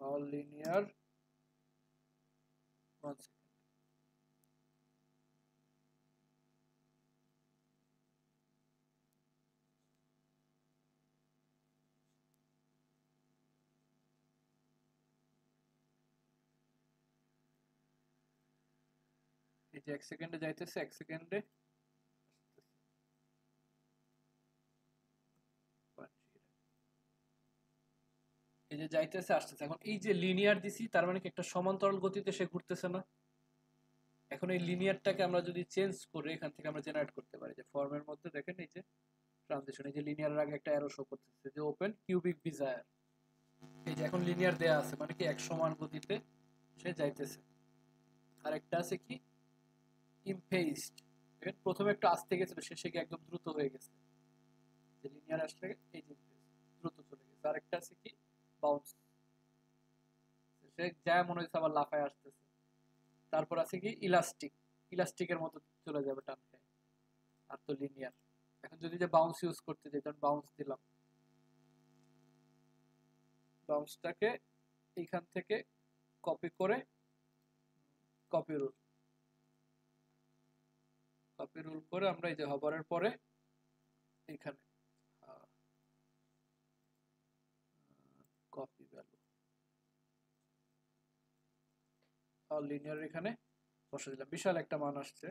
অল লিনিয়ার 1 সেকেন্ড। এই যে 1 সেকেন্ডে যাইতেছে, 1 সেকেন্ডে এই যে যাইতেছে আসতেছে। এখন এই যে লিনিয়ার দিছি, তার মানে কি একটা সমান্তরাল গতিতে সে ঘুরতেছে না। এখন এই লিনিয়ারটাকে আমরা যদি চেঞ্জ করে এখান থেকে আমরা জেনারেট করতে পারি, যে ফর্মের মধ্যে দেখেন এই যে ট্রানজিশন, এই যে লিনিয়ারের আগে একটা অ্যারো শো করতেছে, যে ওপেন কিউবিক ডিজায়ার। এই যে এখন লিনিয়ার দেয়া আছে, মানে কি এক সমান গতিতে সে যাইতেছে। আর একটা আছে কি ইমফেইসড, দেখেন প্রথমে একটু আস্তে গেছিল, শেষে গিয়ে একদম দ্রুত হয়ে গেছে। যে লিনিয়ার আসলে এই যে দ্রুত চলে গেছে। আর একটা আছে কি বাউন্স, সে যা মনে হচ্ছে আবার লাফায় আসতেছে। তারপর আছে কি ইলাস্টিক, ইলাস্টিকের মতো চলে যাবে টান খায়। আর তো লিনিয়ার। এখন যদি যে বাউন্স ইউজ করতে যাই, তখন বাউন্স দিলাম, বাউন্সটাকে এইখান থেকে কপি করে কপি রুল করে আমরা এই যে হভারের পরে এখানে কপি ভ্যালু আর লিনিয়ার এখানে বসে দিলাম, বিশাল একটা মান আসছে।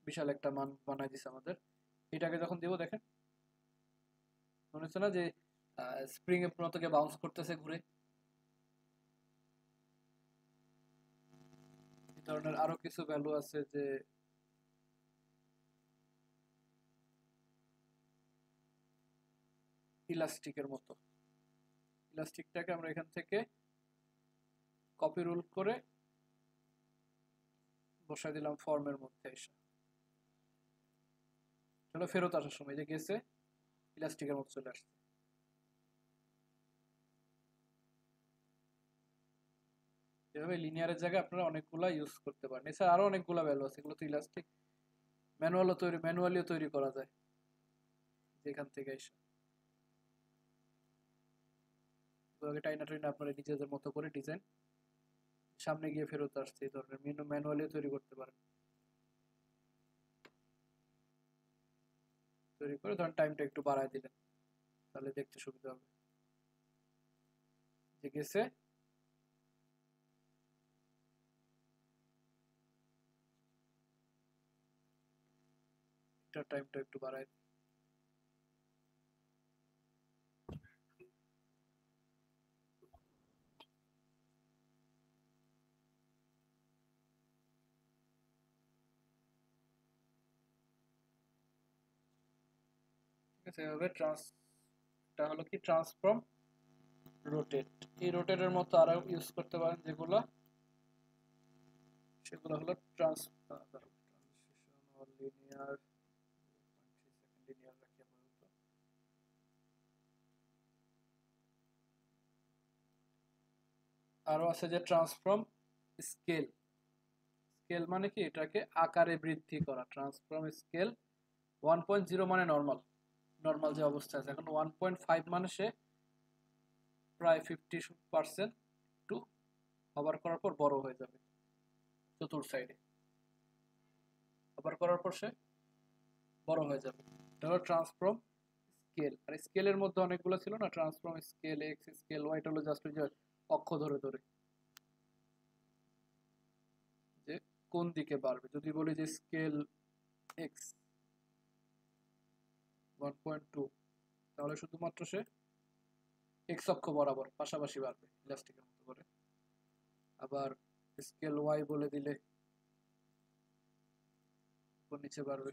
বিশাল একটা মান বানাই দিছে আমাদের। এটাকে যখন দেবো দেখেন মনে হচ্ছে না যে স্প্রিং এর মতো বাউন্স করতেছে ঘুরে। এই ধরনের আরো কিছু ভ্যালু আছে যে ইলাস্টিকের মতো। ইলাস্টিকটাকে আমরা এখান থেকে কপি রুল করে বসাই দিলাম ফর্মের মধ্যে এসে। চলো ফেরত আসার সময় যে গেছে ইলাস্টিকের মতো চলে আসছে। এভাবে লিনিয়ারের জায়গায় আপনারা অনেকগুলা ইউজ করতে পারেন। এছাড়া আরো অনেকগুলা ভ্যালু আছে, এগুলো তো ইলাস্টিক ম্যানুয়ালিও তৈরি করা যায় যেখান থেকে এসে। টাইনা টাইনা আপনারা নিজেদের মতো করে ডিজাইন সামনে গিয়ে ফেরত আসছে এই ধরনের ম্যানুয়ালিও তৈরি করতে পারেন। তৈরি করে ধরেন টাইমটা একটু বাড়ায় দিলেন, তাহলে দেখতে সুবিধা হবে। যে গেছে টাইমটা একটু বাড়ায় দিই। ঠিক আছে, এভাবে এটা হলো কি ট্রান্সফর্ম রোটেট। এই রোটেটের মতো আরো ইউজ করতে পারেন যেগুলো, সেগুলো হলো লিনিয়ার রাখি আপাতত। আরো আছে যে ট্রান্সফর্ম স্কেল। স্কেল মানে কি এটাকে আকারে বৃদ্ধি করা। ট্রান্সফর্ম স্কেল 1.0 মানে নর্মাল যে অবস্থা আছে, এখন 1.5 মানে সে প্রায় 50% একটু কভার করার পর বড় হয়ে যাবে চতুর সাইডে। কভার করার পর সে বড় হয়ে যাবে। এটা হলো ট্রান্সফর্ম স্কেল। আর স্কেলের মধ্যে অনেকগুলো ছিল না, transform scale X, scale Y, এটা হলো জাস্ট যে অক্ষ ধরে ধরে যে কোন দিকে বাড়বে। যদি বলি যে স্কেল এক্স 1.2, তাহলে শুধুমাত্র সে এক্স অক্ষ বরাবর পাশাপাশি বাড়বে ইলাস্টিকের মতো করে। আবার স্কেল ওয়াই বলে দিলে উপর নিচে বাড়বে।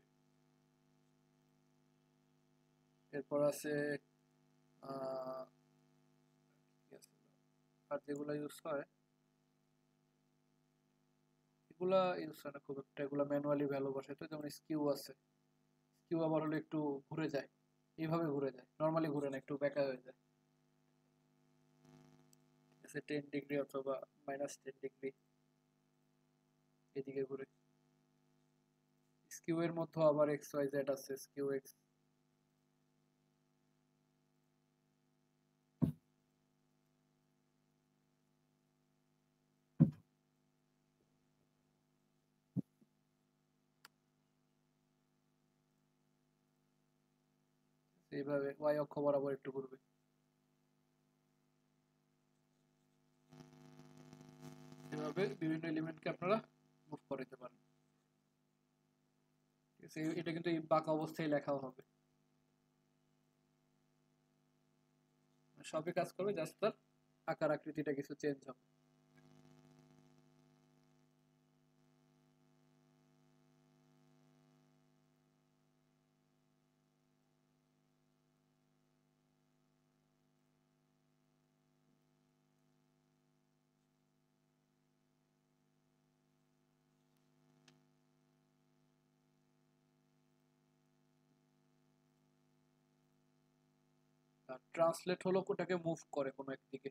এরপর আছে আর যেগুলো ইউজ হয় এগুলা ইউজ হয় না খুব একটা, এগুলা ম্যানুয়ালি ভ্যালু বসাইতে। যেমন স্কিউ আছে, স্কিউ আবার হলো একটু ঘুরে যায়, এইভাবে ঘুরে যায়, নর্মালি ঘুরে না, একটু বেঁকা হয়ে যায়। 10 ডিগ্রি অথবা -10 ডিগ্রি এদিকে ঘুরে। স্কিউ এর মধ্যে আবার এক্স ওয়াই জেড আছে, স্কিউ এক্স। এইভাবে ওয়াই অক্ষ বরাবর একটু ঘুরবে। এভাবে বিভিন্ন এলিমেন্টকে আপনারা মুভ করতে পারেন। ঠিক আছে, এটা কিন্তু এই বাঁকা অবস্থায় লেখাও হবে, সবই কাজ করবে, জাস্ট তার আকার আকৃতিটা কিছু চেঞ্জ হবে। আর ট্রান্সলেট হলো ওটাকে মুভ করে কোনো একদিকে।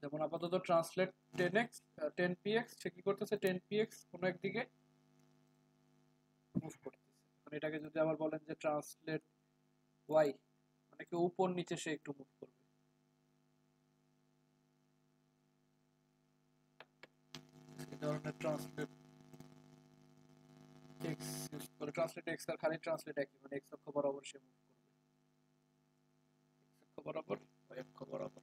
যেমন আপাতত ট্রান্সলেট 10x 10px, সে কি করতেছে 10px কোনো একদিকে মুভ করতেছে। মানে এটাকে যদি আবার বলেন যে ট্রান্সলেট y, মানে থেকে উপর নিচে সে একটু মুভ করবে। এই ধরনের ট্রান্সলেট এক্স ইউজ করে, ট্রান্সলেট এক্স আর খালি ট্রান্সলেট একই, মানে এক্স অক্ষ বরাবর সে মুভ করবে, এক্স অক্ষ বরাবর ওয়াই অক্ষ বরাবর।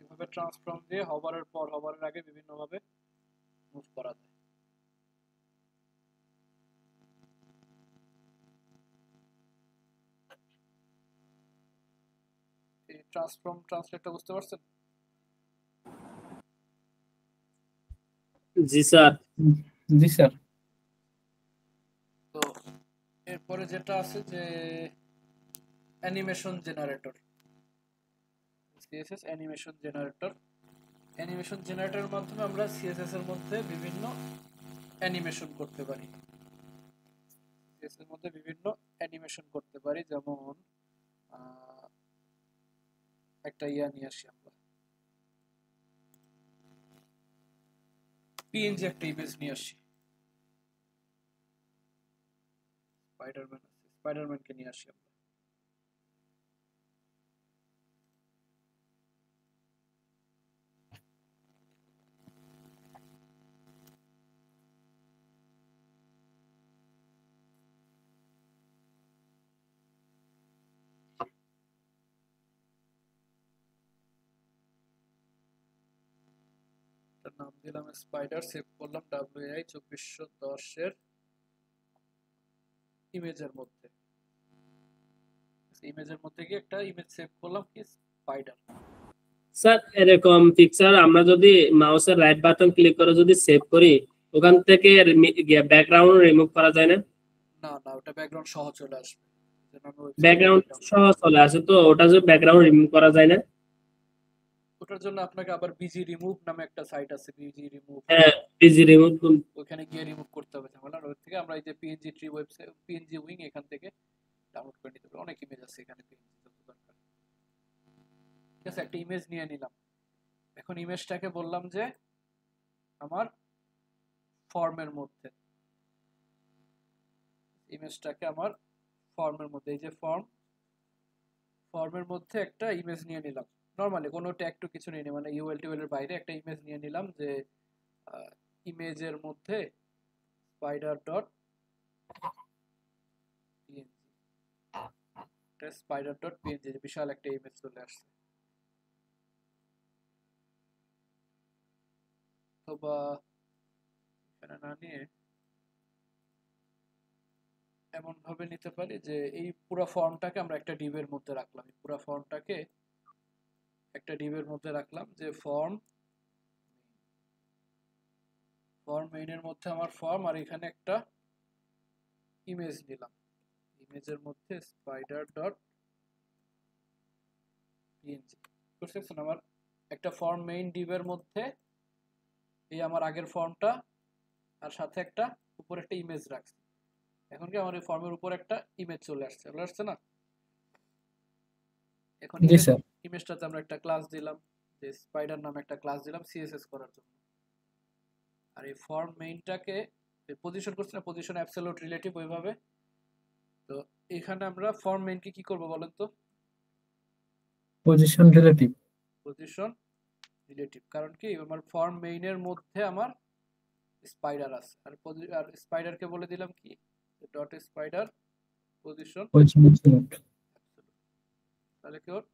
এইভাবে ট্রান্সফর্ম দিয়ে হভারের পর হভারের আগে বিভিন্ন ভাবে মুভ করা যায়। এই ট্রান্সফর্ম ট্রান্সলেটটা বুঝতে পারছেন? জি স্যার। জি স্যার। তো এরপরে যেটা আছে যে animation generator, CSS animation generator. Animation জেনারেটরের মাধ্যমে আমরা সিএসএস এর মধ্যে বিভিন্ন অ্যানিমেশন করতে পারি, সিএসএস এর মধ্যে বিভিন্ন অ্যানিমেশন করতে পারি। যেমন একটা ইয়া নিয়ে আসি আমরা, পিএনজি একটা ইমেজ নিয়ে আসি, স্পাইডারম্যান আছে, স্পাইডারম্যানকে নিয়ে আসি আমরা। নাম দিলাম স্পাইডার, সেভ করলাম WAI 2410 এর ইমেজের মধ্যে, ইমেজের মধ্যে গিয়ে একটা ইমেজ সেভ করলাম কি স্পাইডার। স্যার এরকম পিকচার আমরা যদি মাউসের রাইট বাটন ক্লিক করে যদি সেভ করি, ওখান থেকে ব্যাকগ্রাউন্ড রিমুভ করা যায় না? না না, ওটা ব্যাকগ্রাউন্ড সহ চলে আসবে, ব্যাকগ্রাউন্ড সহ চলে আসে, তো ওটা যে ব্যাকগ্রাউন্ড রিমুভ করা যায় না? ওটার জন্য আপনাকে আবার বিজি রিমুভ নামে একটা সাইট আছে, বিজি রিমুভ, হ্যাঁ বিজি রিমুভ, ওখানে গিয়ে রিমুভ করতে হবে ঝামেলা। ওর থেকে আমরা এই যে PNG tree website, PNG wing, এখান থেকে ডাউনলোড করে নিতে পারি, অনেক ইমেজ আছে এখানে পিএনজি যত দরকার। ঠিক আছে, একটা ইমেজ নিয়ে নিলাম, এখন ইমেজটাকে বললাম যে আমার ফর্মের মধ্যে, ইমেজটাকে আমার ফর্মের মধ্যে, এই যে ফর্মের মধ্যে একটা ইমেজ নিয়ে নিলাম, নরমালি কোনো ট্যাগ টু কিছু নিয়ে নিই, মানে ইউএল টিউএল এর বাইরে একটা ইমেজ নিয়ে নিলাম, যে ইমেজের মধ্যে spider dot PNG, spider dot PNG, বিশাল একটা ইমেজ চলে আসছে। অথবা এখানে না নিয়ে এমন ভাবে নিতে পারি যে এই পুরো ফর্মটাকে আমরা একটা ডিভের মধ্যে রাখলাম, এই পুরো ফর্মটাকে একটা ডিভের মধ্যে রাখলাম, যে ফর্ম মেইনের মধ্যে আমার ফর্ম, আর এখানে একটা ইমেজ নিলাম, ইমেজের মধ্যে স্পাইডার ডট পিএনজি। বুঝতেছেন, আমার একটা ফর্ম মেইন ডিভের মধ্যে এই আমার আগের ফর্মটা, আর সাথে একটা উপরে একটা ইমেজ রাখছি। এখন কি আমার এই ফর্মের উপর একটা ইমেজ চলে আসছে না? এখন ইমেজটাতে আমরা একটা ক্লাস দিলাম, যে স্পাইডার নামে একটা ক্লাস দিলাম সিএসএস করার জন্য। আর এই ফর্ম মেইনটাকে পজিশন করছি না, পজিশন অ্যাবসলিউট রিলেটিভ ওইভাবে। তো এখানে আমরা ফর্ম মেইনকে কি করব বলেন তো? পজিশন রিলেটিভ, কারণ কি আমার ফর্ম মেইনের মধ্যে আমার স্পাইডার আছে, আর স্পাইডারকে বলে দিলাম কি ডট স্পাইডার পজিশন, তাহলে কি ওর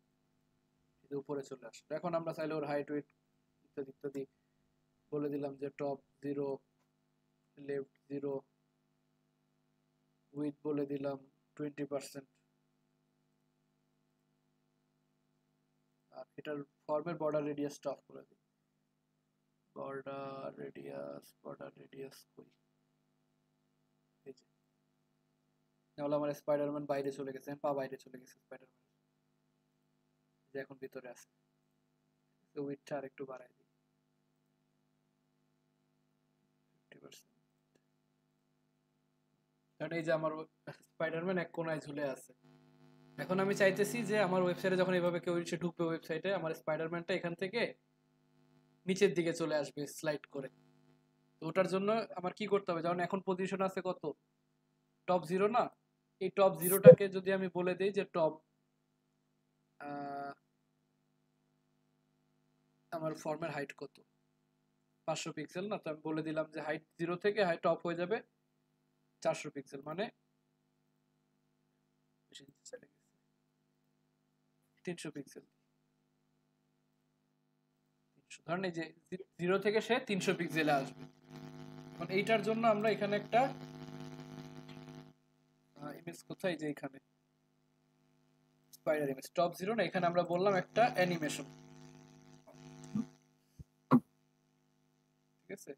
উপরে চলে আসবে। এখন আমরা চাইলে ওর হাইট ওয়েট ইত্যাদি ইত্যাদি বলে দিলাম, যে টপ 0, লেফট 0, উইথ বলে দিলাম 20%, আর এটার ফর্মের বর্ডার রেডিয়াসটা অফ করে দিই, বর্ডার রেডিয়াস করি, এই যে তাহলে আমার স্পাইডারম্যান বাইরে চলে গেছে, পা বাইরে চলে গেছে স্পাইডারম্যান, যে এখন ভিতরে আছে। তো উইথটা আরেকটু বাড়াই দিই 50%, কারণ এই যে আমার স্পাইডারম্যান এক কোণায় ঝুলে আছে। এখন আমি চাইতেছি যে আমার ওয়েবসাইটে যখন এইভাবে কেউ এসে ঢুকবে ওয়েবসাইটে, আমার স্পাইডারম্যানটা এখান থেকে নিচের দিকে চলে আসবে স্লাইড করে। তো ওটার জন্য আমার কি করতে হবে, যেমন এখন পজিশন আছে কত, টপ 0 না, এই টপ জিরোটাকে যদি আমি বলে দিই যে টপ আমার ফর্মের হাইট কত 500 পিক্সেল না, তো আমি বলে দিলাম যে হাইট 0 থেকে হাইট টপ হয়ে যাবে 400 পিক্সেল, মানে 300 পিক্সেল। ধরেন এই যে 0 থেকে সে 300 পিক্সেলে আসবে। এখন এইটার জন্য আমরা এখানে একটা ইমেজ কোথায়, যে এখানে স্পাইডার ইমেজ টপ 0 না, এখানে আমরা বললাম একটা অ্যানিমেশন, ঠিক আছে।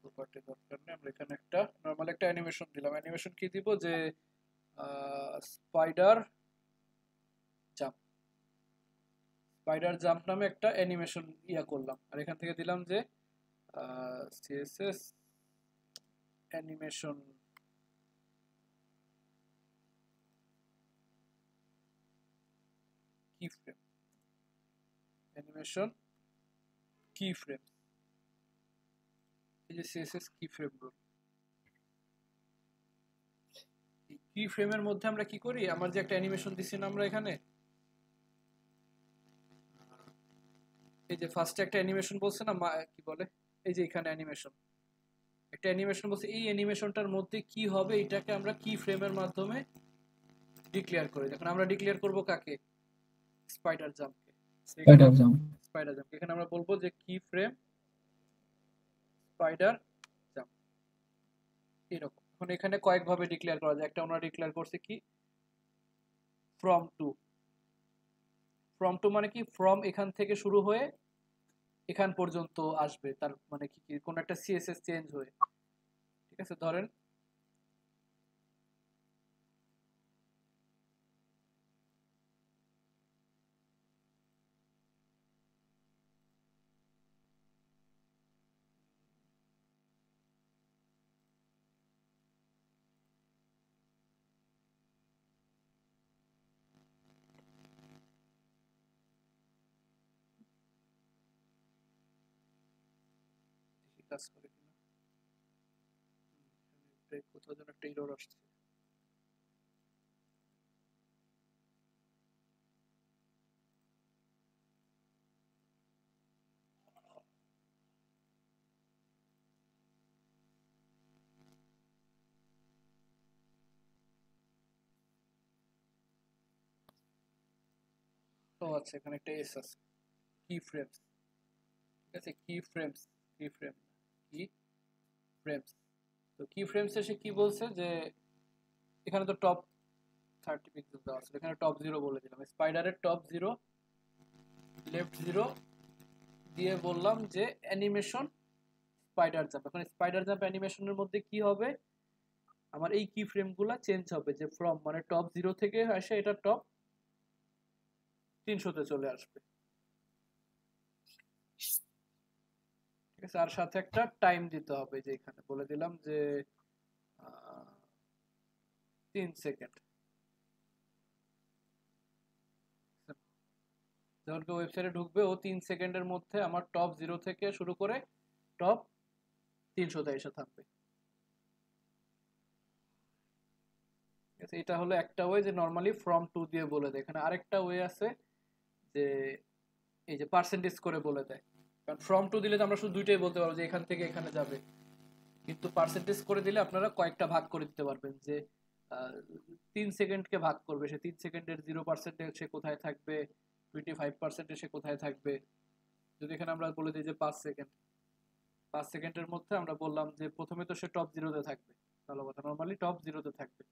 প্রপার্টি দরকার নেই, আমরা এখানে একটা নরমাল একটা অ্যানিমেশন দিলাম। অ্যানিমেশন কি দিব, যে স্পাইডার জাম্প, স্পাইডার জাম্প নামে একটা অ্যানিমেশন করলাম। আর এখান থেকে দিলাম যে সিএসএস অ্যানিমেশন কি ফ্রেম, অ্যানিমেশন কি ফ্রেম, এই যে সিএসএস কি ফ্রেম রুল। কি ফ্রেমের মধ্যে আমরা কি করি, আমার যে একটা অ্যানিমেশন দিছি না আমরা এখানে, এই যে ফার্স্টে একটা অ্যানিমেশন বলছে না, কি বলে, এই যে এখানে অ্যানিমেশন, একটা অ্যানিমেশন বলছে, এই অ্যানিমেশনটার মধ্যে কি হবে এটাকে আমরা কি ফ্রেমের মাধ্যমে ডিক্লেয়ার করি। এখন আমরা ডিক্লেয়ার করব কাকে, স্পাইডার জাম্পকে। স্পাইডার জাম্প এখানে আমরা বলবো যে কি ফ্রেম স্পাইডার জাম্প, এরকম। এখন এখানে কয়েকভাবে ডিক্লেয়ার করা যায়। একটা আমরা ডিক্লেয়ার করছি কি ফ্রম টু, ফ্রম টু মানে কি, ফ্রম এখান থেকে শুরু হয়ে এখান পর্যন্ত আসবে, তার মানে কি কোন একটা সিএসএস চেঞ্জ হয়ে, ঠিক আছে। ধরেন কাজ করে কিনা, কোথাও যেন একটা এরর আসছে। তো আচ্ছা, এখানে একটা এস আছে, কি ফ্রেমস, ঠিক আছে। কি ফ্রেমস, কি ফ্রেম, কি ফ্রেমস। তো কি ফ্রেমস এসে কি বলছে, যে এখানে তো টপ 30 পিক্সেল দেওয়া আছে, এখানে টপ 0 বলে দিলাম, স্পাইডারের টপ 0 লেফট 0 দিয়ে বললাম যে অ্যানিমেশন স্পাইডার জাম্প। এখন স্পাইডার জাম্প অ্যানিমেশনের মধ্যে কি হবে, আমার এই কি ফ্রেমগুলো চেঞ্জ হবে, যে ফ্রম মানে টপ 0 থেকে আসে এটা টপ 300 তে চলে আসবে, ঠিক আছে। আর সাথে একটা টাইম দিতে হবে, যে এখানে বলে দিলাম যে 3 সেকেন্ড। যখন কেউ ওয়েবসাইটে ঢুকবে, ও 3 সেকেন্ডের মধ্যে আমার টপ 0 থেকে শুরু করে টপ 300 তে এসে থাকবে, ঠিক আছে। এটা হলো একটা ওয়ে, যে নরমালি ফ্রম টু দিয়ে বলে দেয়। এখানে আরেকটা ওয়ে আছে, যে এই যে পার্সেন্টেজ করে বলে দেয়। কারণ ফ্রম টু দিলে তো আমরা শুধু দুইটাই বলতে পারবো, যে এখান থেকে এখানে যাবে, কিন্তু পার্সেন্টেজ করে দিলে আপনারা কয়েকটা ভাগ করে দিতে পারবেন, যে 3 সেকেন্ডকে ভাগ করবে, সে 3 সেকেন্ডের 0% সে কোথায় থাকবে, 25% সে কোথায় থাকবে। যদি এখানে আমরা বলে দিই যে 5 সেকেন্ড, 5 সেকেন্ডের মধ্যে আমরা বললাম যে প্রথমে তো সে টপ 0 তে থাকবে, ভালো কথা, নরমালি টপ 0 তে থাকবে।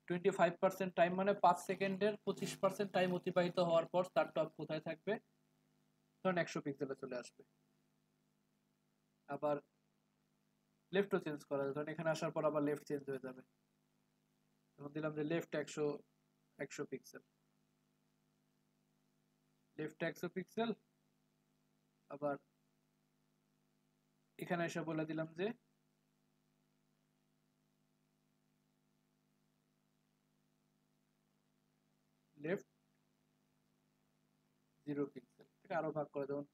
25% টাইম মানে 5 সেকেন্ডের 25% টাইম অতিবাহিত হওয়ার পর তার টপ কোথায় থাকবে, ধরুন 100 পিক্সেলে চলে আসবে। আবার লেফটও চেঞ্জ করা যায়, ধরুন এখানে আসার পর আবার লেফট চেঞ্জ হয়ে যাবে, তখন দিলাম যে লেফট 100 পিক্সেল, লেফট 100 পিক্সেল। আবার এখানে এসে বলে দিলাম যে লেফট 0 পিক্সেল। এটা আরো ভাগ করে দেবেন,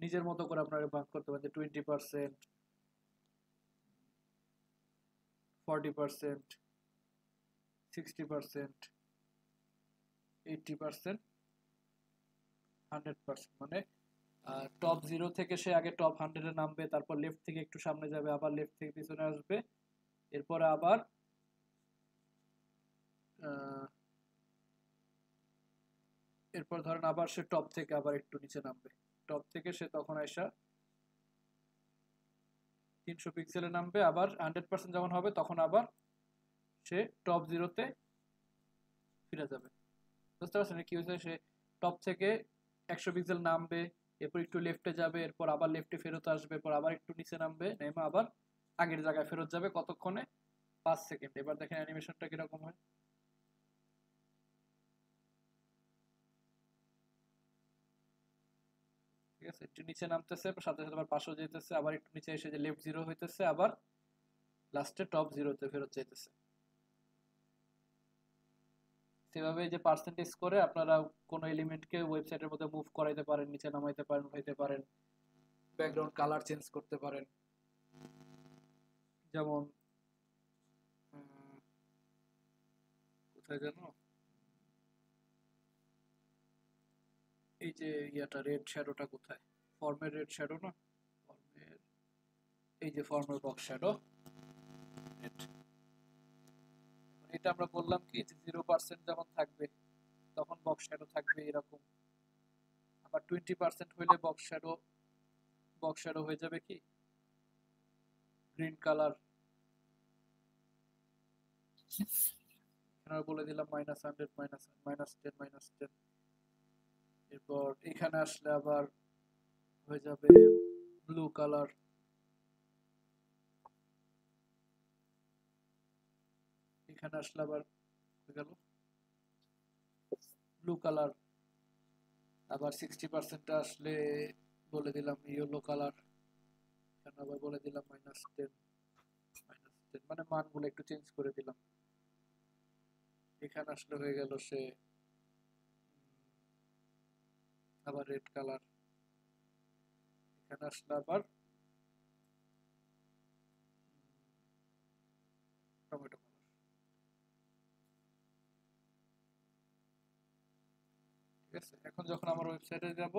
নিজের মতো করে আপনারা ভাগ করতে পারেন, 20%, 40%, 60%, 80%, 100%। মানে টপ 0 থেকে সে আগে টপ 100 এ নামবে, তারপর লেফট থেকে একটু সামনে যাবে, আবার লেফট থেকে পিছনে আসবে, এরপরে আবার এরপর ধরেন আবার সে টপ থেকে আবার একটু নিচে নামবে, টপ থেকে সে তখন আইসা 300 পিক্সেলে নামবে, আবার 100% যখন হবে তখন আবার সে টপ 0-তে ফিরে যাবে। বুঝতে পারছেন কি হয়েছে? সে টপ থেকে 100 পিক্সেল নামবে, এরপর একটু লেফটে যাবে, এরপর আবার লেফটে ফেরত আসবে, এরপর আবার একটু নিচে নামবে, নেমে আবার আগের জায়গায় ফেরত যাবে। কতক্ষণে? 5 সেকেন্ড। এবার দেখেন অ্যানিমেশনটা কিরকম হয়। ঠিক আছে, একটু নিচে নামতেছে, সাথে সাথে আবার পাশেও যেতেছে, আবার একটু নিচে এসে যে লেফট 0 হইতেছে, আবার লাস্টে টপ 0-তে ফেরত যাইতেছে। সেভাবে যে পার্সেন্টেজ করে আপনারা কোনো এলিমেন্টকে ওয়েবসাইটের মধ্যে মুভ করাইতে পারেন, নিচে নামাইতে পারেন, উঠাইতে পারেন, ব্যাকগ্রাউন্ড কালার চেঞ্জ করতে পারেন। যেমন কোথায় যেন এই যে ইয়াটা রেড শ্যাডোটা কোথায়, ফর্মের রেড শ্যাডো না, ফর্মের এই যে ফর্মের বক্স শ্যাডো, এটা আমরা বললাম কি যে 0% যখন থাকবে তখন বক্স শ্যাডো থাকবে এরকম, আবার 20% হইলে বক্স শ্যাডো হয়ে যাবে কি গ্রিন কালার। এখানে বলে দিলাম -100, -10, -10। এরপর এখানে আসলে আবার হয়ে যাবে ব্লু কালার, এখানে আসলে আবার হয়ে গেল ব্লু কালার। আবার 60% আসলে বলে দিলাম ইয়েলো কালার, এখানে আবার বলে দিলাম -10, মানে মানগুলো একটু চেঞ্জ করে দিলাম। এখানে আসলে হয়ে গেল সে আবার রেড কালার, এখানে আসলে আবার টমেটো কালার। ঠিক আছে, এখন যখন আমার ওয়েবসাইটে যাব,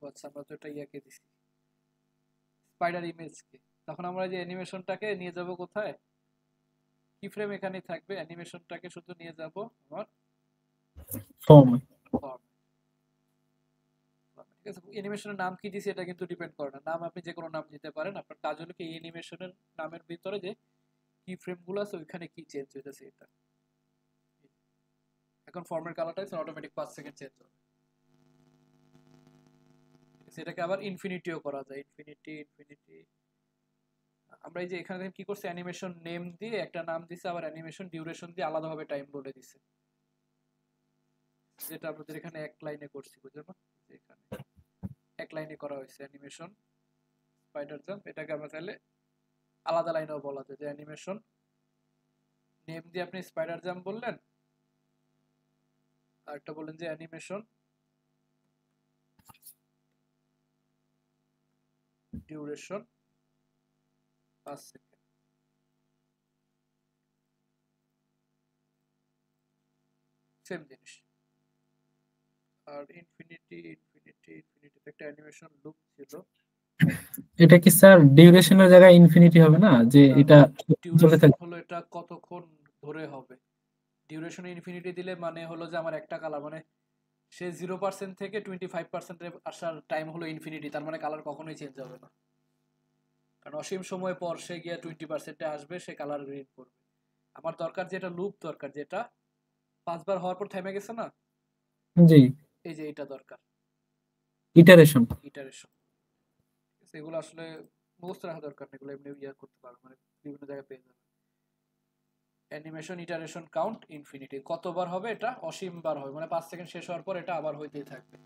আচ্ছা আমরা তো এটা ইয়াকে দিছি স্পাইডার ইমেজকে, তখন আমরা যে অ্যানিমেশনটাকে নিয়ে যাব কোথায়, কি ফ্রেম এখানেই থাকবে, অ্যানিমেশনটাকে শুধু নিয়ে যাব আমার ফর্ম। ঠিক আছে, অ্যানিমেশনের নাম কি দিছি এটা কিন্তু ডিপেন্ড করে না, নাম আপনি যে কোনো নাম দিতে পারেন। আপনার কাজ হলো কি এই অ্যানিমেশনের নামের ভিতরে যে কি ফ্রেমগুলো আছে ওইখানে কি চেঞ্জ হইতেছে এটা। এখন ফর্মের কালারটা অটোমেটিক 5 সেকেন্ড চেঞ্জ হবে। সেটাকে আবার ইনফিনিটিও করা যায়, ইনফিনিটি। আমরা এই যে এখানে কি করছি, অ্যানিমেশন নেম দিয়ে একটা নাম দিছে, আবার অ্যানিমেশন ডিউরেশন দিয়ে আলাদাভাবে টাইম বলে দিছে, যেটা আমাদের এখানে এক লাইনে করছি, বুঝছো না? এখানে এক লাইনে করা হয়েছে অ্যানিমেশন স্পাইডার জাম্প। এটাকে আমরা চাইলে আলাদা লাইনেও বলা যায়, যে অ্যানিমেশন নেম দিয়ে আপনি স্পাইডার জাম্প বললেন, আর একটা বললেন যে অ্যানিমেশন ডিউরেশন 5 সেকেন্ড। সেম জিনিস। আর ইনফিনিটি একটা অ্যানিমেশন লুপ ছিল, এটা কি স্যার ডিউরেশনের জায়গায় ইনফিনিটি হবে না, যে এটা চলতে ডিউরেশন থাকবে? হলো এটা কতক্ষণ ধরে হবে। ডিউরেশন ইনফিনিটি দিলে মানে হলো যে আমার একটা কালার, মানে সে 0% থেকে 25% আসার টাইম হলো ইনফিনিটি, তার মানে কালার কখনোই চেঞ্জ হবে না, কারণ অসীম সময় পর সে গিয়ে 20%-এ আসবে, সে কালার গ্রিন করবে। আমার দরকার যেটা লুপ দরকার, যেটা 5 বার হওয়ার পর থেমে গেছে না, জি, এই যে এটা দরকার, ইটারেশন। এগুলো আসলে মুখস্থ রাখা দরকার না, এগুলো এমনি ইয়া করতে পারো, মানে বিভিন্ন জায়গায় পেয়ে যাবে। অ্যানিমেশন ইটারেশন কাউন্ট ইনফিনিটি, কতবার হবে এটা? অসীম বার হবে, মানে 5 সেকেন্ড শেষ হওয়ার পর এটা আবার হইতেই থাকবে।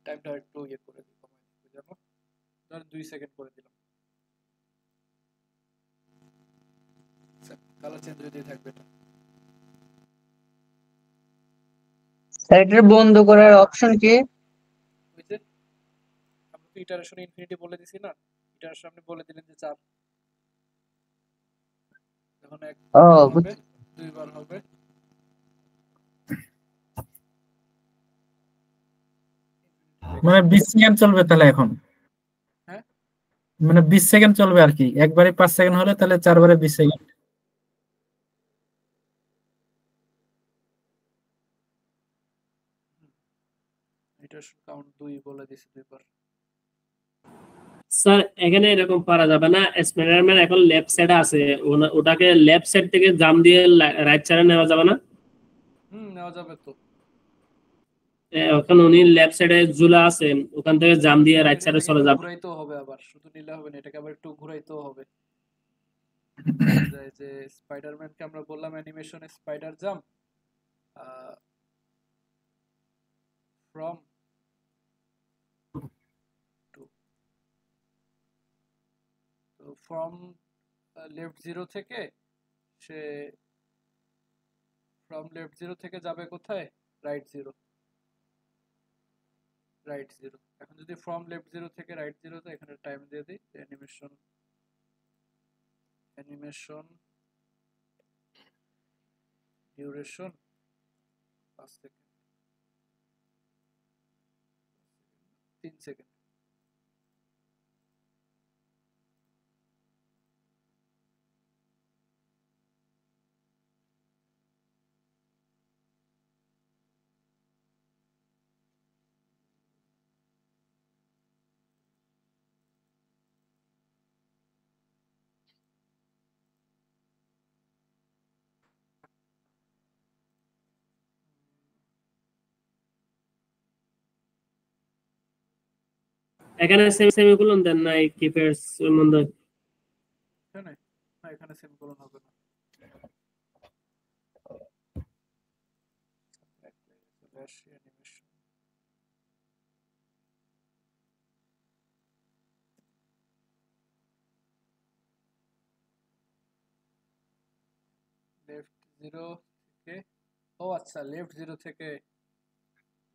টাইমটা একটু ইয়ে করে দিই, কমাই দিই, জানো, ধর 2 সেকেন্ড করে দিলাম। কালার চেঞ্জ হইতেই থাকবে এটা। স্যার এটা বন্ধ করার অপশন কি? ওই যে আমরা তো ইটারেশন ইনফিনিটি বলে দিছি না, ইটারেশন আপনি বলে দিলেন যে 4, এখন ও একবার হবে, দুইবার হবে, মানে 20 সেকেন্ড চলবে তাহলে এখন, হ্যাঁ মানে 20 সেকেন্ড চলবে আর কি, একবারে 5 সেকেন্ড হলে তাহলে 4 বারে 20 সেকেন্ড। ইটারেশন কাউন্ট 2 বলে দিছি দুইবার। স্যার এখানে এরকম পারা যাবে না, স্পাইডারম্যান এখন লেফট সাইডে আছে, ওটাকে লেফট সাইড থেকে জাম দিয়ে রাইট সাইডে নেওয়া যাবে না? নেওয়া যাবে তো। এখন উনি লেফট সাইডে ঝুলা আছে, ওখান থেকে জাম দিয়ে রাইট সাইডে চলে যাবে। ঘুরাইতেও হবে, আবার শুধু নিলে হবে না, এটাকে আবার একটু ঘুরাইতেও হবে। যে স্পাইডারম্যানকে আমরা বললাম অ্যানিমেশনে স্পাইডার জাম্প ফ্রম টু, তো ফ্রম লেফট 0 থেকে সে ফ্রম লেফট 0 থেকে যাবে কোথায়, রাইট 0, রাইট 0। এখন যদি ফ্রম লেফট 0 থেকে রাইট 0 তো এখানে টাইম দিয়ে দিই, অ্যানিমেশন ডিউরেশন 5 সেকেন্ড, 3 সেকেন্ড। এখানে সেমিকোলন দেন নাই কিপ্যাডস এর মধ্যে? এখানে না, এখানে সেমিকোলন হবে না। অ্যানিমেশন লেফট 0 থেকে, ও আচ্ছা লেফট 0 থেকে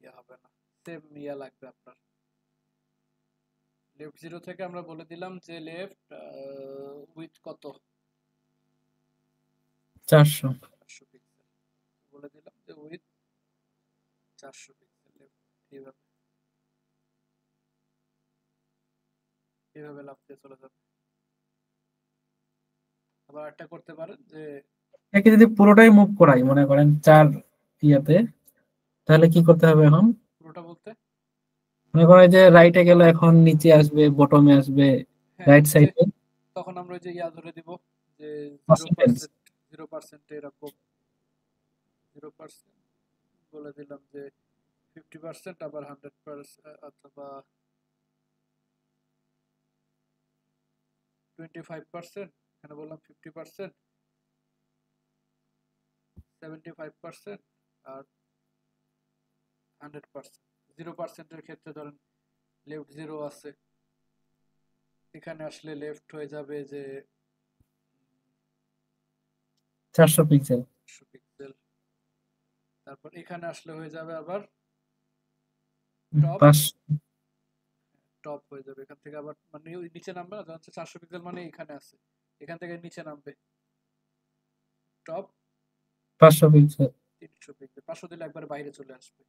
ইয়া হবে না, সেম ইয়া লাগবে আপনার। লেফট 0 থেকে আমরা বলে দিলাম যে লেফট উইথ কত, 400 পিক্সেল বলে দিলাম যে উইথ 400 পিক্সেল লেফট। এইভাবে এইভাবে লাফতে চলে যাবে। আবার একটা করতে পারেন যে একে যদি পুরোটাই মুভ করাই, মনে করেন 4 ইয়াতে, তাহলে কি করতে হবে এখন? পুরোটা বলতে মনে করেন যে রাইটে গেলে এখন নিচে আসবে, বটমে আসবে, রাইট সাইডে তখন আমরা ওই যে ইয়া ধরে দিব যে percentage। 0% এরকম 0% বলে দিলাম যে 50%, আবার 100% অথবা 25%, এখানে বললাম 50%, 75% আর 100%। 0% এর ক্ষেত্রে ধরেন লেফট 0 আছে, এখানে আসলে লেফট হয়ে যাবে যে 400 পিক্সেল। পিক্সেল, তারপর এখানে আসলে হয়ে যাবে আবার টপ হয়ে যাবে, এখান থেকে আবার মানে নিচে নামবে না, ধরুন 400 পিক্সেল মানে এখানে আছে, এখান থেকে নিচে নামবে টপ 500 পিক্সেল। 300 পিক্সেল, 500 দিলে একবার বাইরে চলে আসবে।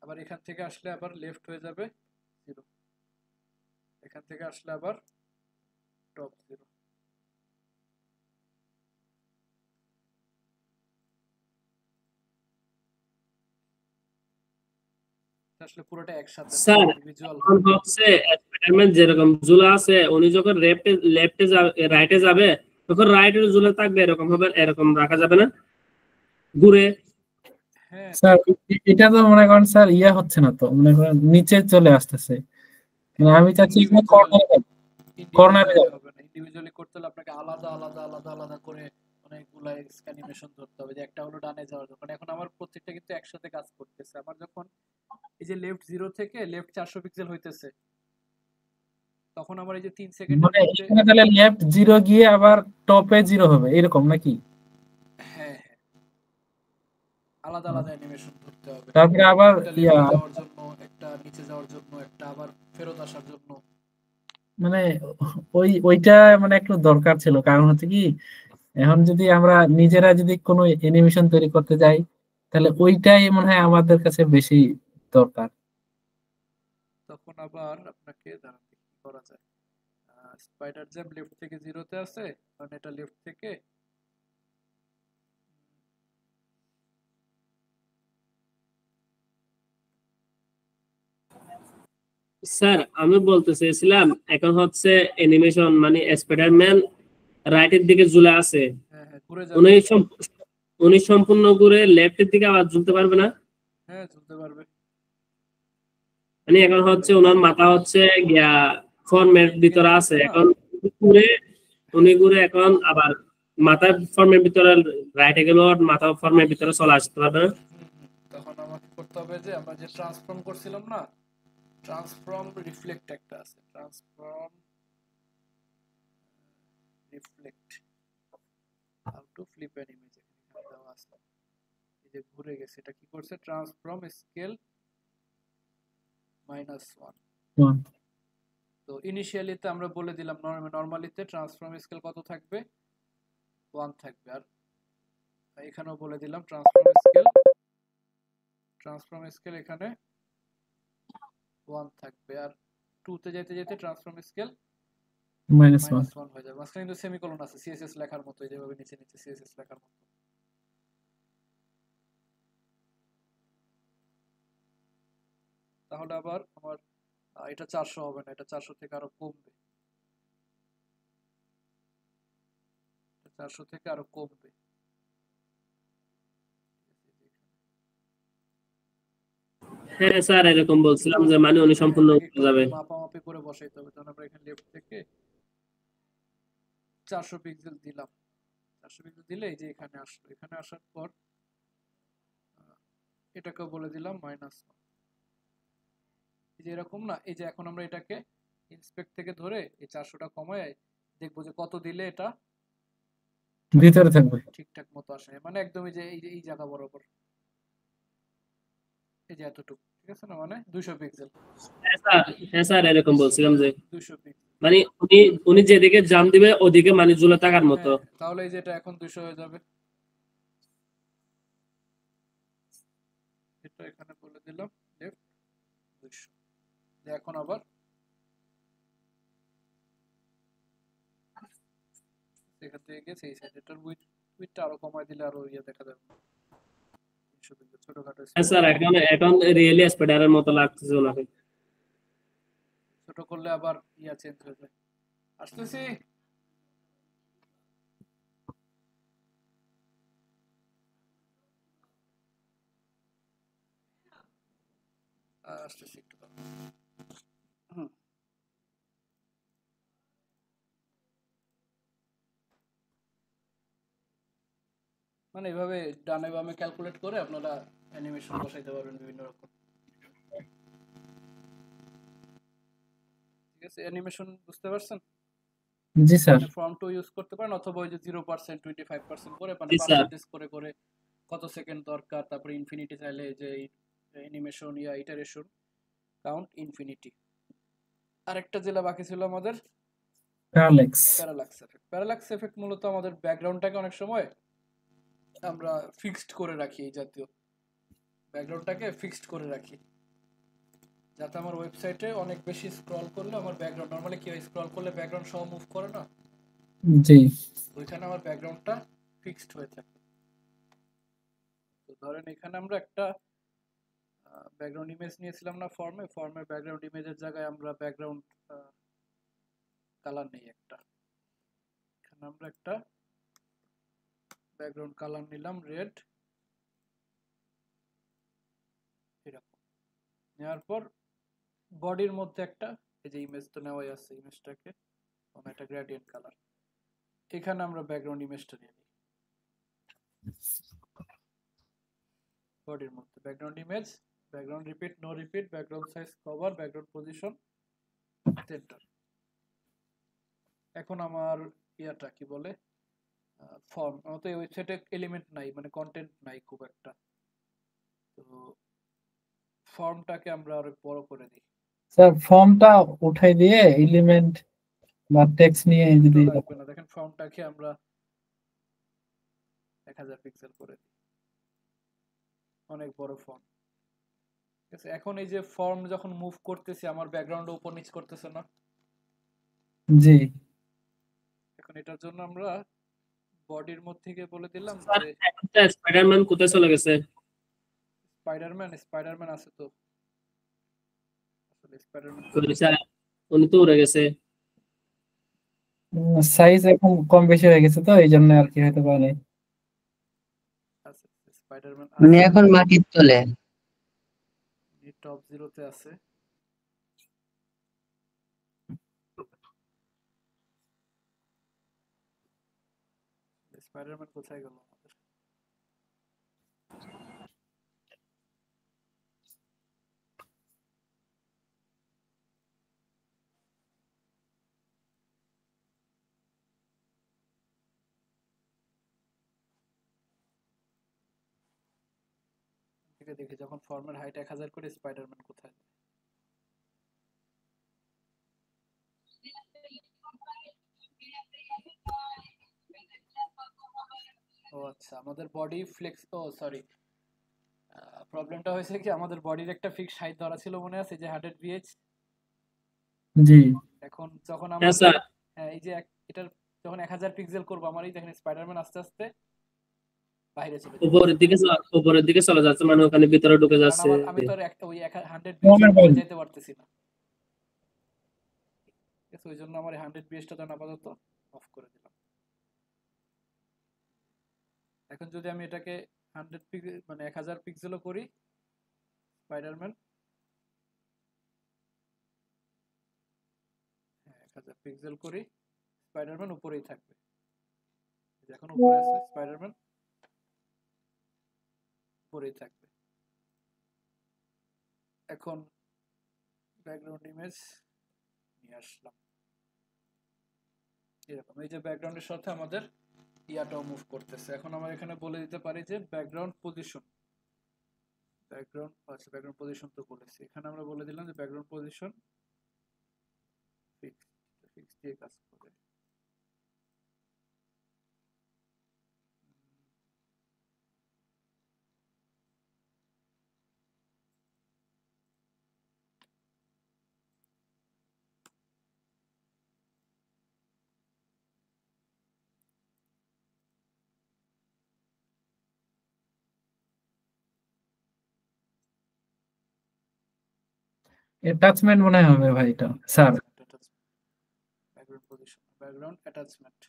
আবার এখান থেকে আসলে আবার লেফট হয়ে যাবে 0, এখান থেকে আসলে আবার টপ 0। আসলে পুরোটা একসাথে স্যার ইন্ডিভিজুয়াল এখন হচ্ছে স্পাইডারম্যান যেরকম ঝুলা আছে, উনি যখন লেফটে যাবে রাইটে যাবে, তখন রাইটের ঝুলে থাকবে এরকম হবে, এরকম রাখা যাবে না ঘুরে? স্যার এটা তো মনে করেন স্যার ইয়া হচ্ছে না, তো মনে করেন নিচে চলে আসতেছে, মানে আমি চাচ্ছি কর্নারে হবে না। ইন্ডিভিজুয়ালি করতে হলে আপনাকে আলাদা আলাদা আলাদা আলাদা করে অনেকগুলা অ্যানিমেশন ধরতে হবে, যে একটা হলো ডানে যাওয়ার যখন, এখন আমার প্রত্যেকটা কিন্তু একসাথে কাজ করতেছে। আমার যখন এই যে লেফট 0 থেকে লেফট 400 পিক্সেল হইতেছে, তখন আমার এই যে 3 সেকেন্ডের মানে মধ্যে এখানে তাহলে লেফট 0 গিয়ে আবার টপে 0 হবে এরকম নাকি? হ্যাঁ হ্যাঁ আলাদা আলাদা অ্যানিমেশন করতে হবে, তারপরে আবার একটা লেফটে যাওয়ার জন্য, একটা নিচে যাওয়ার জন্য, একটা আবার ফেরত আসার জন্য। মানে ওইটা মানে একটু দরকার ছিল, কারণ হচ্ছে কি এখন যদি আমরা নিজেরা যদি কোনো অ্যানিমেশন তৈরি করতে যাই তাহলে ওইটাই মনে হয় আমাদের কাছে বেশি দরকার। তখন আবার আপনাকে দাঁড়ান কি করা যায়, স্পাইডার জ্যাম লেফট থেকে 0-তে আছে, কারণ এটা লেফট থেকে স্যার আমি বলতে চেয়েছিলাম এখন হচ্ছে অ্যানিমেশন মানে স্পাইডারম্যান রাইটের দিকে ঝুলে আছে, হ্যাঁ হ্যাঁ ঘুরে উনি যাবে, উনি সম্পূর্ণ ঘুরে লেফটের দিকে আবার ঝুলতে পারবে না? হ্যাঁ চলতে পারবে। মানে এখন হচ্ছে ওনার মাথা হচ্ছে গিয়া ফর্মের ভিতরে আছে, এখন ঘুরে উনি ঘুরে এখন আবার মাথা ফর্মের ভিতরে রাইটে গেল, মাথা ফর্মের ভিতরে চলে আসতে পারবে না? তখন আমাকে করতে হবে যে আমরা যে ট্রান্সফর্ম করছিলাম না, ট্রান্সফর্ম রিফ্লেক্ট একটা আছে, transform reflect how to flip an image, এখানে দেওয়া আছে। এই যে ঘুরে গেছে, এটা কি করছে, ট্রান্সফর্ম স্কেল -1। তো ইনিশিয়ালিতে আমরা বলে দিলাম নরমালিতে ট্রান্সফর্ম স্কেল কত থাকবে, 1 থাকবে, আর এখানেও বলে দিলাম ট্রান্সফর্ম স্কেল এখানে 1 থাকবে, আর 2 তে যেতে যেতে ট্রান্সফর্ম স্কেল -1 হয়ে যাবে। মাঝখানে কিন্তু সেমিকোলন আছে সিএসএস লেখার মতো, যেভাবে নিচে নিচে সিএসএস লেখার মতো। তাহলে আবার আমার এটা 400 হবে না, এটা 400 থেকে আরো কমবে, 400 থেকে আরো কমবে। হ্যাঁ স্যার এরকম বলছিলাম যে মানে উনি সম্পূর্ণ যাবে, মাপামাপি করে বসাইতে হবে। তখন আমরা এখানে লেফট থেকে 400 পিক্সেল দিলাম, 400 পিক্সেল দিলে এই যে এখানে আসলো, এখানে আসার পর এটাকেও বলে দিলাম -1। এই যে এরকম না, এই যে এখন আমরা এটাকে ইন্সপেক্ট থেকে ধরে এই 400টা কমায় দেখবো যে কত দিলে এটা ভিতরে থাকবে, ঠিকঠাক মতো আসে, মানে একদম এই যে এই জায়গা বরাবর, এই যে এতটুকু, ঠিক আছে না, মানে 200 পিক্সেল। হ্যাঁ স্যার এরকম বলছিলাম যে 200 পিক্সেল মানে উনি যেদিকে জাম দিবে ওদিকে মানে ঝুলে থাকার মতো। তাহলে এই যে এটা এখন 200 হয়ে যাবে, এটা এখানে বলে দিলাম লেফট 200। এখন আবার এখান থেকে গেছে এই সাইড, এটার উইডথটা আরো কমায় দিলে আরো ইয়ে দেখা যাবে, ছোটখাটো। হ্যাঁ স্যার এখন রিয়েলি স্পাইডারের মতো লাগতেছে ওনাকে। ছোট করলে আবার ইয়া চেঞ্জ হয়ে যায়। আসতেছি, আসতেছি একটু। মানে এইভাবে ডানে বামে ক্যালকুলেট করে আপনারা অ্যানিমেশন বসাইতে পারবেন বিভিন্ন রকম। ঠিক আছে, অ্যানিমেশন বুঝতে পারছেন? জি স্যার। ফর্ম টু ইউজ করতে পারেন, অথবা ওই যে 0% 25% করে, মানে পার্সেন্টেজ করে করে কত সেকেন্ড দরকার, তারপরে ইনফিনিটি চাইলে যে অ্যানিমেশন ইয়া ইটারেশন কাউন্ট ইনফিনিটি। আরেকটা যেটা বাকি ছিল আমাদের প্যারালাক্স এফেক্ট মূলত আমাদের ব্যাকগ্রাউন্ডটাকে অনেক সময় আমরা ফিক্সড করে রাখি, এই জাতীয় ব্যাকগ্রাউন্ডটাকে ফিক্সড করে রাখি, যাতে আমার ওয়েবসাইটে অনেক বেশি স্ক্রল করলে আমার ব্যাকগ্রাউন্ড, নরমালি কি হয় স্ক্রল করলে ব্যাকগ্রাউন্ড সহ মুভ করে না, জি ওইখানে আমার ব্যাকগ্রাউন্ডটা ফিক্সড হয়ে থাকে। তো ধরেন এখানে আমরা একটা ব্যাকগ্রাউন্ড ইমেজ নিয়েছিলাম না ফর্মের ব্যাকগ্রাউন্ড ইমেজের জায়গায় আমরা ব্যাকগ্রাউন্ড কালার নেই একটা, এখানে আমরা একটা ব্যাকগ্রাউন্ড কালার নিলাম রেড, এরকম নেওয়ার পর বডির মধ্যে একটা, এই যে ইমেজ তো নেওয়াই আছে, ইমেজটাকে একটা গ্রেডিয়েন্ট কালার, এখানে আমরা ব্যাকগ্রাউন্ড ইমেজটা নিয়ে নিই, বডির মধ্যে background image, background repeat no repeat, background size cover, background position, centre, এখন আমার ইয়াটা কি বলে ফর্ম, আমার তো এই ওয়েবসাইটে এলিমেন্ট নাই, মানে কন্টেন্ট নাই খুব একটা, তো ফর্মটাকে আমরা আরো বড় করে দিই। স্যার ফর্মটা উঠাই দিয়ে এলিমেন্ট বা টেক্সট নিয়ে যদি লাগবে না, দেখেন ফর্মটাকে আমরা 1000 পিক্সেল করে দিই, অনেক বড় ফর্ম। ঠিক আছে, এখন এই যে ফর্ম যখন মুভ করতেছি আমার ব্যাকগ্রাউন্ড উপর নিচ করতেছে না? জি। এখন এটার জন্য আমরা বডির মধ্যে গিয়ে বলে দিলাম স্যার যে একটা স্পাইডারম্যান কোথায় চলে গেছে? স্পাইডারম্যান আছে তো, আসলে স্পাইডারম্যান স্যার উনি তো উড়ে গেছে। সাইজ এখন কম বেশি হয়ে গেছে তো এই জন্য আর কি হতে পারে। আছে, স্পাইডারম্যান মানে আছে, এখন মাটির তলে। টপ 0-তে আছে। স্পাইডারম্যান কোথায় গেল আমাদের? থেকে দেখি যখন ফর্মের হাইট 1000 করে স্পাইডারম্যান কোথায়? ও আচ্ছা, আমাদের বডি ফ্লেক্স, ও সরি, প্রবলেমটা হয়েছে কি আমাদের বডির একটা ফিক্সড হাইট ধরা ছিল, মনে আছে যে 100 বিএইচ। জি। এখন যখন হ্যাঁ আমরা স্যার, এই যে এটার যখন 1000 পিক্সেল করব, আমার এই দেখেন স্পাইডারম্যান আস্তে আস্তে বাইরে চলে যাচ্ছে, উপরের দিকে চলে যাচ্ছে, মানে ওখানে ভিতরে ঢুকে কারণ যাচ্ছে। আমি তো আর ওই 100 বিএইচ যেতে পারতেছি না। ঠিক আছে, ওই জন্য আমার 100 বিএইচটা তখন আপাতত অফ করে দিলাম। এখন যদি আমি এটাকে 100 পিক্সেল মানে 1000 পিক্সেলও করি, স্পাইডারম্যান 1000 পিক্সেল করি, স্পাইডারম্যান উপরেই থাকবে। এখন উপরে আছে স্পাইডারম্যান, উপরেই থাকবে। এখন ব্যাকগ্রাউন্ড ইমেজ নিয়ে আসলাম এরকম, এই যে ব্যাকগ্রাউন্ডের সাথে আমাদের ইয়াটাও মুভ করতেছে। এখন আমরা এখানে বলে দিতে পারি যে ব্যাকগ্রাউন্ড পজিশন, ব্যাকগ্রাউন্ড পজিশন তো বলেছি, এখানে আমরা বলে দিলাম যে ব্যাকগ্রাউন্ড পজিশন ফিক্স দিয়ে কাজ করে। অ্যাটাচমেন্ট মনে হবে ভাই এটা sir. Background position, background attachment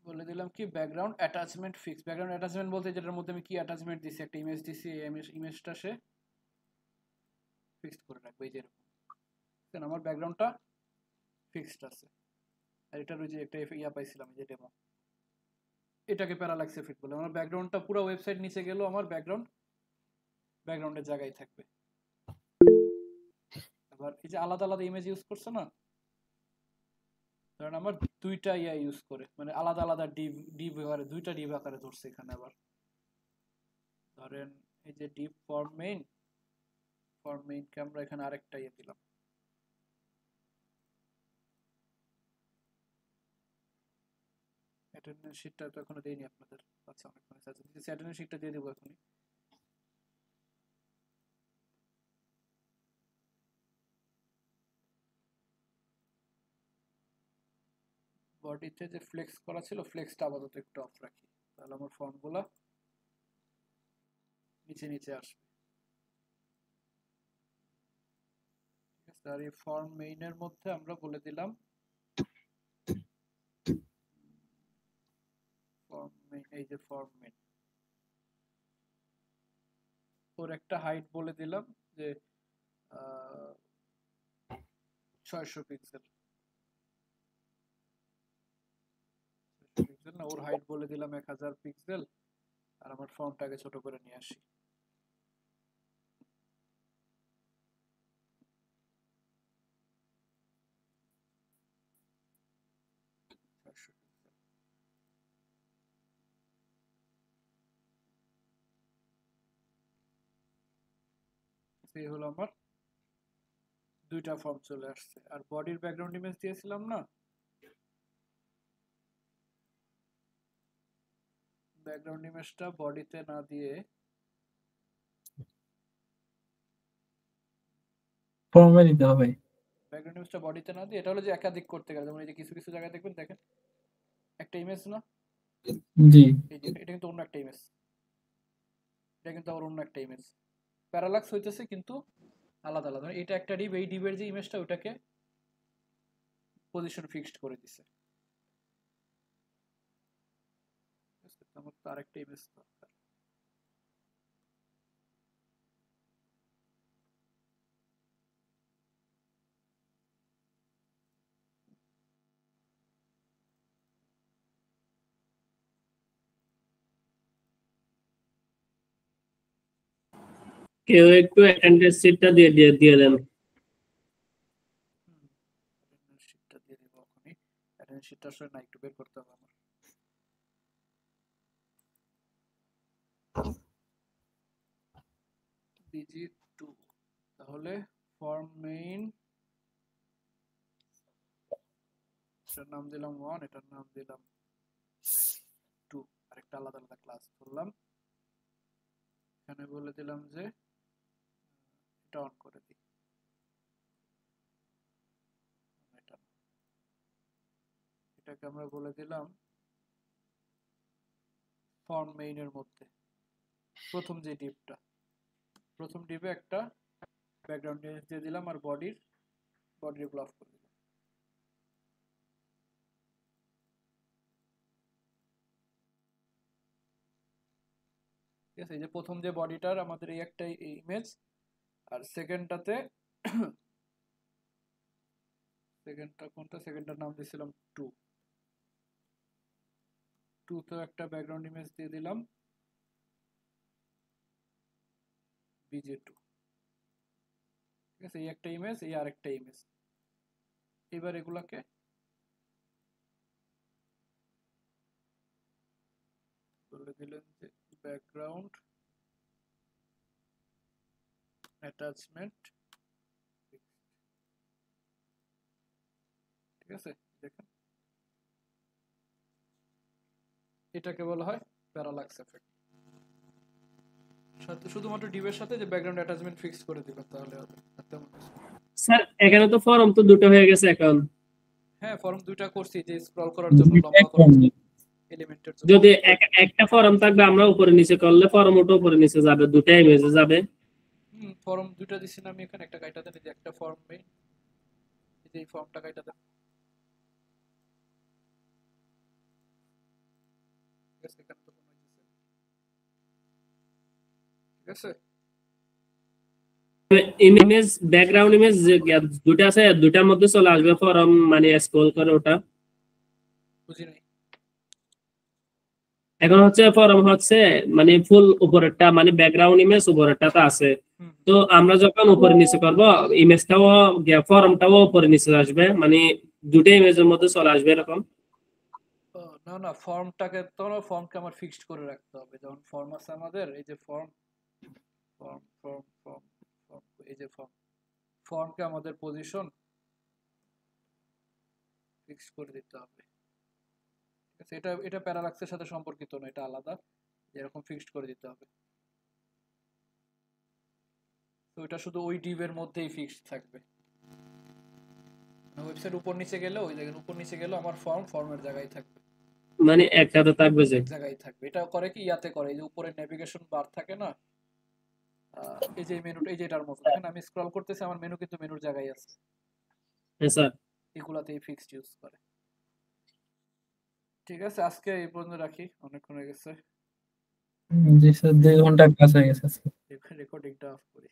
বলে দিলাম কি background attachment fix. Background attachment বলতে যেটার মধ্যে আমি কি অ্যাটাচমেন্ট দিছি, একটা ইমেজ দিছি, এই ইমেজটা সে ফিক্সড করে রাখবে, এই যে এরকম। আমার ব্যাকগ্রাউন্ডটা ফিক্সড আছে, আর এটার ওই যে একটা ইয়া পাইছিলাম এই যে ডেমো, এটাকে প্যারালাক্সে ফিট বলে। আমার ব্যাকগ্রাউন্ডটা পুরো ওয়েবসাইট নিচে গেলেও আমার ব্যাকগ্রাউন্ডের জায়গায় থাকবে। আবার এই যে আলাদা আলাদা ইমেজ ইউজ করছে না, কারণ আমার দুইটা ইয়া ইউজ করে, মানে আলাদা আলাদা ডিভ আকারে, দুইটা ডিভ আকারে ধরছে এখানে। আবার ধরেন এই যে ডিভ ফর্ম মেইনকে আমরা এখানে আরেকটা ইয়ে দিলাম, অ্যাটেন্ডেন্স শিটটা তো এখনো দেইনি আপনাদের, আচ্ছা অনেক মনে আছে, অ্যাটেন্ডেন্স শিটটা দিয়ে দেবো এখনই। বডিতে যে ফ্লেক্স করা ছিল, ফ্লেক্সটা আপাতত একটু অফ রাখি, তাহলে আমার ফর্মগুলো নিচে নিচে আসবে। ঠিক আছে, আর এই ফর্ম মেইনের মধ্যে আমরা বলে দিলাম ফর্ম মেইন, এই যে ফর্ম মেইন, ওর একটা হাইট বলে দিলাম যে 600 পিক্সেল না, ওর হাইট বলে দিলাম 1000 পিক্সেল, আর আমার ফর্মটাকে ছোট করে নিয়ে আসি। এই হলো আমার দুইটা ফর্ম চলে আসছে। আর বডির ব্যাকগ্রাউন্ড ইমেজ দিয়েছিলাম না, ব্যাকগ্রাউন্ড ইমেজটা বডিতে না দিয়ে ফর্মে দিতে হবে। ব্যাকগ্রাউন্ড ইমেজটা বডিতে না দিয়ে, এটা হলো যে একাধিক করতে গেলে, যেমন এই যে কিছু কিছু জায়গায় দেখবেন, দেখেন একটা ইমেজ না, জি এই যে এটা কিন্তু অন্য একটা ইমেজ, এটা কিন্তু আবার অন্য একটা ইমেজ, প্যারালাক্স হইতেছে কিন্তু আলাদা আলাদা। এটা একটা ডিভ, এই ডিভের যে ইমেজটা ওটাকে পজিশন ফিক্সড করে দিছে। আমার তো আরেকটা ইমেজ দরকার। কেউ একটু অ্যাটেন্ডেন্স শিটটা দিয়ে দিয়ে দিয়ে দেন। শিটটা দিয়ে দেব এখনই। অ্যাটেন্ডেন্স শিটটা আসলে না, একটু বের করতে হবে আমার। BG2, তাহলে ফর্ম মেইন, এটার নাম দিলাম 1, এটার নাম দিলাম 2, আরেকটা আলাদা আলাদা ক্লাস করলাম। এখানে বলে দিলাম যে এটা অন করে দিই, এটাকে আমরা বলে দিলাম ফর্ম মেইনের মধ্যে প্রথম যে ডিপটা, প্রথম ডিপে একটা ব্যাকগ্রাউন্ড ইমেজ দিয়ে দিলাম আর বডির এগুলো অফ করে দিলাম। ঠিক আছে, এই যে প্রথম যে বডিটার আমাদের এই একটা ইমেজ, আর সেকেন্ডটাতে সেকেন্ডটা কোনটা, সেকেন্ডটার নাম দিয়েছিলাম 2, 2 তো একটা ব্যাকগ্রাউন্ড ইমেজ দিয়ে দিলাম BJ2। ঠিক আছে, এই একটা ইমেজ, এই আরেকটা ইমেজ। এবার এগুলাকে বলে দিলেন যে ব্যাকগ্রাউন্ড অ্যাটাচমেন্ট। ঠিক আছে, দেখেন এটাকে বলা হয় প্যারালাক্স এফেক্ট। শুধুমাত্র ডিভের সাথে যে ব্যাকগ্রাউন্ড অ্যাটাচমেন্ট ফিক্স করে দিবেন তাহলে হবে। স্যার এখানে তো ফর্ম তো দুটো হয়ে গেছে এখন। হ্যাঁ, ফর্ম দুইটা করছি যে স্ক্রল করার জন্য, লম্বা করার জন্য, এলিমেন্টের জন্য। যদি একটা ফর্ম থাকবে আমরা উপরে নিচে করলে ফর্ম ওটা উপরে নিচে যাবে, দুটো ইমেজে যাবে। ফর্ম দুইটা দিছি না আমি এখানে, একটা কাইটা দেন, যে একটা ফর্ম মেইন, এই যে এই ফর্মটা কাইটা দেন। ঠিক আছে, এখানে তো কোনো দিছে। ঠিক আছে, ইমেজ ব্যাকগ্রাউন্ড ইমেজ দুটো আছে, দুটার মধ্যে চলে আসবে ফর্ম, মানে স্ক্রল করে ওটা। বুঝি নাই। এখন হচ্ছে ফর্ম হচ্ছে মানে ফুল উপরেরটা, মানে ব্যাকগ্রাউন্ড ইমেজ উপরেরটাতে আছে। তো আমরা যখন উপরে নিচে করব ইমেজটাও ফর্মটাও উপরে নিচে আসবে, মানে দুটো ইমেজের মধ্যে চলে আসবে এরকম। না না, ফর্মকে আমার ফিক্সড করে রাখতে হবে। যেমন ফর্ম আছে আমাদের, এই যে ফর্ম, এই যে ফর্মকে আমাদের পজিশন ফিক্সড করে দিতে হবে। ঠিক আছে, এটা প্যারালাক্সের সাথে সম্পর্কিত না, এটা আলাদা, এরকম ফিক্সড করে দিতে হবে। তো এটা শুধু ওই ডিভের মধ্যেই ফিক্সড থাকবে। ওয়েবসাইট উপর নিচে গেলে, ওই জায়গায় উপর নিচে গেলে আমার ফর্মের জায়গায় থাকবে, মানে একসাথে থাকবে, যে জায়গায় থাকবে। এটা করে কি, ইয়াতে করে, এই যে উপরে নেভিগেশন বার থাকে না, এই যে মেনুটা, এই যে এটার মতো দেখেন আমি স্ক্রল করতেছি, আমার মেনু কিন্তু মেনুর জায়গায় আছে। হ্যাঁ স্যার, এগুলাতেই ফিক্সড ইউজ করে। ঠিক আছে, আজকে এই পর্যন্ত রাখি, অনেকক্ষণ হয়ে গেছে। জি স্যার, 2 ঘন্টা ক্লাস হয়ে গেছে। রেকর্ডিংটা অফ করি।